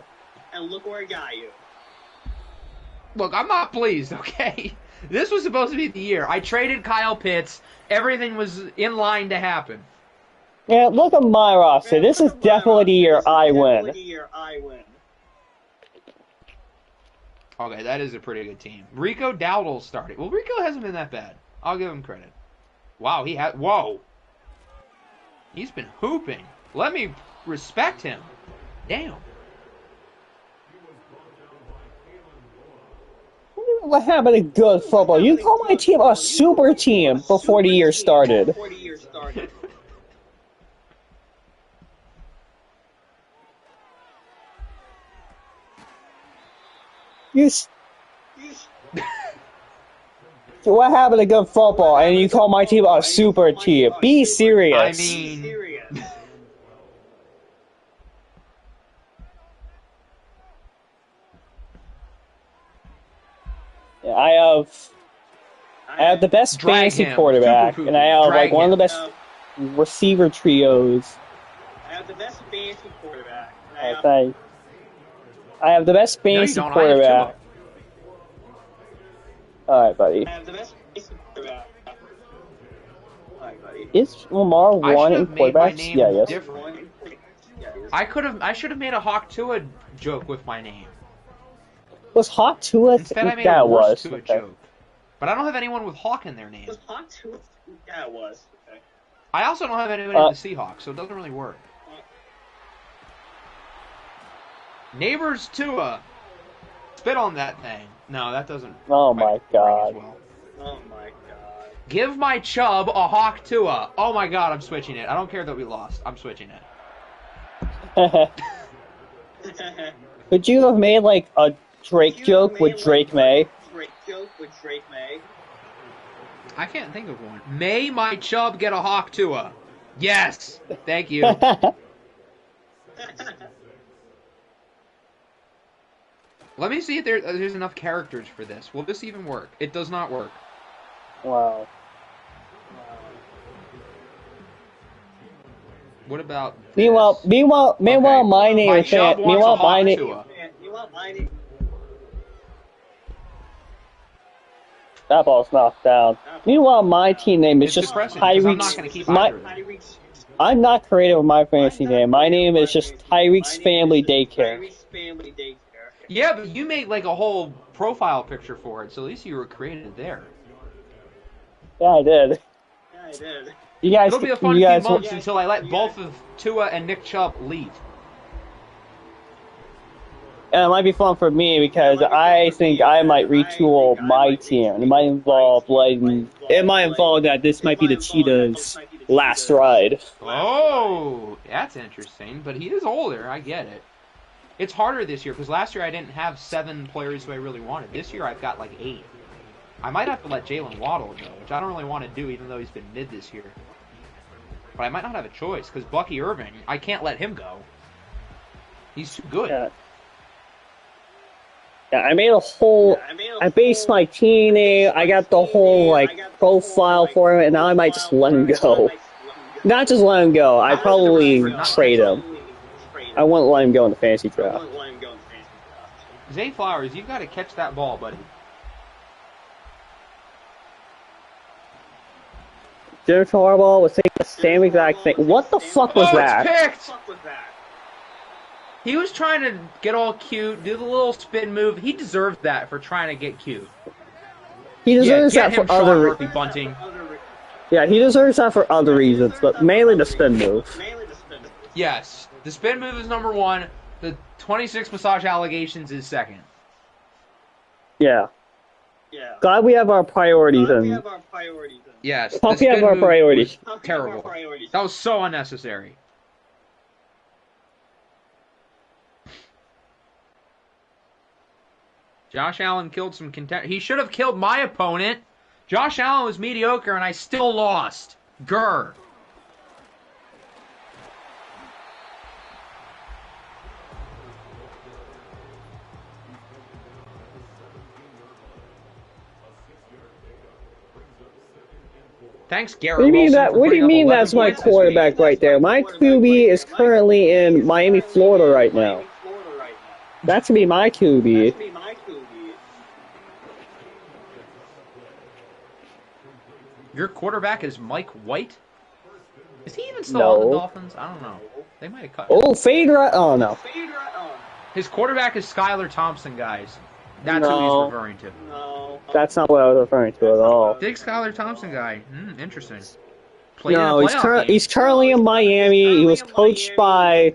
Look, I'm not pleased, okay? This was supposed to be the year. I traded Kyle Pitts. Everything was in line to happen. Yeah, look at my roster. This is definitely the year I win. Okay, that is a pretty good team. Rico Dowdle started. Well, Rico hasn't been that bad. I'll give him credit. Wow, whoa. He's been hooping. Let me respect him. Damn. What happened to good football? You call my team a super team before the year started. What happened to good football? And you call my team a super team? Be serious. I mean, I have the best fantasy quarterback, and I have like one of the best receiver trios. I have the best fantasy quarterback. I have the best fantasy quarterback. Alright, buddy. I have the best fantasy quarterback. Is Lamar I one should in have made my quarterbacks? Yeah, name yes. different. I should have made a Hawk Tua joke with my name. Was Hawk Tua? Instead, I made a That worse was Tua okay. joke. But I don't have anyone with Hawk in their name. Yeah, it was. Okay. I also don't have anybody in the Seahawks, so it doesn't really work. Neighbors Tua. Spit on that thing. No, that doesn't. Oh my god. Well. Oh my god. Give my Chubb a Hawk Tua. Oh my god, I'm switching it. I don't care that we lost. I'm switching it. Could you have made like a Drake joke with Drake May? I can't think of one. May my Chubb get a Hawk Tua? Yes. Thank you. Let me see if there's enough characters for this. Will this even work? It does not work. Wow. What about this? Meanwhile, Okay. my name My is Chubb wants meanwhile a my Hawk name. Tua. That ball's knocked down. Meanwhile, my team name is It's just depressing because I'm not going to keep either of them. I'm not creative with my fantasy name. My name is just Tyreek's Family Daycare. Yeah, but you made like a whole profile picture for it, so at least you were creative there. Yeah, I did. You guys, It'll be a fun few months until I let both of Tua and Nick Chubb leave. And it might be fun for me because I think I might retool my team. It might involve that this might be the Cheetah's last ride. Oh, that's interesting. But he is older. I get it. It's harder this year because last year I didn't have 7 players who I really wanted. This year I've got like 8. I might have to let Jalen Waddle go, which I don't really want to do, even though he's been mid this year. But I might not have a choice because Bucky Irving, I can't let him go. He's too good. Yeah, I made a whole. I based my team name. I got the whole profile for him, and now I might just let him go. Not just let him go. I'd probably trade him. I wouldn't let him go in the fantasy draft. Zay Flowers, you've got to catch that ball, buddy. Jim Harbaugh was saying the same exact thing. What the fuck was that? It's picked! He was trying to get all cute, do the little spin move. He deserved that for trying to get cute. He deserves that for other reasons. Bunting. Yeah, he deserves that for other reasons, but mainly the spin move. Yes, the spin move is number 1. The 26 massage allegations is second. Yeah. Glad we have our priorities in. Yes. We have our priorities. Terrible. That was so unnecessary. Josh Allen killed some content. He should have killed my opponent. Josh Allen was mediocre, and I still lost. Grr. Thanks, Garrett. What do you mean Wilson, what do you mean that's my quarterback right there? My QB is currently in Miami, Florida right now. That's gonna be my QB. Your quarterback is Mike White? Is he even still on the Dolphins? I don't know. They might have cut him. Oh, Phaedra. Oh, no. His quarterback is Skylar Thompson, guys. That's who he's referring to. That's not what I was referring to at all. Big Skylar Thompson guy. Interesting. He's currently in Miami. He was coached by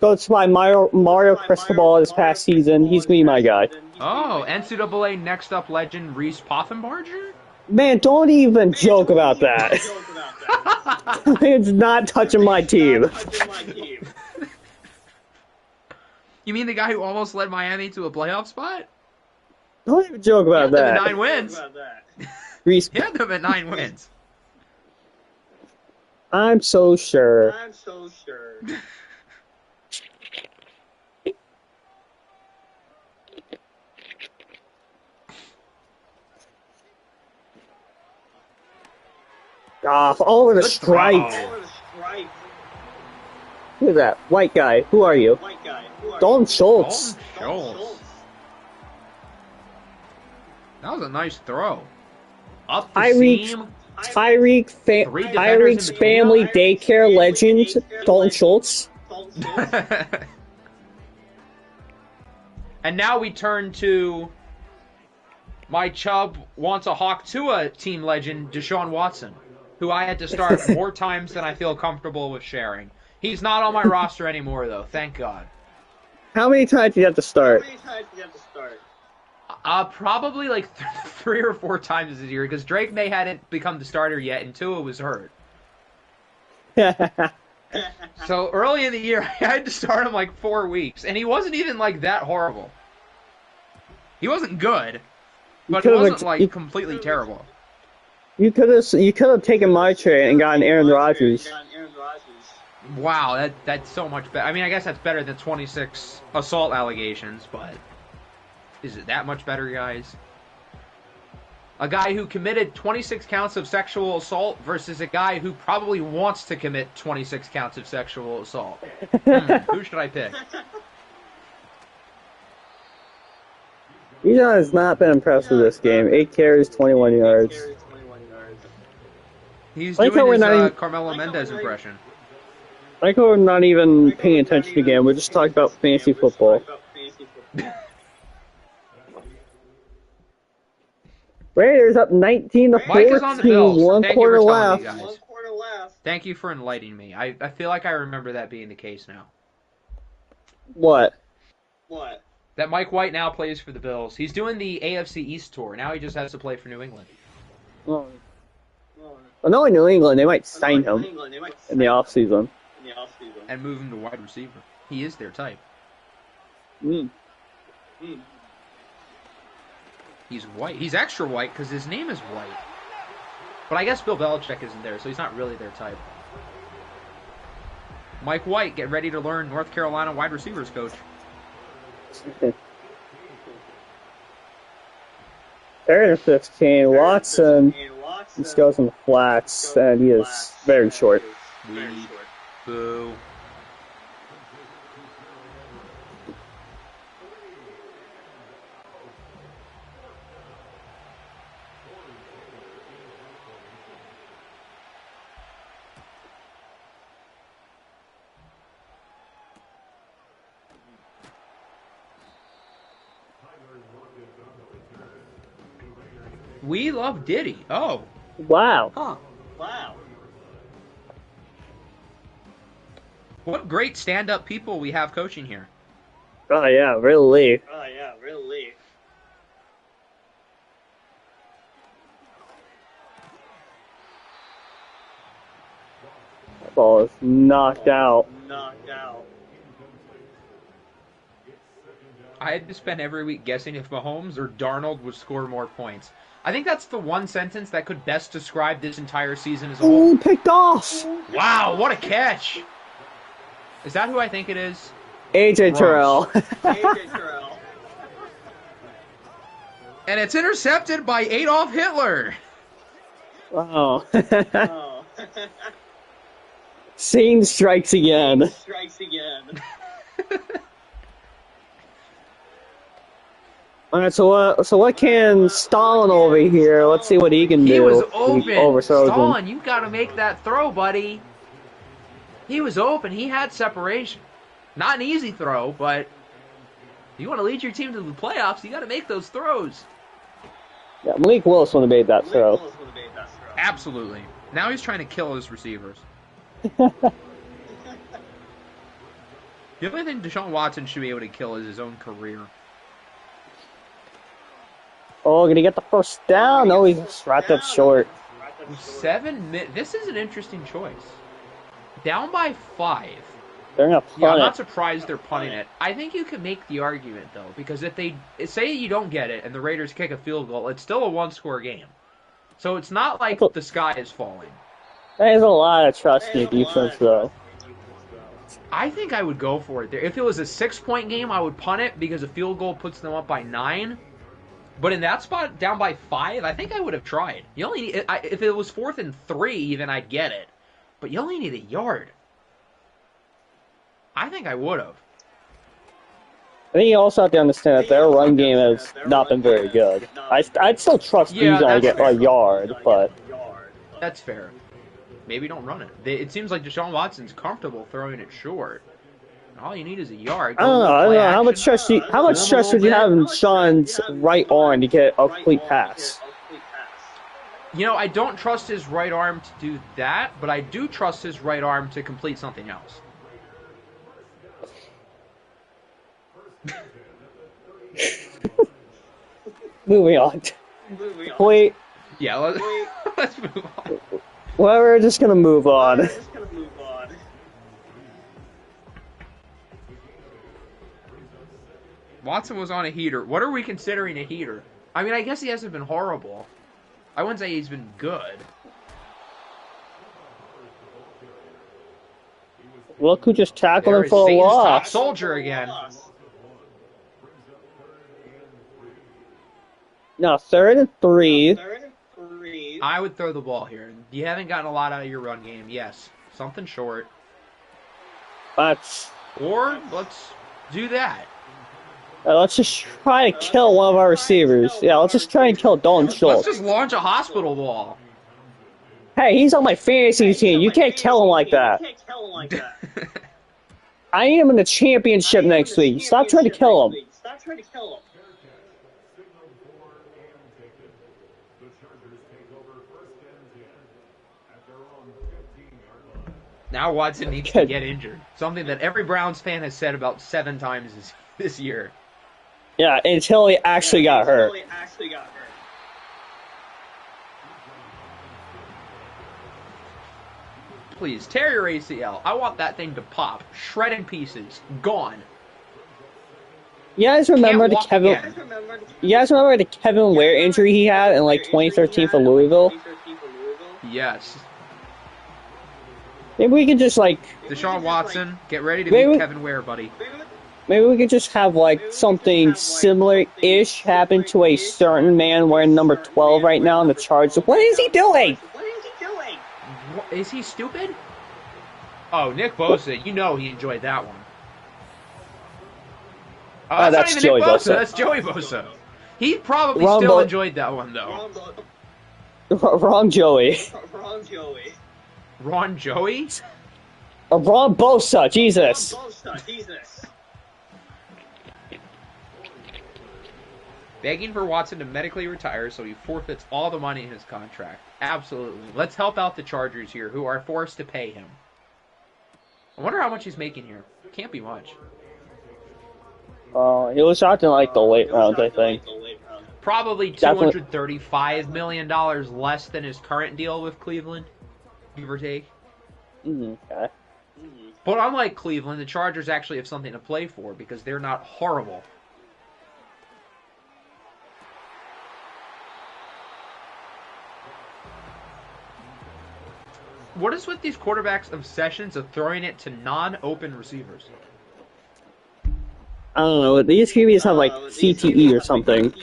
Mario Cristobal this past season. He's gonna be my guy. Oh, NCAA Next Up legend Reese Poffenbarger? Man, don't even joke about that. It's not touching my team. You mean the guy who almost led Miami to a playoff spot? Don't even joke about that. He had them at 9 wins. He had them at 9 wins. I'm so sure. Off over the strike. Who is that? White guy. Who are you? Dalton Schultz. That was a nice throw. Up the seam. Three defenders Tyreek's in family between daycare legend, Dalton Schultz. them. And now we turn to my Chubb wants a Hawk Tua team legend, Deshaun Watson, who I had to start more times than I feel comfortable with sharing. He's not on my roster anymore, though. Thank God. How many times do you have to start? Probably like 3 or 4 times this year, because Drake May hadn't become the starter yet, and Tua was hurt. So early in the year, I had to start him like 4 weeks, and he wasn't even like that horrible. He wasn't good, but he wasn't like completely terrible. You could have taken my trade and gotten Aaron Rodgers. Wow, that's so much better. I mean, I guess that's better than 26 assault allegations, but is it that much better, guys? A guy who committed 26 counts of sexual assault versus a guy who probably wants to commit 26 counts of sexual assault. Who should I pick? Bijan has not been impressed with this game. 8 carries, 21 yards. He's doing his Carmelo Mendez impression. Like we're not even paying attention again. We're just talking about fantasy football. Raiders up 19-14. Mike is on the Bills. One Thank quarter you for left. telling me, guys. Thank you for enlightening me. I feel like I remember that being the case now. What? That Mike White now plays for the Bills. He's doing the AFC East tour. Now he just has to play for New England. Well, no, in New England, they might sign him in the offseason. And move him to wide receiver. He is their type. He's white. He's extra white because his name is White. But I guess Bill Belichick isn't there, so he's not really their type. Mike White, get ready to learn North Carolina wide receivers coach. Third and 15. Watson just goes in the flats, and he is very short. Boo. We love Diddy. Oh. Wow. Huh. Wow. What great stand-up people we have coaching here. Oh, yeah, really. That ball is knocked out. I had to spend every week guessing if Mahomes or Darnold would score more points. I think that's the one sentence that could best describe this entire season as a whole. Ooh, picked off! Wow, what a catch! Is that who I think it is? AJ Terrell. And it's intercepted by Adolf Hitler. Wow. Scene strikes again. All right, so what can Stalin over here? Let's see what he can do. He was open. He overthrows Stalin, him. you got to make that throw, buddy. He was open. He had separation. Not an easy throw, but you want to lead your team to the playoffs, you got to make those throws. Yeah, Malik Willis would have made that throw. Absolutely. Now he's trying to kill his receivers. The only thing Deshaun Watson should be able to kill is his own career. Oh, gonna get the first down? No, he's wrapped up short. 7 minutes. This is an interesting choice. Down by 5. They're gonna punt Yeah, I'm it. not surprised they're punting it. I think you can make the argument, though, because if they say you don't get it and the Raiders kick a field goal, it's still a one-score game. So it's not like the sky is falling. There's a lot of trust in your defense, though. I think I would go for it there. If it was a 6-point game, I would punt it because a field goal puts them up by 9. But in that spot, down by 5, I think I would have tried. You only if it was 4th and 3, even I'd get it. But you only need a yard. I think I would have. I think you also have to understand that their run game has not been very good. I'd still trust Bijan to get a yard, but That's fair. Maybe don't run it. It seems like Deshaun Watson's comfortable throwing it short. All you need is a yard. I Go a don't know. little I don't play know. action. How much Fool him a stress little would you bit. have in Sean's right arm to get a complete pass? You know, I don't trust his right arm to do that, but I do trust his right arm to complete something else. Moving on. Wait, Yeah, let's move on. well, we're just gonna move on. Watson was on a heater. What are we considering a heater? I mean, I guess he hasn't been horrible. I wouldn't say he's been good. Look who just tackled There him is for a Satan's top loss. soldier again. Now 3rd and 3. I would throw the ball here. You haven't gotten a lot out of your run game. Yes, something short. Or let's do that. Let's just try to kill one of our receivers. Yeah, let's just try and kill Dalton Let's Schultz. just launch a hospital ball. Hey, he's on my fantasy team. You can't kill him like that. I need him in the championship next week. Stop trying to kill him. Now Watson needs to get injured. Something that every Browns fan has said about 7 times this year. Yeah, until he actually got hurt. Please, tear your ACL. I want that thing to pop. Shred in pieces. Gone. You guys remember the Again. You guys remember the Kevin Ware injury he had in like 2013 for Louisville? Yes. Maybe we could just like Deshaun Watson, get ready to Maybe- beat Kevin Ware, buddy. maybe we could just have like something similar-ish happen to a certain man wearing number 12 right now in the Chargers. What is he doing? What, is he stupid? Oh, Nick Bosa, you know he enjoyed that one. Oh, that's not even Joey Nick Bosa. Bosa. That's Joey Bosa. He probably Wrong still Bo- enjoyed that one, though. Wrong Joey. Ron Joey? Wrong Bosa. Jesus. Begging for Watson to medically retire so he forfeits all the money in his contract. Absolutely. Let's help out the Chargers here, who are forced to pay him. I wonder how much he's making here. Can't be much. He was out in like the late rounds, I think. Probably Definitely. $235 million less than his current deal with Cleveland, give or take. Okay. But unlike Cleveland, the Chargers actually have something to play for because they're not horrible. What is with these quarterbacks' obsessions of throwing it to non-open receivers? I don't know. These QBs have like CTE or something.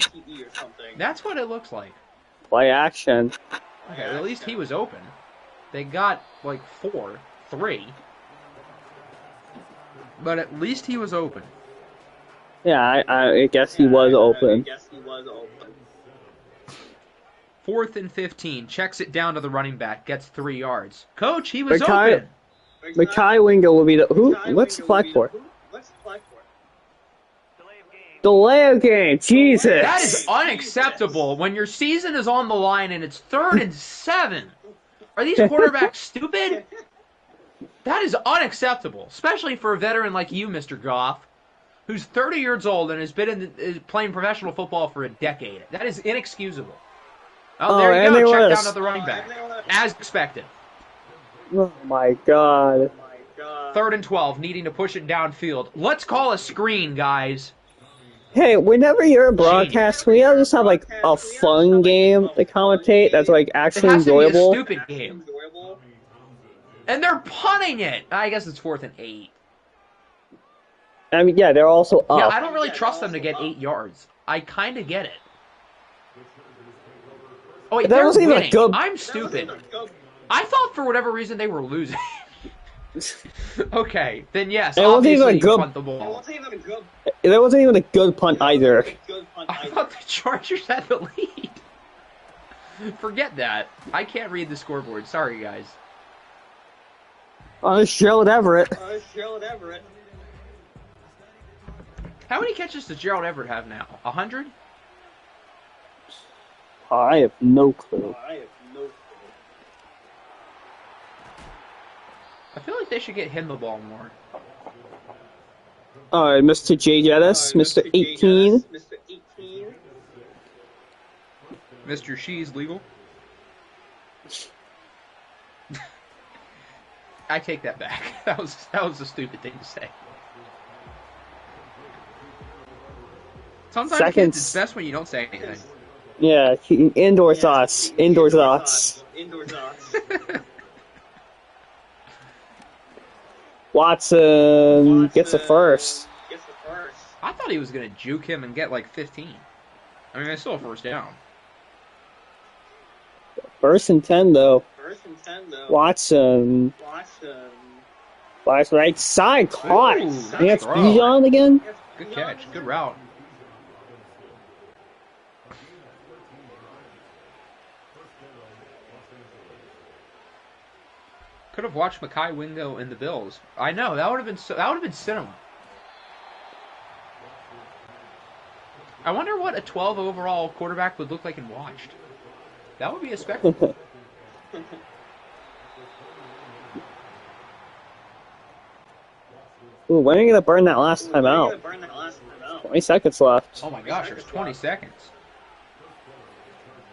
That's what it looks like. Play action. Okay, at least he was open. They got like 3. But at least he was open. Yeah, I guess he was open. 4th and 15. Checks it down to the running back. Gets 3 yards. Coach, he was Makai- open. Makai Wingo will be the who? What's the flag for? Delay of game. Jesus. That is unacceptable when your season is on the line and it's 3rd and 7. Are these quarterbacks stupid? That is unacceptable, especially for a veteran like you, Mr. Goff, who's 30 years old and has been playing professional football for a decade. That is inexcusable. Oh, there and you they go. Check want down us- to the running back. As expected. Oh my god. 3rd and 12, needing to push it downfield. Let's call a screen, guys. Hey, whenever you're a broadcast, we gotta just have like a fun game to commentate that's like It actually has to be a enjoyable. stupid game. And they're punting it. I guess it's 4th and 8. I mean, yeah, they're also up. Yeah, I don't really trust them to get 8 yards. I kind of get it. Oh wait, That they're wasn't even a winning. good- I'm stupid. I thought for whatever reason they were losing. Okay, then yes, It wasn't even obviously a good- punt the ball. There wasn't even a good punt either. I thought the Chargers had the lead. Forget that. I can't read the scoreboard. Sorry, guys. Oh, it's Gerald Everett. How many catches does Gerald Everett have now? 100? I have no clue. I feel like they should get him the ball more. All right, Mr. J. Jettis, Mr. 18. Mr. She's legal. I take that back. That was a stupid thing to say. Sometimes Seconds. Kids, it's best when you don't say anything. Yeah, indoor thoughts. Indoor thoughts. Watson gets the first. I thought he was going to juke him and get like 15. I mean, it's still a first down. First and 10, though. Watson. Flies right side. Caught. Ooh, And that's throw. Bijan again? Good catch. Good route. Could have watched Mekhi Wingo in the Bills. I know that would have been cinema. I wonder what a 12 overall quarterback would look like in watched. That would be a spectacle. Ooh, when are you going to burn that last time out? 20 seconds left. Oh my gosh, there's 20 seconds.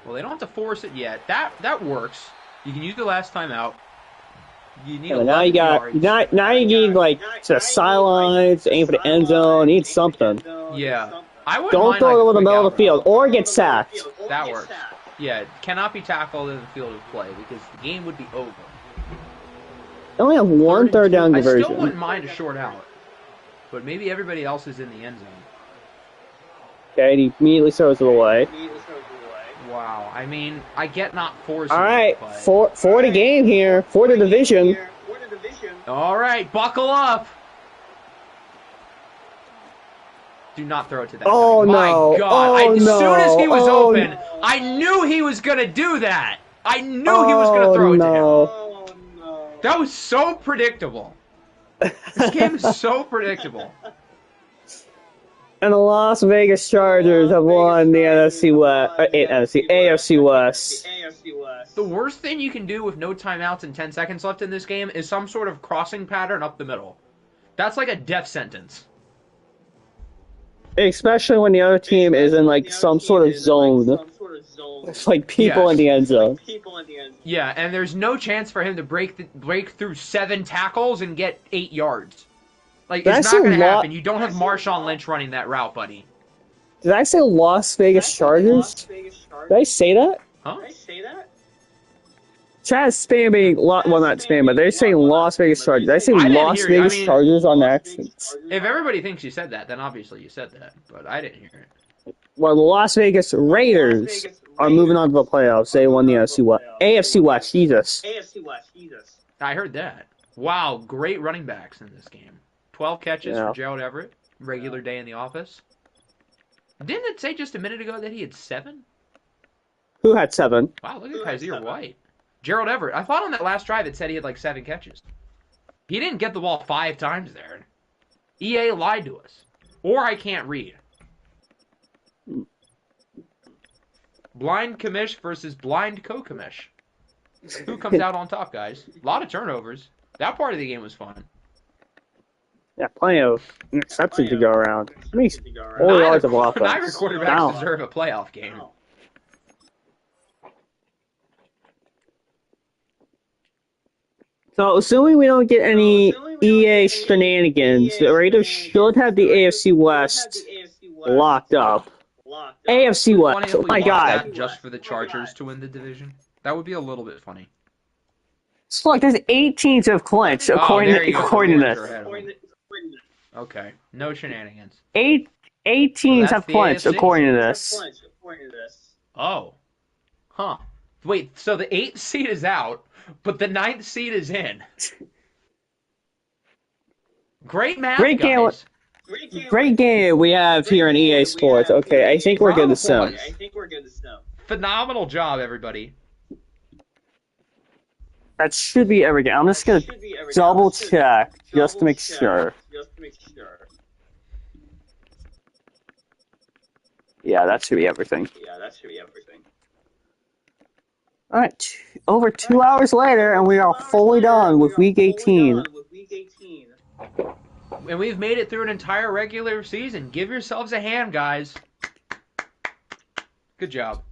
Well, they don't have to force it yet. That works. You can use the last time out. You need Yeah, now you got now you need like to sidelines, aim for the end zone, need something. Yeah. I wouldn't Don't mind, throw like, it a over the quick middle of out the field route. or get sacked. That works. Yeah, it cannot be tackled in the field of play because the game would be over. They only have one third down I still conversion. wouldn't mind a short out, but maybe everybody else is in the end zone. Okay, and he immediately throws it away. Wow, I mean, I get not forcing. All right, it, but... for the game here, for the division. All right, buckle up. Do not throw it to that Oh, guy. no. My God. Oh, As soon as he was no. open, I knew he was going to do that. I knew he was going to throw it to him. That was so predictable. This game is so predictable. And the Las Vegas Chargers have won the AFC West. The worst thing you can do with no timeouts and 10 seconds left in this game is some sort of crossing pattern up the middle. That's like a death sentence. Especially when the other team is in like some sort of zone. It's like people in the end zone. Yeah, and there's no chance for him to break through 7 tackles and get 8 yards. Like, it's not going to happen. You don't have Marshawn Lynch running that route, buddy. Did I say Las Vegas Chargers? Did I say that? Huh? Chad spamming, well, not spam, but they're saying Las Vegas Chargers. Did I say I didn't Las hear you. Vegas Chargers on accident? If everybody thinks you said that, then obviously you said that. But I didn't hear it. Well, the Las Vegas Raiders are moving on to the playoffs. They won the AFC West. Jesus. I heard that. Wow, great running backs in this game. 12 catches for Gerald Everett. Regular day in the office. Didn't it say just a minute ago that he had 7? Who had 7? Wow, look at Kaiser White. Gerald Everett. I thought on that last drive it said he had like 7 catches. He didn't get the ball 5 times there. EA lied to us. Or I can't read. Blind commish versus blind co-commish. Who comes out on top, guys? A lot of turnovers. That part of the game was fun. Yeah, plenty of interceptions to go around. I mean, 4 yards of offense. Neither quarterbacks deserve a playoff game. So, assuming we don't get any EA shenanigans, the Raiders should have the AFC West locked up. AFC West, oh my God. Just for the Chargers to win the division? That would be a little bit funny. So, look, there's 8 teams that have clinched, according to this. Okay, no shenanigans. 8 teams have clinched, according to this. Oh. Huh. Wait, so the 8th seed is out, but the 9th seed is in. Great math, guys. Great game we have here in EA Sports. Okay, I think we're good to sim. Phenomenal job, everybody. That should be everything. I'm just gonna double check just to make sure. Yeah, that should be everything. All right, over 2 hours later, and we are fully done with Week 18. And we've made it through an entire regular season. Give yourselves a hand, guys. Good job.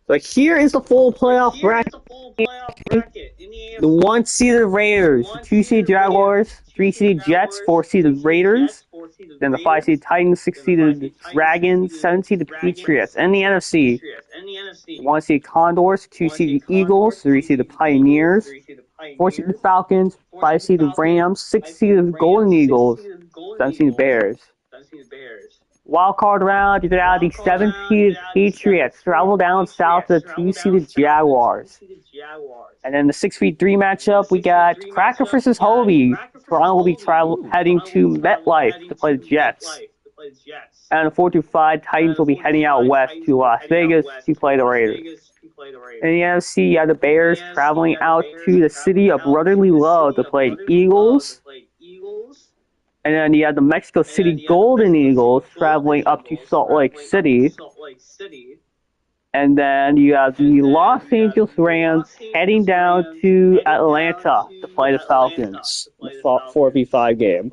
So here is the full playoff bracket. The 1-seeded Raiders, 2-seeded Jaguars, 3-seeded Jets, 4-seeded Raiders, then the 5-seeded Titans, 6-seeded Dragons, 7-seeded Patriots. And the NFC, 1-seeded Condors, 2-seeded Eagles, 3-seeded Pioneers, 4-seeded Falcons, 5-seeded Rams, 6-seeded Golden Eagles, 7-seeded Bears. Wild card round, you got the 7-seeded Patriots travel down south to the 2-seeded Jaguars. And then the 6v3 matchup, we got Cracker versus Hobie. Toronto will be heading to MetLife to play the Jets. And the 4-5 Titans will be heading out west to Las Vegas to play the Raiders. In the NFC, you have the Bears traveling out to the city of brotherly love to play the Eagles. And then you have the Mexico City Golden Eagles traveling up to Salt Lake City. And then you have the Los Angeles Rams heading down to Atlanta to play the Falcons in the 4v5 game.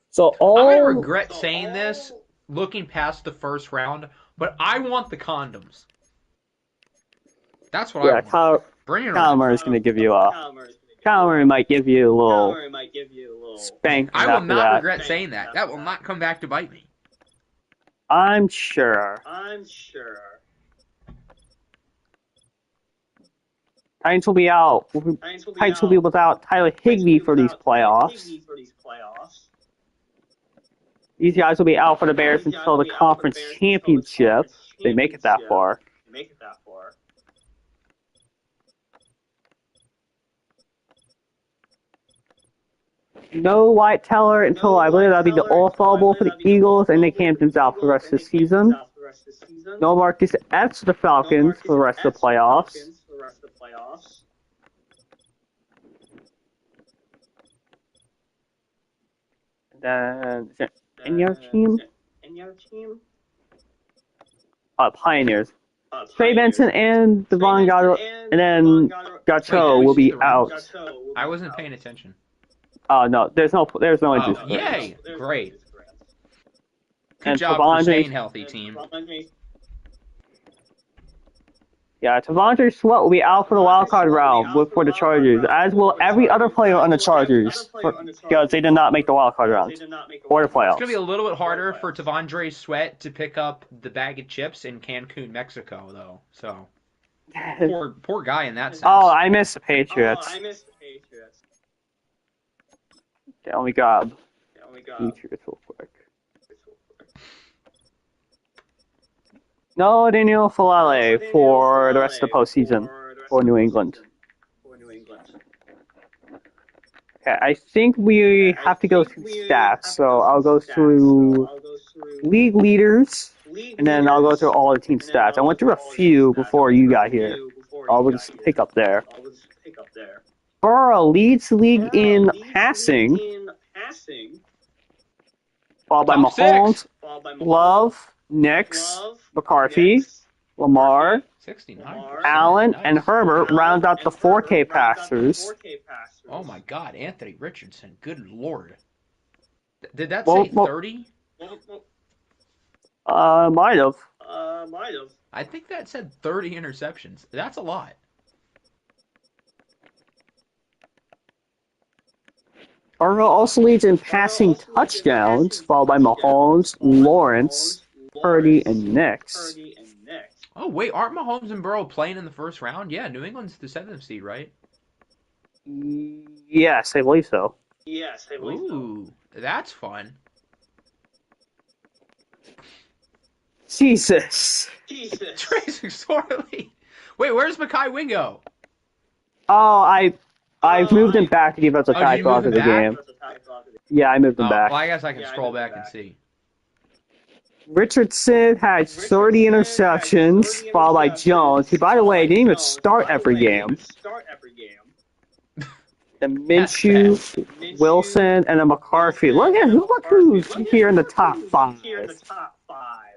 So I'm going to regret saying this, looking past the first round, but I want the condoms. That's what I want. Bring it on. Kyler Murray's going to give you Kyler Murray might give you a little spank. I will not regret saying that. That will not come back to bite me. I'm sure. Titans will be out. Titans will be without Tyler Higbee for these playoffs. These guys will be out for the Bears until the conference championship. They make it that far. No White Teller until I believe that'll be the OFL Bowl for the Eagles, and Nick Hampton's out for the rest of the season. No Marcus Epps for the Falcons for the rest of the playoffs. Then, is there any other team? Pioneers. Trey Benson and Devon Goddard, and then Gacho will be out. I wasn't paying attention. Oh no, there's no injuries. Oh, yay! Great. Good job for staying healthy, team. Yeah, T'Vondre Sweat will be out for the wildcard round for the Chargers, as will every other player on the Chargers, because they did not make the wildcard round or the playoffs. It's going to be a little bit harder for T'Vondre Sweat to pick up the bag of chips in Cancun, Mexico, though. So, poor guy in that sense. Oh, I miss the Patriots. Okay, let me grab Patriots real quick. No Daniel Falale for the rest of the postseason for New England. Okay, I think we have to go through stats, so I'll go through league leaders, and then I'll go through all the team stats. I went through a few before you got here. I'll just pick up there. Burrow leads the league in passing, followed by Mahomes, Love, Nix, McCarthy, Lamar, 69. Allen, and Herbert round out the 4K passers. Oh my God, Anthony Richardson. Good Lord. Did that say 30? Might have. I think that said 30 interceptions. That's a lot. Burrow also leads in passing touchdowns, followed by Mahomes, Lawrence, Purdy, and Nix. Oh, wait, aren't Mahomes and Burrow playing in the first round? Yeah, New England's the 7th seed, right? Yes, I believe so. Ooh, that's fun. Jesus. Trace McSorley. Wait, where's Mekhi Wingo? Oh, I've moved him back to give us a tie you moved of the him back? game. Yeah, I moved him back. Well, I guess I can scroll back and see. Richardson had 30 interceptions, followed by Jones, who, by the way, didn't even start every game. And Minshew, Wilson, and then McCarthy. Look who's here in the top 5.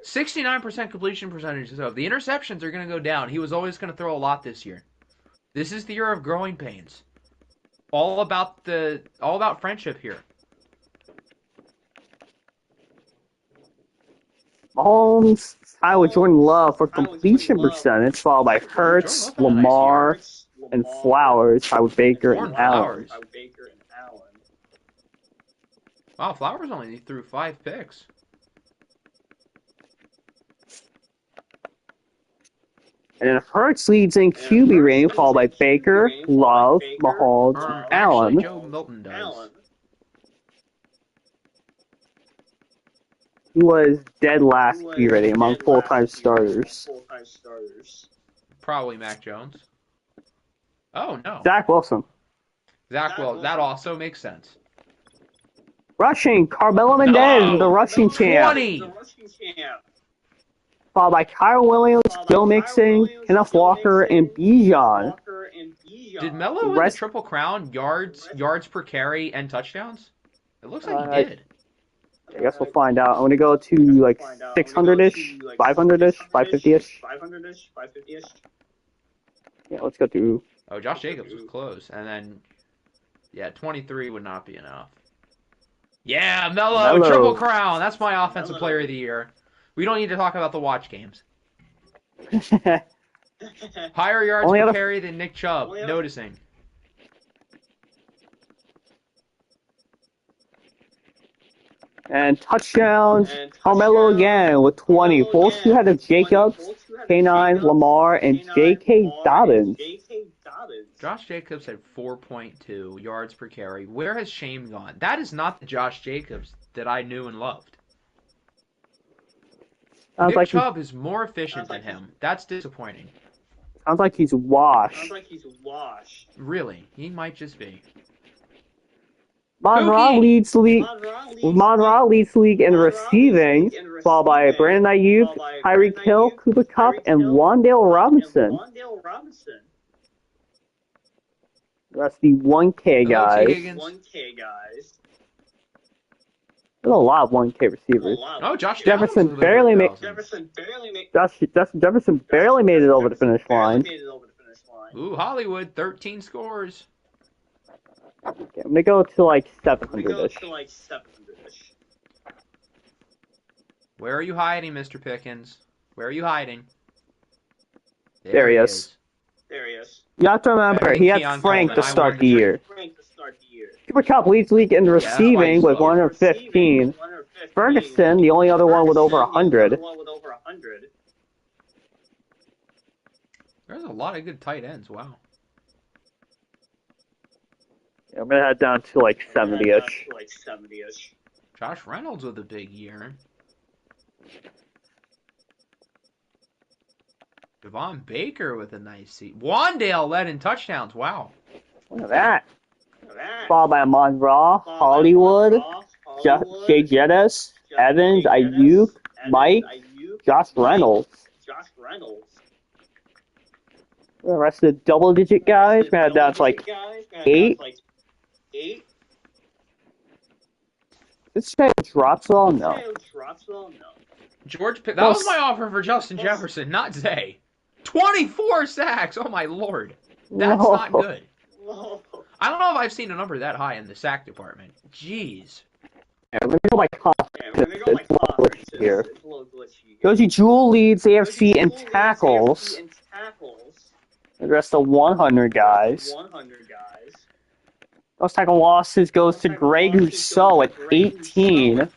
69% completion percentage. So the interceptions are going to go down. He was always going to throw a lot this year. This is the year of growing pains. All about friendship here. Mahomes tied with Jordan Love for completion percentage, followed by Hurts, Lamar, and Flowers, tied with Baker and Allen. Wow, Flowers only threw 5 picks. And then Hurts leads in QB rating, followed by Baker, Love, Mahomes, and Allen. Actually, Joe Milton does. He was dead last QB rating among full-time starters. Probably Mac Jones. Oh, no. Zach Wilson. That also makes sense. Rushing, Carmelo Mendez, the rushing champ. 20! Followed by Kyle Williams, Joe Mixon, Kenneth Walker, and Bijan. Did Melo win the Triple Crown yards per carry, and touchdowns? It looks like he did. I guess we'll find out. I'm going to go to like 600-ish, 500-ish, 550-ish. Yeah, let's go through. Oh, Josh Jacobs was close. And then, yeah, 23 would not be enough. Yeah, Melo. Triple Crown. That's my Offensive Player of the Year. We don't need to talk about the watch games. Higher yards per carry than Nick Chubb. Noticing. And touchdowns, Carmelo again with 20. Both two had of Jacobs, K9, Lamar, and J.K. Dobbins. Josh Jacobs had 4.2 yards per carry. Where has Shane gone? That is not the Josh Jacobs that I knew and loved. Nick Chubb is more efficient than him. That's disappointing. Sounds like he's washed. Really, he might just be. Monra leads league in receiving, followed by Brandon Ayuk, Tyreek Hill, Cooper Kupp, and Wan'Dale Robinson. That's the 1K guys. There's a lot of 1K receivers. Oh, Josh Jefferson barely made. Jefferson barely made it over the finish line. Ooh, Hollywood, 13 scores. Okay, I'm gonna go to like 700-ish. Where are you hiding, Mr. Pickens? Where are you hiding? There he is. You have to remember, he had Frank to start the year. Cooper Kupp leads league in receiving with 115. Ferguson, the only other one with over 100. There's a lot of good tight ends. Wow. Yeah, I'm gonna head down to like 70-ish. Josh Reynolds with a big year. Devon Baker with a nice seat. Wan'Dale led in touchdowns. Wow. Look at that. Followed by Amon Ra, Hollywood, Jay Jettis, Evans, Ayuk, Mike, Josh Reynolds. The rest of the double-digit guys, we're gonna head down to like 8. This guy drops all? No. George Pitt. That was my offer for Justin Jefferson, not Zay. 24 sacks! Oh my lord. That's not good. I don't know if I've seen a number that high in the sack department. Jeez. Yeah, let me go by confidence. Here. Josie Jewell leads AFC in tackles. The rest of 100 guys. Most tackle losses goes to Greg Rousseau at 18.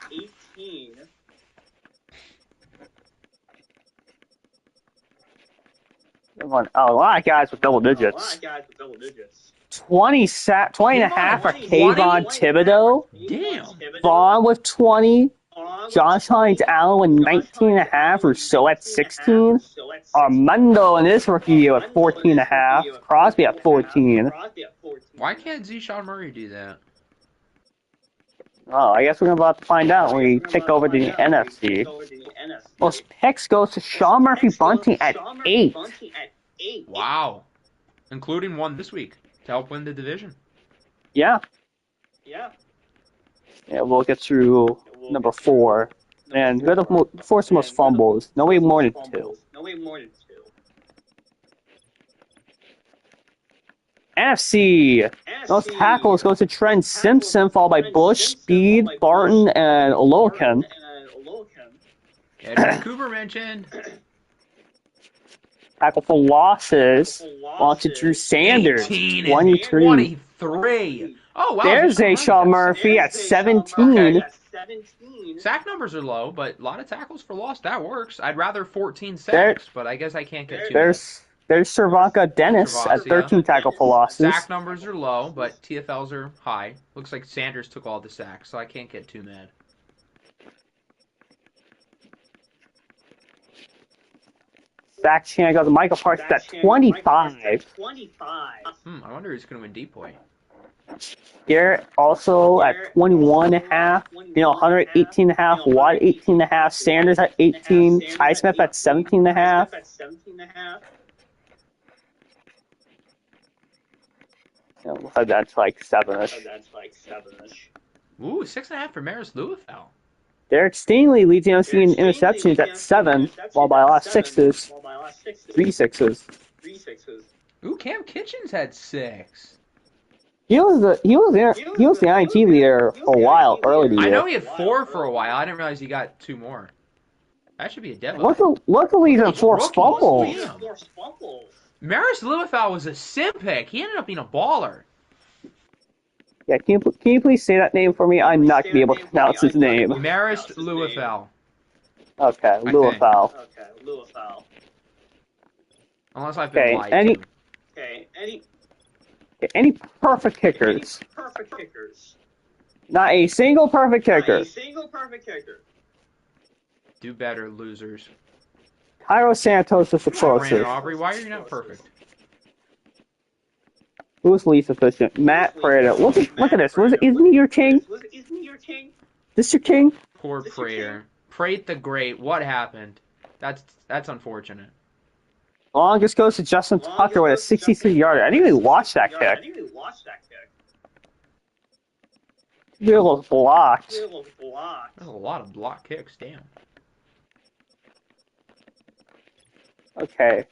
A lot of guys with double digits. 20 and a half for Kayvon Thibodeau. Damn. Vaughn with 20. Josh Hines Allen with 19 and a half. Rousseau at 16. Armando in this rookie year with 14 and a half. Crosby at 14. Why can't Zeshaun Murray do that? Oh, I guess we're about to find out when we take over the NFC. Most picks goes to Sean Murphy Bunting at 8. Wow. Including one this week to help win the division. Yeah. Yeah, we'll get through number 4. And who had the fourth most fumbles? No way more than 2. NFC. Most tackles goes to Trent Simpson, followed by Bush, Speed, Barton, and Olokin. Edwin Cooper mentioned. Tackle for losses belongs to Drew Sanders, 23. 23. Oh, wow. There's a Sean Murphy at 17. Okay. Sack numbers are low, but a lot of tackles for loss. That works. I'd rather 14 sacks, but I guess I can't get too There's Cervanka Dennis at 13 tackle for losses. Sack numbers are low, but TFLs are high. Looks like Sanders took all the sacks, so I can't get too mad. Sack chance goes to Michael Parsons at 25. I wonder who's going to win Depoy. Garrett also at 21.5. You know, Hunter at 18.5. Watt 18.5. Sanders at 18. Highsmith at 17.5. Yeah, we'll have that to like 7-ish. Ooh, 6.5 for Maris Louisville. Derek Stingley leads the NFC in interceptions at 7, while by a lot of 6s. 3 6s. Ooh, Cam Kitchens had 6. He was the INT leader for a while early in the I year. know he had 4 for a while. I didn't realize he got 2 more. That should be a deadline. Luckily, the 4 fumbles. Maris Louisville was a sim pick. He ended up being a baller. Yeah, can you please say that name for me? I'm not going to be able to pronounce his name. Maris Louisville. Okay, Louisville. Unless I've been lied to. Any perfect kickers? Not a single perfect kicker. Do better, losers. Cairo Santos is the Brandon closest. Aubrey, why are you not perfect? Who's least efficient? Matt Prater. Look at this. Isn't he your king? This your king? Poor Prater. Prate the Great. What happened? That's unfortunate. Longest goes to Justin Tucker with a 63-yarder. I didn't even watch that kick. It was blocked. There's a lot of block kicks. Damn. Okay.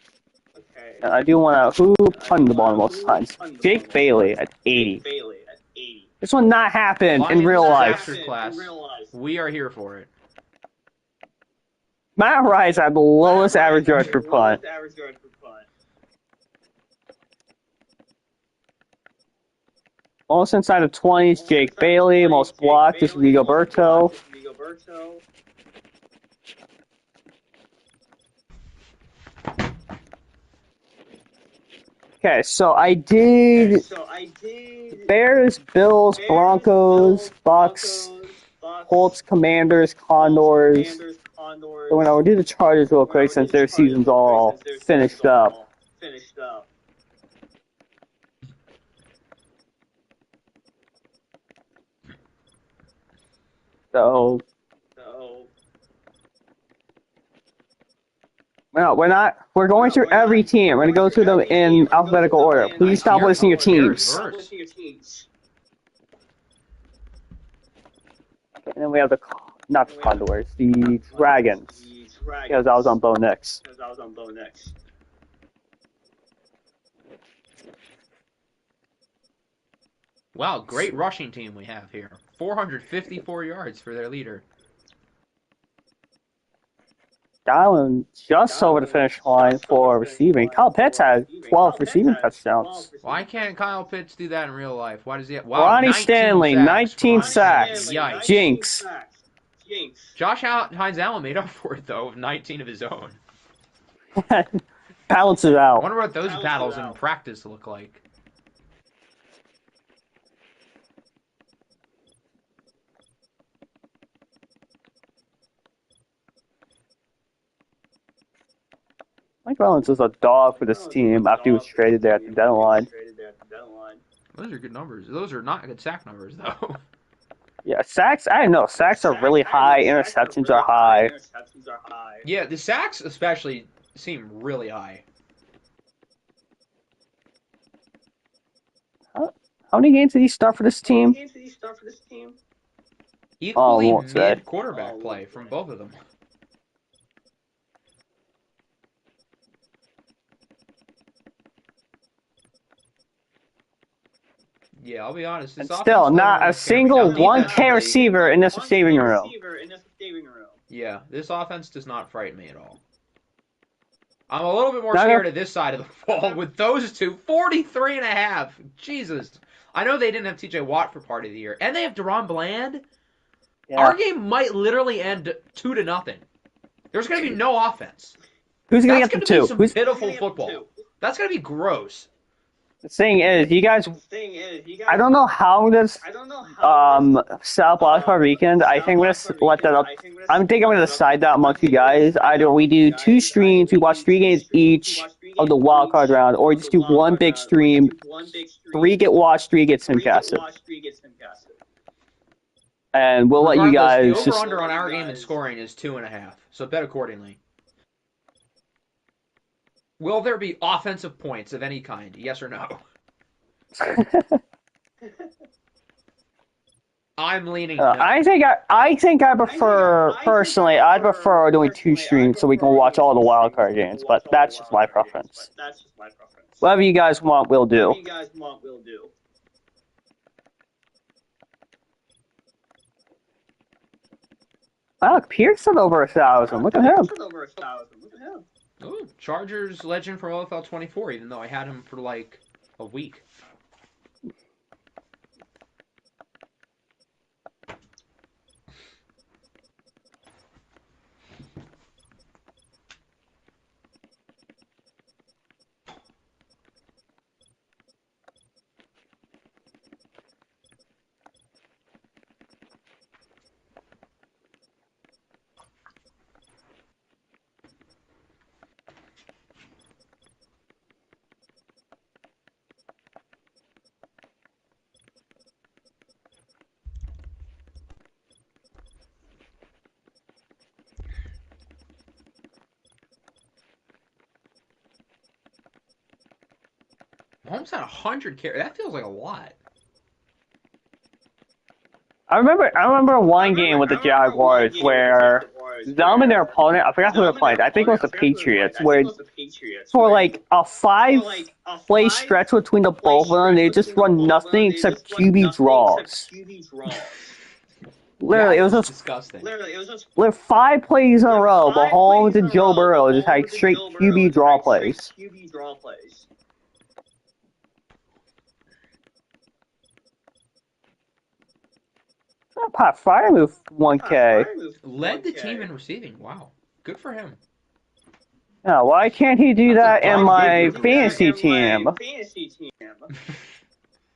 And I do want to... Who punted the ball most times? Jake Bailey at 80. This will not happen in real life. Class. We are here for it. Matt Rice had the lowest average yard per punt. Most inside of 20s, Jake Bailey. Most blocked is Rigoberto. Okay, so I did Bears, Bills, Broncos, Bucks, Colts, Commanders, Condors. So when I do the Chargers real quick since their season's all finished up. So no, we're going through every team. We're going to go through them in alphabetical order. Please stop listing your teams. And then we have not the Condors, the Dragons. Because I was on Bo Nix. Wow, great rushing team we have here. 454 yards for their leader. Allen just over the finish line for receiving. Kyle Pitts had 12 receiving touchdowns. Why can't Kyle Pitts do that in real life? Why does he have... Wow, Ronnie Stanley, 19 sacks. Yikes. Jinx. Josh Hines-Allen made up for it, though, with 19 of his own. Balances I out. wonder what those battles in practice look like. Mike Rollins was a dog for this team after he was traded there at the deadline. Those are good numbers. Those are not good sack numbers, though. Yeah, sacks. I don't know. Sacks are really high. Interceptions are high. Yeah, the sacks especially seem really high. How many games did he start for this team? Oh, I Equally won't say. mid quarterback play from both of them. Yeah, I'll be honest. This And offense still, doesn't not a really scare me. Now, single 1K defensively, receiver in this receiving room. yeah, this offense does not frighten me at all. I'm a little bit more Not scared a, of this side of the ball with those two. 43.5. Jesus. I know they didn't have TJ Watt for part of the year. And they have Deron Bland. yeah. Our game might literally end 2-0. There's going to be no offense. Who's going to That's get going the to be two? some pitiful football. That's going to be gross. The thing is, you guys. I don't know how this South Wildcard weekend. I think we're gonna let that up. I'm thinking I'm gonna decide that amongst you guys. Either we do 2 streams, we watch 3 games each of the wildcard round, or we just do one big stream. 3 get watched, 3 get simcasted, and we'll let you Regardless, the guys just. over-under on our game in scoring is 2.5. So bet accordingly. Will there be offensive points of any kind? Yes or no? I'm leaning no. I think I prefer personally. I'd prefer doing 2 streams so we can watch all the wildcard games. But that's just my preference. Whatever you guys want, we'll do. Wow, Pearson over 1,000. Look at him. Ooh, Chargers legend from OFL25, even though I had him for like a week. Mahomes had 100 carries. That feels like a lot. I remember one game with the Jaguars where them and their opponent, I forgot who they played. I think it was the Patriots, where for like a 5-play stretch between the both of them, they just run nothing except QB draws. Literally, it was just disgusting. like 5 plays in a row. Mahomes and Joe Burrow just had straight QB draw plays. Pat Fryer moved 1K. Led the team in receiving. Wow. Good for him. Yeah, why can't he do that in my fantasy team?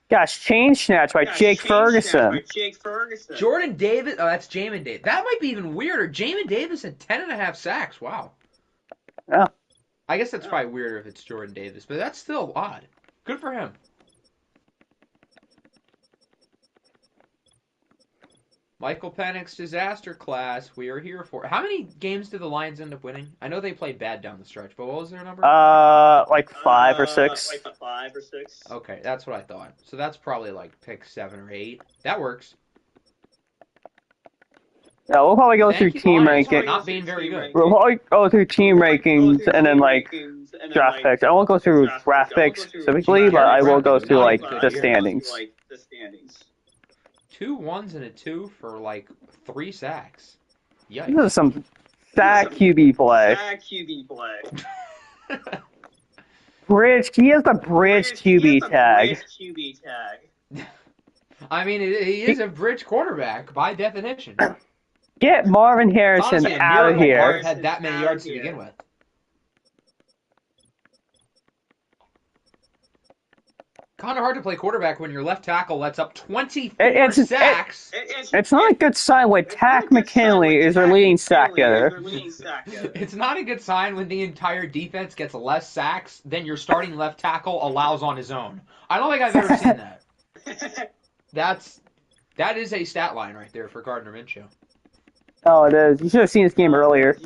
Gosh, chain snatch by Jake Ferguson. Jordan Davis. Oh, that's Jamin Davis. That might be even weirder. Jamin Davis had 10.5 sacks. Wow. Yeah. I guess that's probably weirder if it's Jordan Davis, but that's still odd. Good for him. Michael Penix's disaster class. We are here for. How many games did the Lions end up winning? I know they played bad down the stretch, but what was their number? Like 5 or 6. Okay, that's what I thought. So that's probably like pick 7 or 8. That works. Yeah, we'll probably go through team Lions for rankings. not being very good. We'll probably go through team rankings and then like draft picks. I won't go through draft picks specifically, but I will go through like the standings. 2 1s and a 2 for like 3 sacks. This Yikes. is some sack QB play. Bridge. He has the bridge QB tag. I mean, he is a bridge quarterback by definition. Get Marvin Harrison Honestly, a out of miracle here. Marv had that many yards to begin with. Kind of hard to play quarterback when your left tackle lets up 24 sacks. It's not a good sign when Tack McKinley is our leading sack getter. It's not a good sign when the entire defense gets less sacks than your starting left tackle allows on his own. I don't think I've ever seen that. That's That is a stat line right there for Gardner Minshew. Oh, it is. You should have seen this game earlier.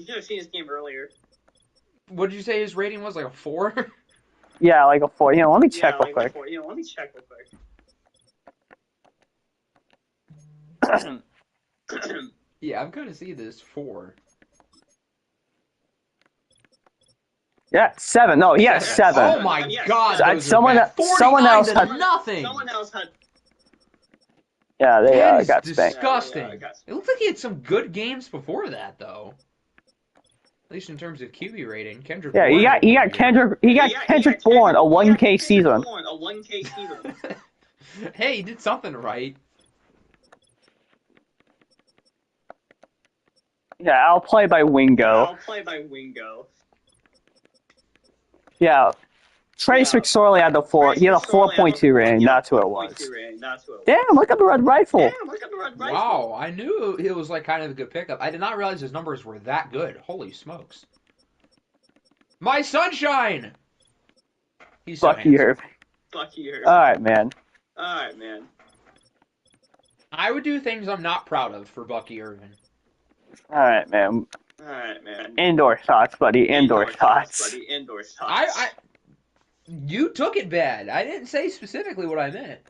What did you say his rating was? Like a 4? Yeah, like a 4. Let me check real quick. Yeah, I'm gonna see this 4. Yeah, 7. No, he had 7. Oh my God! Those Someone else had nothing. Yeah, they That is got spanked. disgusting. It looks like he had some good games before that, though. At least in terms of QB rating, Kendrick. Yeah, Bourne he got Kendrick Bourne a 1K season. Hey, he did something right. Yeah, I'll play by Wingo. Yeah, Trace McSorley had the 4. He had a 4.2 rating. That's who it was. Damn, look at the red rifle. Wow, I knew it was like kind of a good pickup. I did not realize his numbers were that good. Holy smokes! My sunshine. He's so Bucky Irving. All right, man. I would do things I'm not proud of for Bucky Irving. All right, man. Indoor shots, buddy. Indoor shots. You took it bad. I didn't say specifically what I meant.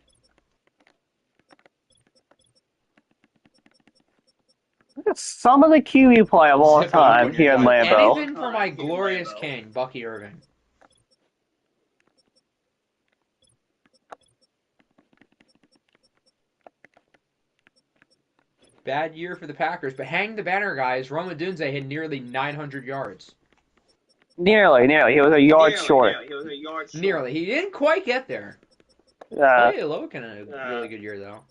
Some of the QB play of all time here in Lambeau. Anything for my glorious king, Bucky Irving. Bad year for the Packers, but hang the banner, guys. Rome Odunze had nearly 900 yards. Nearly. He was a yard short. Nearly. He didn't quite get there. Hey, Logan had a really good year, though.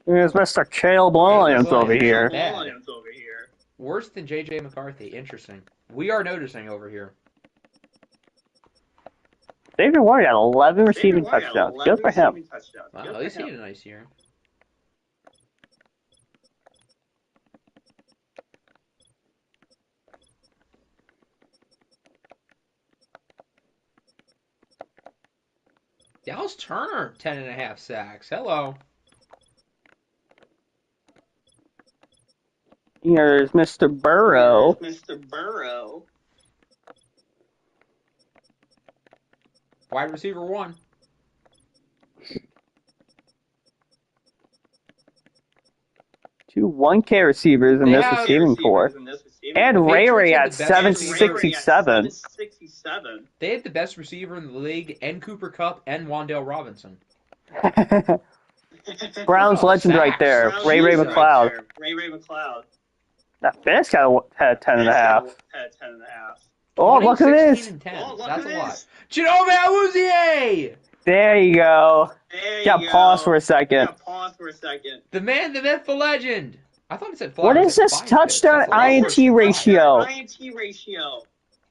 Here's Mr. Caleb Williams over here. Worse than J.J. McCarthy. Interesting. We are noticing over here. David Warren got 11 receiving touchdowns. Good for him. Wow, at least he had a nice year. Dallas Turner, 10.5 sacks. Hello. Here's Mr. Burrow. Wide receiver 1. Two 1K receivers in this receiving corps. And Ray at 767. They have the best receiver in the league, and Cooper Kupp, and Wan'Dale Robinson. Browns legend right there, Ray McLeod. That Fisk had 10.5. Oh, look at this. 10. That's a lot. Chidobe Awuzie! There you go. Got pause for a second. The man, the myth, the legend. I thought it said What is this touchdown INT ratio?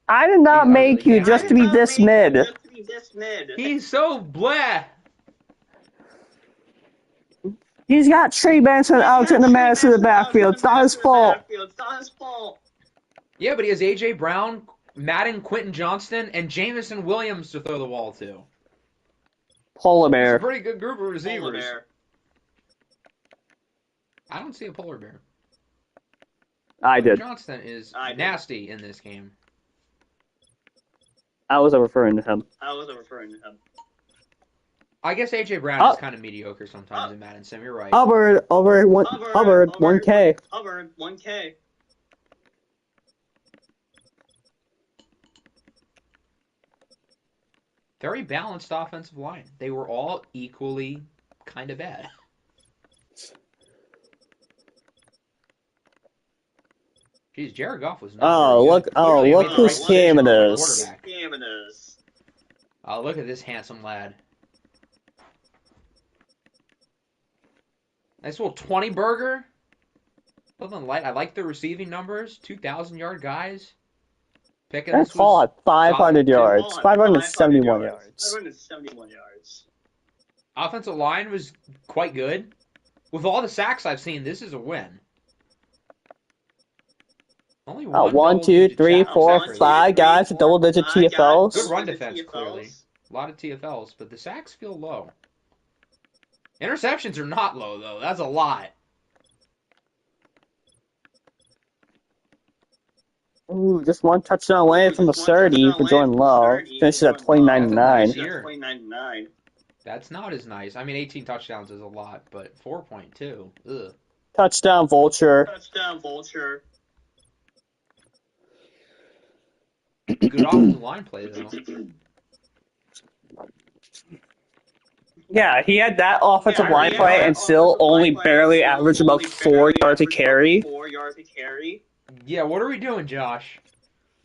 I did not make you just to be this mid. He's so bleh. He's got Trey Benson out in the mass of the backfield. It's not his fault. Yeah, but he has A.J. Brown, Madden, Quentin Johnston, and Jamison Williams to throw the ball to. Polar bear. It's a pretty good group of receivers. I don't see a polar bear. I did. Johnston is nasty in this game. I was referring to him. I guess A.J. Brown is kind of mediocre sometimes in Madden Sim. You're right. Hubbard, 1K. Very balanced offensive line. They were all equally kind of bad. Jeez, Jared Goff was not look whose team it is. Oh, look at this handsome lad. Nice little 20 burger. Something light. I like the receiving numbers. 2,000-yard guys. That's all at 500 yards. 571 yards. Offensive line was quite good. With all the sacks I've seen, this is a win. Only one. 1, 2, 3, 4, 5 guys with double-digit TFLs. Good run defense, clearly. A lot of TFLs, but the sacks feel low. Interceptions are not low, though. That's a lot. Ooh, just one touchdown away from the 30 for Jordan Love. Finishes at 2099. That's a nice year. That's not as nice. I mean, 18 touchdowns is a lot, but 4.2. Ugh. Touchdown Vulture. Good offensive line play, though. Yeah, he had that offensive line play and still only barely averaged about 4 yards a carry. Yeah, what are we doing, Josh?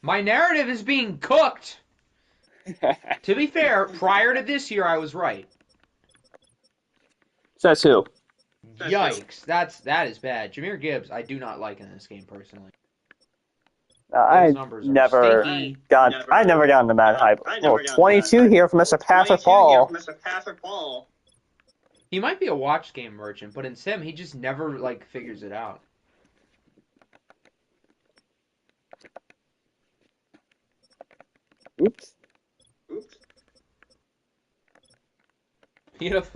My narrative is being cooked. To be fair, prior to this year, I was right. Says who? Yikes, that is bad. Jameer Gibbs, I do not like in this game personally. I never got the mad hype. Well, 22 here from Mr. Patrick Paul. He might be a watch game merchant, but in Sim, he just never figures it out. Oops.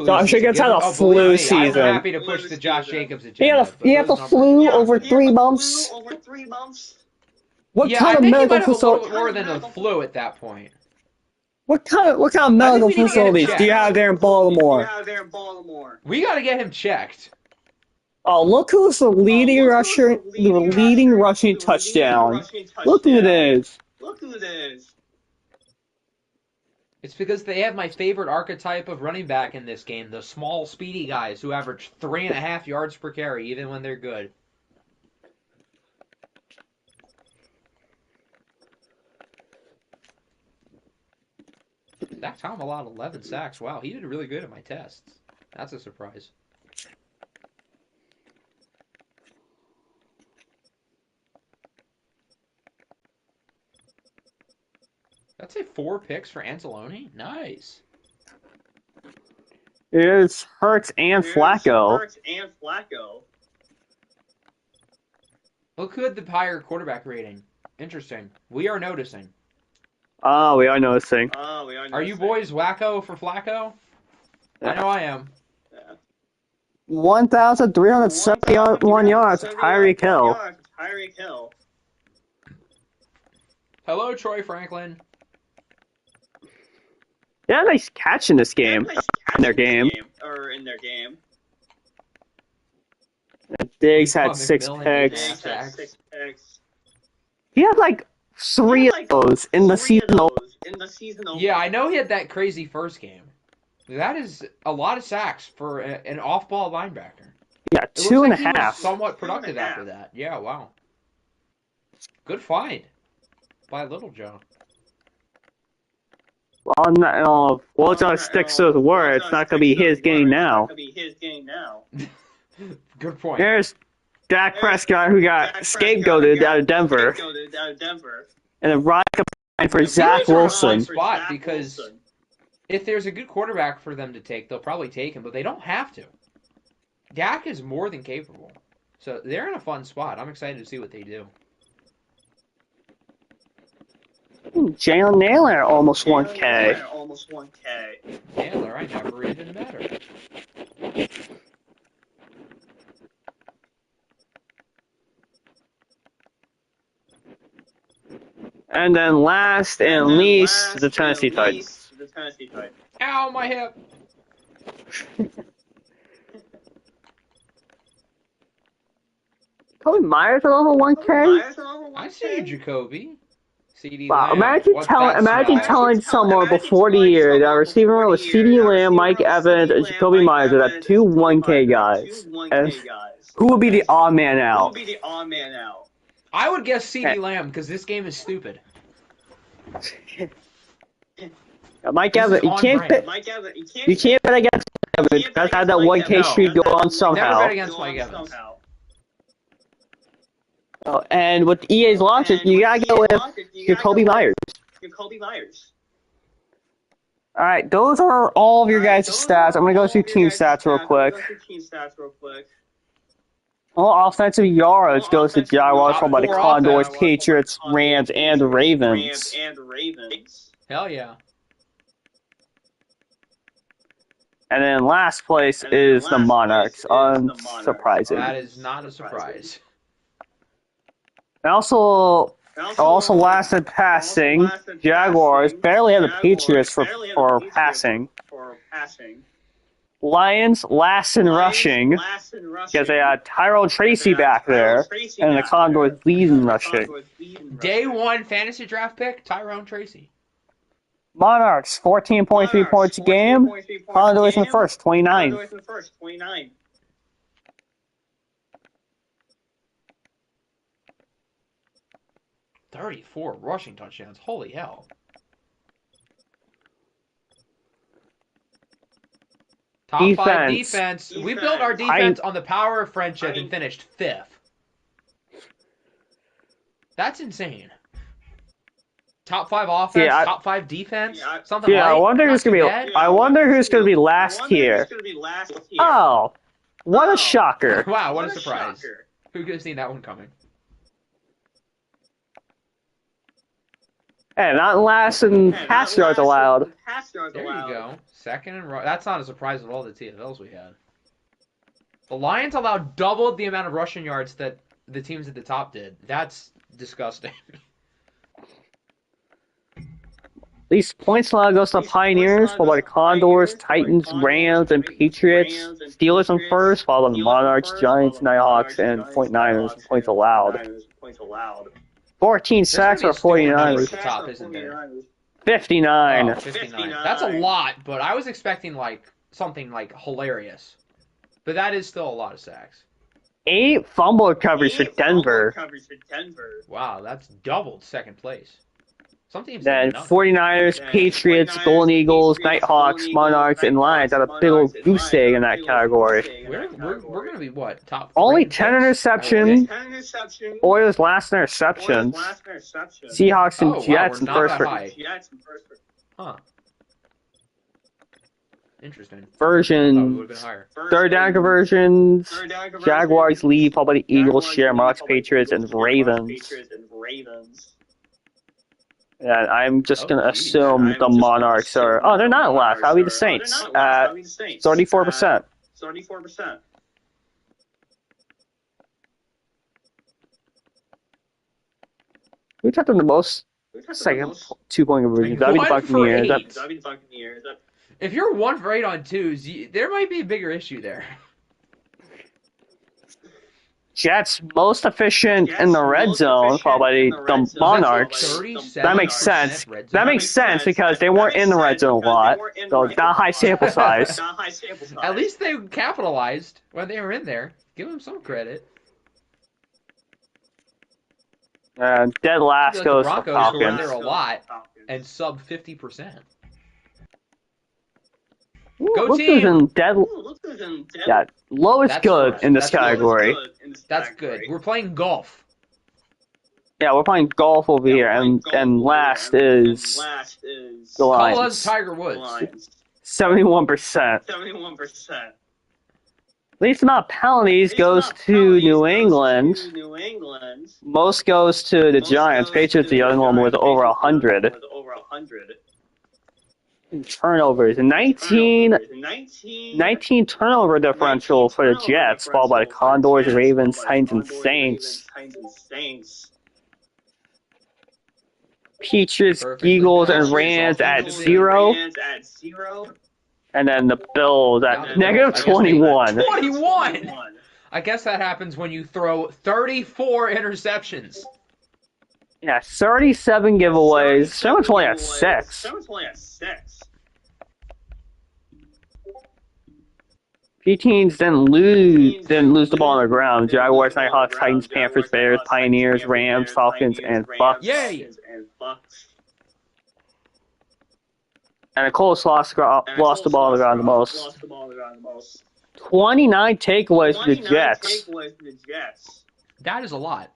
Josh Jacobs had a flu season. I'm happy to push the Josh Jacobs agenda. He had the flu over 3 months. What kind of medical facility? A little bit more than a flu at that point. What kind of medical facilities do you have there in Baltimore? We got to get him checked. Oh, look who's the leading rushing touchdown. Look who it is. It's because they have my favorite archetype of running back in this game, the small, speedy guys who average 3.5 yards per carry, even when they're good. Zach Tom allowed 11 sacks. Wow, he did really good at my tests. That's a surprise. That's 4 picks for Anzalone? Nice. It's Hurts and Flacco. Look who had the higher quarterback rating. Interesting. We are noticing. Oh, we are noticing. Are you boys wacko for Flacco? Yeah. I know I am. 1,371 yards, Tyreek Hill. Hello, Troy Franklin. Yeah, nice catch in this game. In their game. Diggs had 6 picks. He had 3 of those in the season. Yeah, I know he had that crazy first game. That is a lot of sacks for an off-ball linebacker. Yeah, 2.5. He was somewhat productive after that. Yeah, wow. Good find by Little Joe. Well, we'll just stick to his word. It's not going to be his game now. Good point. There's Dak Prescott, who got scapegoated out of Denver. And then Ryan combined for Zach Wilson. Spot because if there's a good quarterback for them to take, they'll probably take him, but they don't have to. Dak is more than capable. So they're in a fun spot. I'm excited to see what they do. Jalen Naylor almost 1K. Naylor, I never even met her. And then last and least, the Tennessee Titans. Ow, my hip! Jacoby Myers at level 1K? I see you, Jacoby. CD wow, Lamb. imagine telling someone before the year that our receiver was CD Lamb, Mike Evans, and Jacoby Myers are that 2 1K guys. And who would be the odd man out? I would guess CD Lamb because this game is stupid. Mike Evans, you can't bet against Evans. You guys had that 1K streak go on somehow. Never bet against Mike Evans. Oh, and with EA's logic, you gotta go with Jacoby Myers. Alright, those are all of your guys' stats. I'm gonna go through team stats real quick. All offensive yards goes to Jaguars, followed by the Condors, Patriots, Rams, and Ravens. Hell yeah. And then last place is the Monarchs. Unsurprising. That is not a surprise. And also last in passing, Jaguars barely have the Patriots for passing. Lions last in rushing because they had Tyrone Tracy back there, and the Condors lead in rushing. Day 1 fantasy draft pick, Tyrone Tracy. Monarchs 14.3 points a game. Condors in the first 29. 34 rushing touchdowns. Holy hell. Top Defense. 5 defense. We built our defense on the power of friendship and finished 5th. That's insane. Top 5 offense, top 5 defense. Something like. I wonder who's gonna be last here. Oh, what a shocker! Wow, what a surprise! Who could have seen that one coming? Hey, not last in pass yards allowed. There you go. Second and that's not a surprise of all the TFLs we had. The Lions allowed double the amount of rushing yards that the teams at the top did. That's disgusting. Least points allowed goes to the Pioneers, followed by the Condors, Titans, Rams, and Patriots. Steelers in first, followed by the Monarchs, Giants, Nighthawks, and 49ers in points allowed. 14 sacks for 49ers. Top, isn't there? 59. Oh, 59. That's a lot, but I was expecting something hilarious. But that is still a lot of sacks. 8 fumble recoveries for Denver. Wow, that's doubled second place. Some teams then 49ers, Patriots, Golden Eagles, Nighthawks, Monarchs, and Lions had a big old goose egg in that category. We're going to be what? Top 3? Only 10 interceptions. Oilers last interceptions. Seahawks and Jets in first. Huh. Interesting. Version. Third down conversions. Jaguars lead, followed by the Eagles, Shamrocks, Patriots, and Ravens. And I'm just going to assume the Monarchs are... Oh, they're not last. That'll be the Saints at 34%. Who took them the most? Second 2-point conversions. That'd be the Buccaneers. If you're 1 for 8 on 2s, there might be a bigger issue there. Jets most efficient in the red zone, followed by the Monarchs. That makes sense. That makes sense because they weren't in the red zone a lot, so not high sample size. At least they capitalized when they were in there. Give them some credit. Dead last goes to the Broncos, who were there a lot, and sub 50%. Go team! Yeah, low is good in this category. That's good. We're playing golf. Yeah, we're playing golf over here, and last is the Lions. Call us Tiger Woods. 71%. Least amount of penalties goes to New England. Most goes to the Giants. Patriots, the other one with over 100. Turnovers. 19 turnover differential for the Jets, followed by the Condors, Ravens, Titans, and Saints. Patriots, Eagles, and Rams at 0. And then the Bills at negative 21. 21! I guess that happens when you throw 34 interceptions. Yeah, 37 giveaways. Someone's only at 6. Few teams didn't lose the ball on the ground. Jaguars, Nighthawks, Titans, Panthers, Bears, Pioneers, Rams, Falcons, and Bucks. Yay! And the Colts lost the ball on the ground the most. 29 takeaways for the Jets. That is a lot.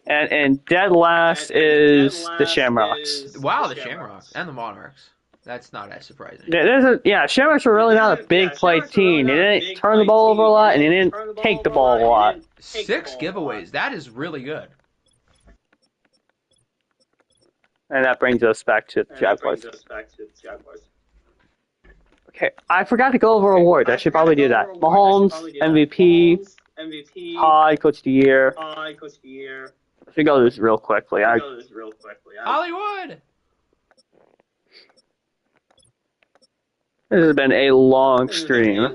And dead last is the Shamrocks. Wow, the Shamrocks and the Monarchs. That's not as surprising. Shamrocks are really not a big play team. They didn't turn the ball over a lot, and they didn't take the ball a lot. 6 giveaways. That is really good. And that brings us back to the Jaguars. Okay, I forgot to go over awards. I should probably do that. Mahomes, MVP, High Coach of the Year. I should go this real quickly. Hollywood. This has been a long stream.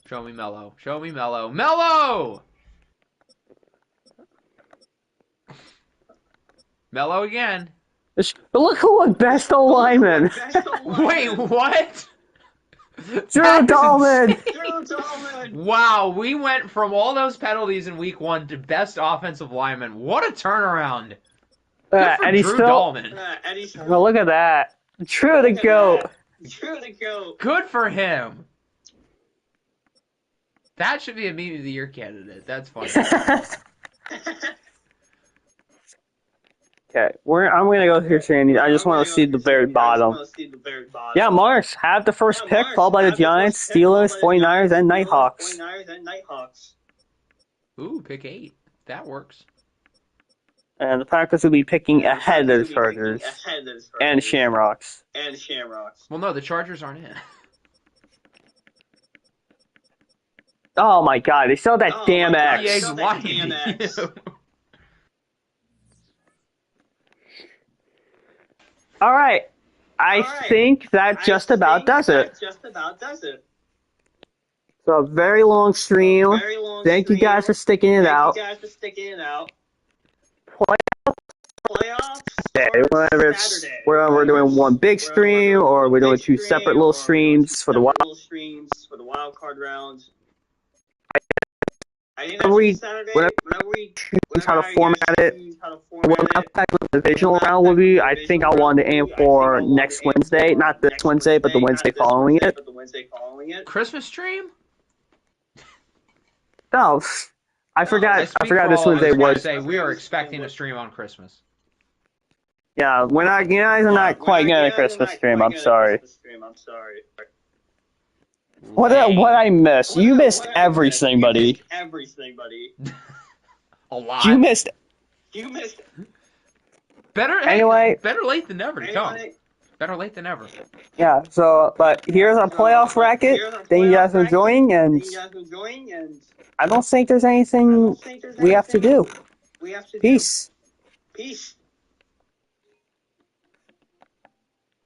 Show me Mello. Show me Mello. Mello! Mello again. But look who won Best O-Lineman. Wait, what? Drew Dalman. Wow, we went from all those penalties in week 1 to best offensive lineman. What a turnaround. Good for And he's Drew still. Dalman. Well, look at that. True to GOAT. Good for him. That should be a meme of the year candidate. That's funny. Okay, I'm gonna go here, Sandy. I just want to see the very bottom. Yeah, Mars have the first pick, followed by the Giants, Steelers, 49ers, and Nighthawks. Ooh, pick 8. That works. And the Packers will be picking ahead of the Chargers and Shamrocks. Well, no, the Chargers aren't in. Oh my God, they still have that damn X. EA's lying to you. All right, I think that just about does it. So a very long stream. Thank you guys for sticking it out. Saturday, whether we're doing one big stream or we're doing 2 separate little streams for the wild card rounds. Whenever we choose how to format it, what the divisional round will be, I think I want to aim for next Wednesday, not this Wednesday, but the Wednesday following it. Christmas stream? No, I forgot this Wednesday was. We are expecting a stream on Christmas. Yeah, we're not. You guys are not quite getting a Christmas stream. I'm sorry. What I missed? You missed everything, buddy. A lot. You missed. Better late than never, Tom. Better late than never. Yeah. So, but here's our playoff bracket. Thank you guys for joining, and I don't think there's anything we have to do. Peace.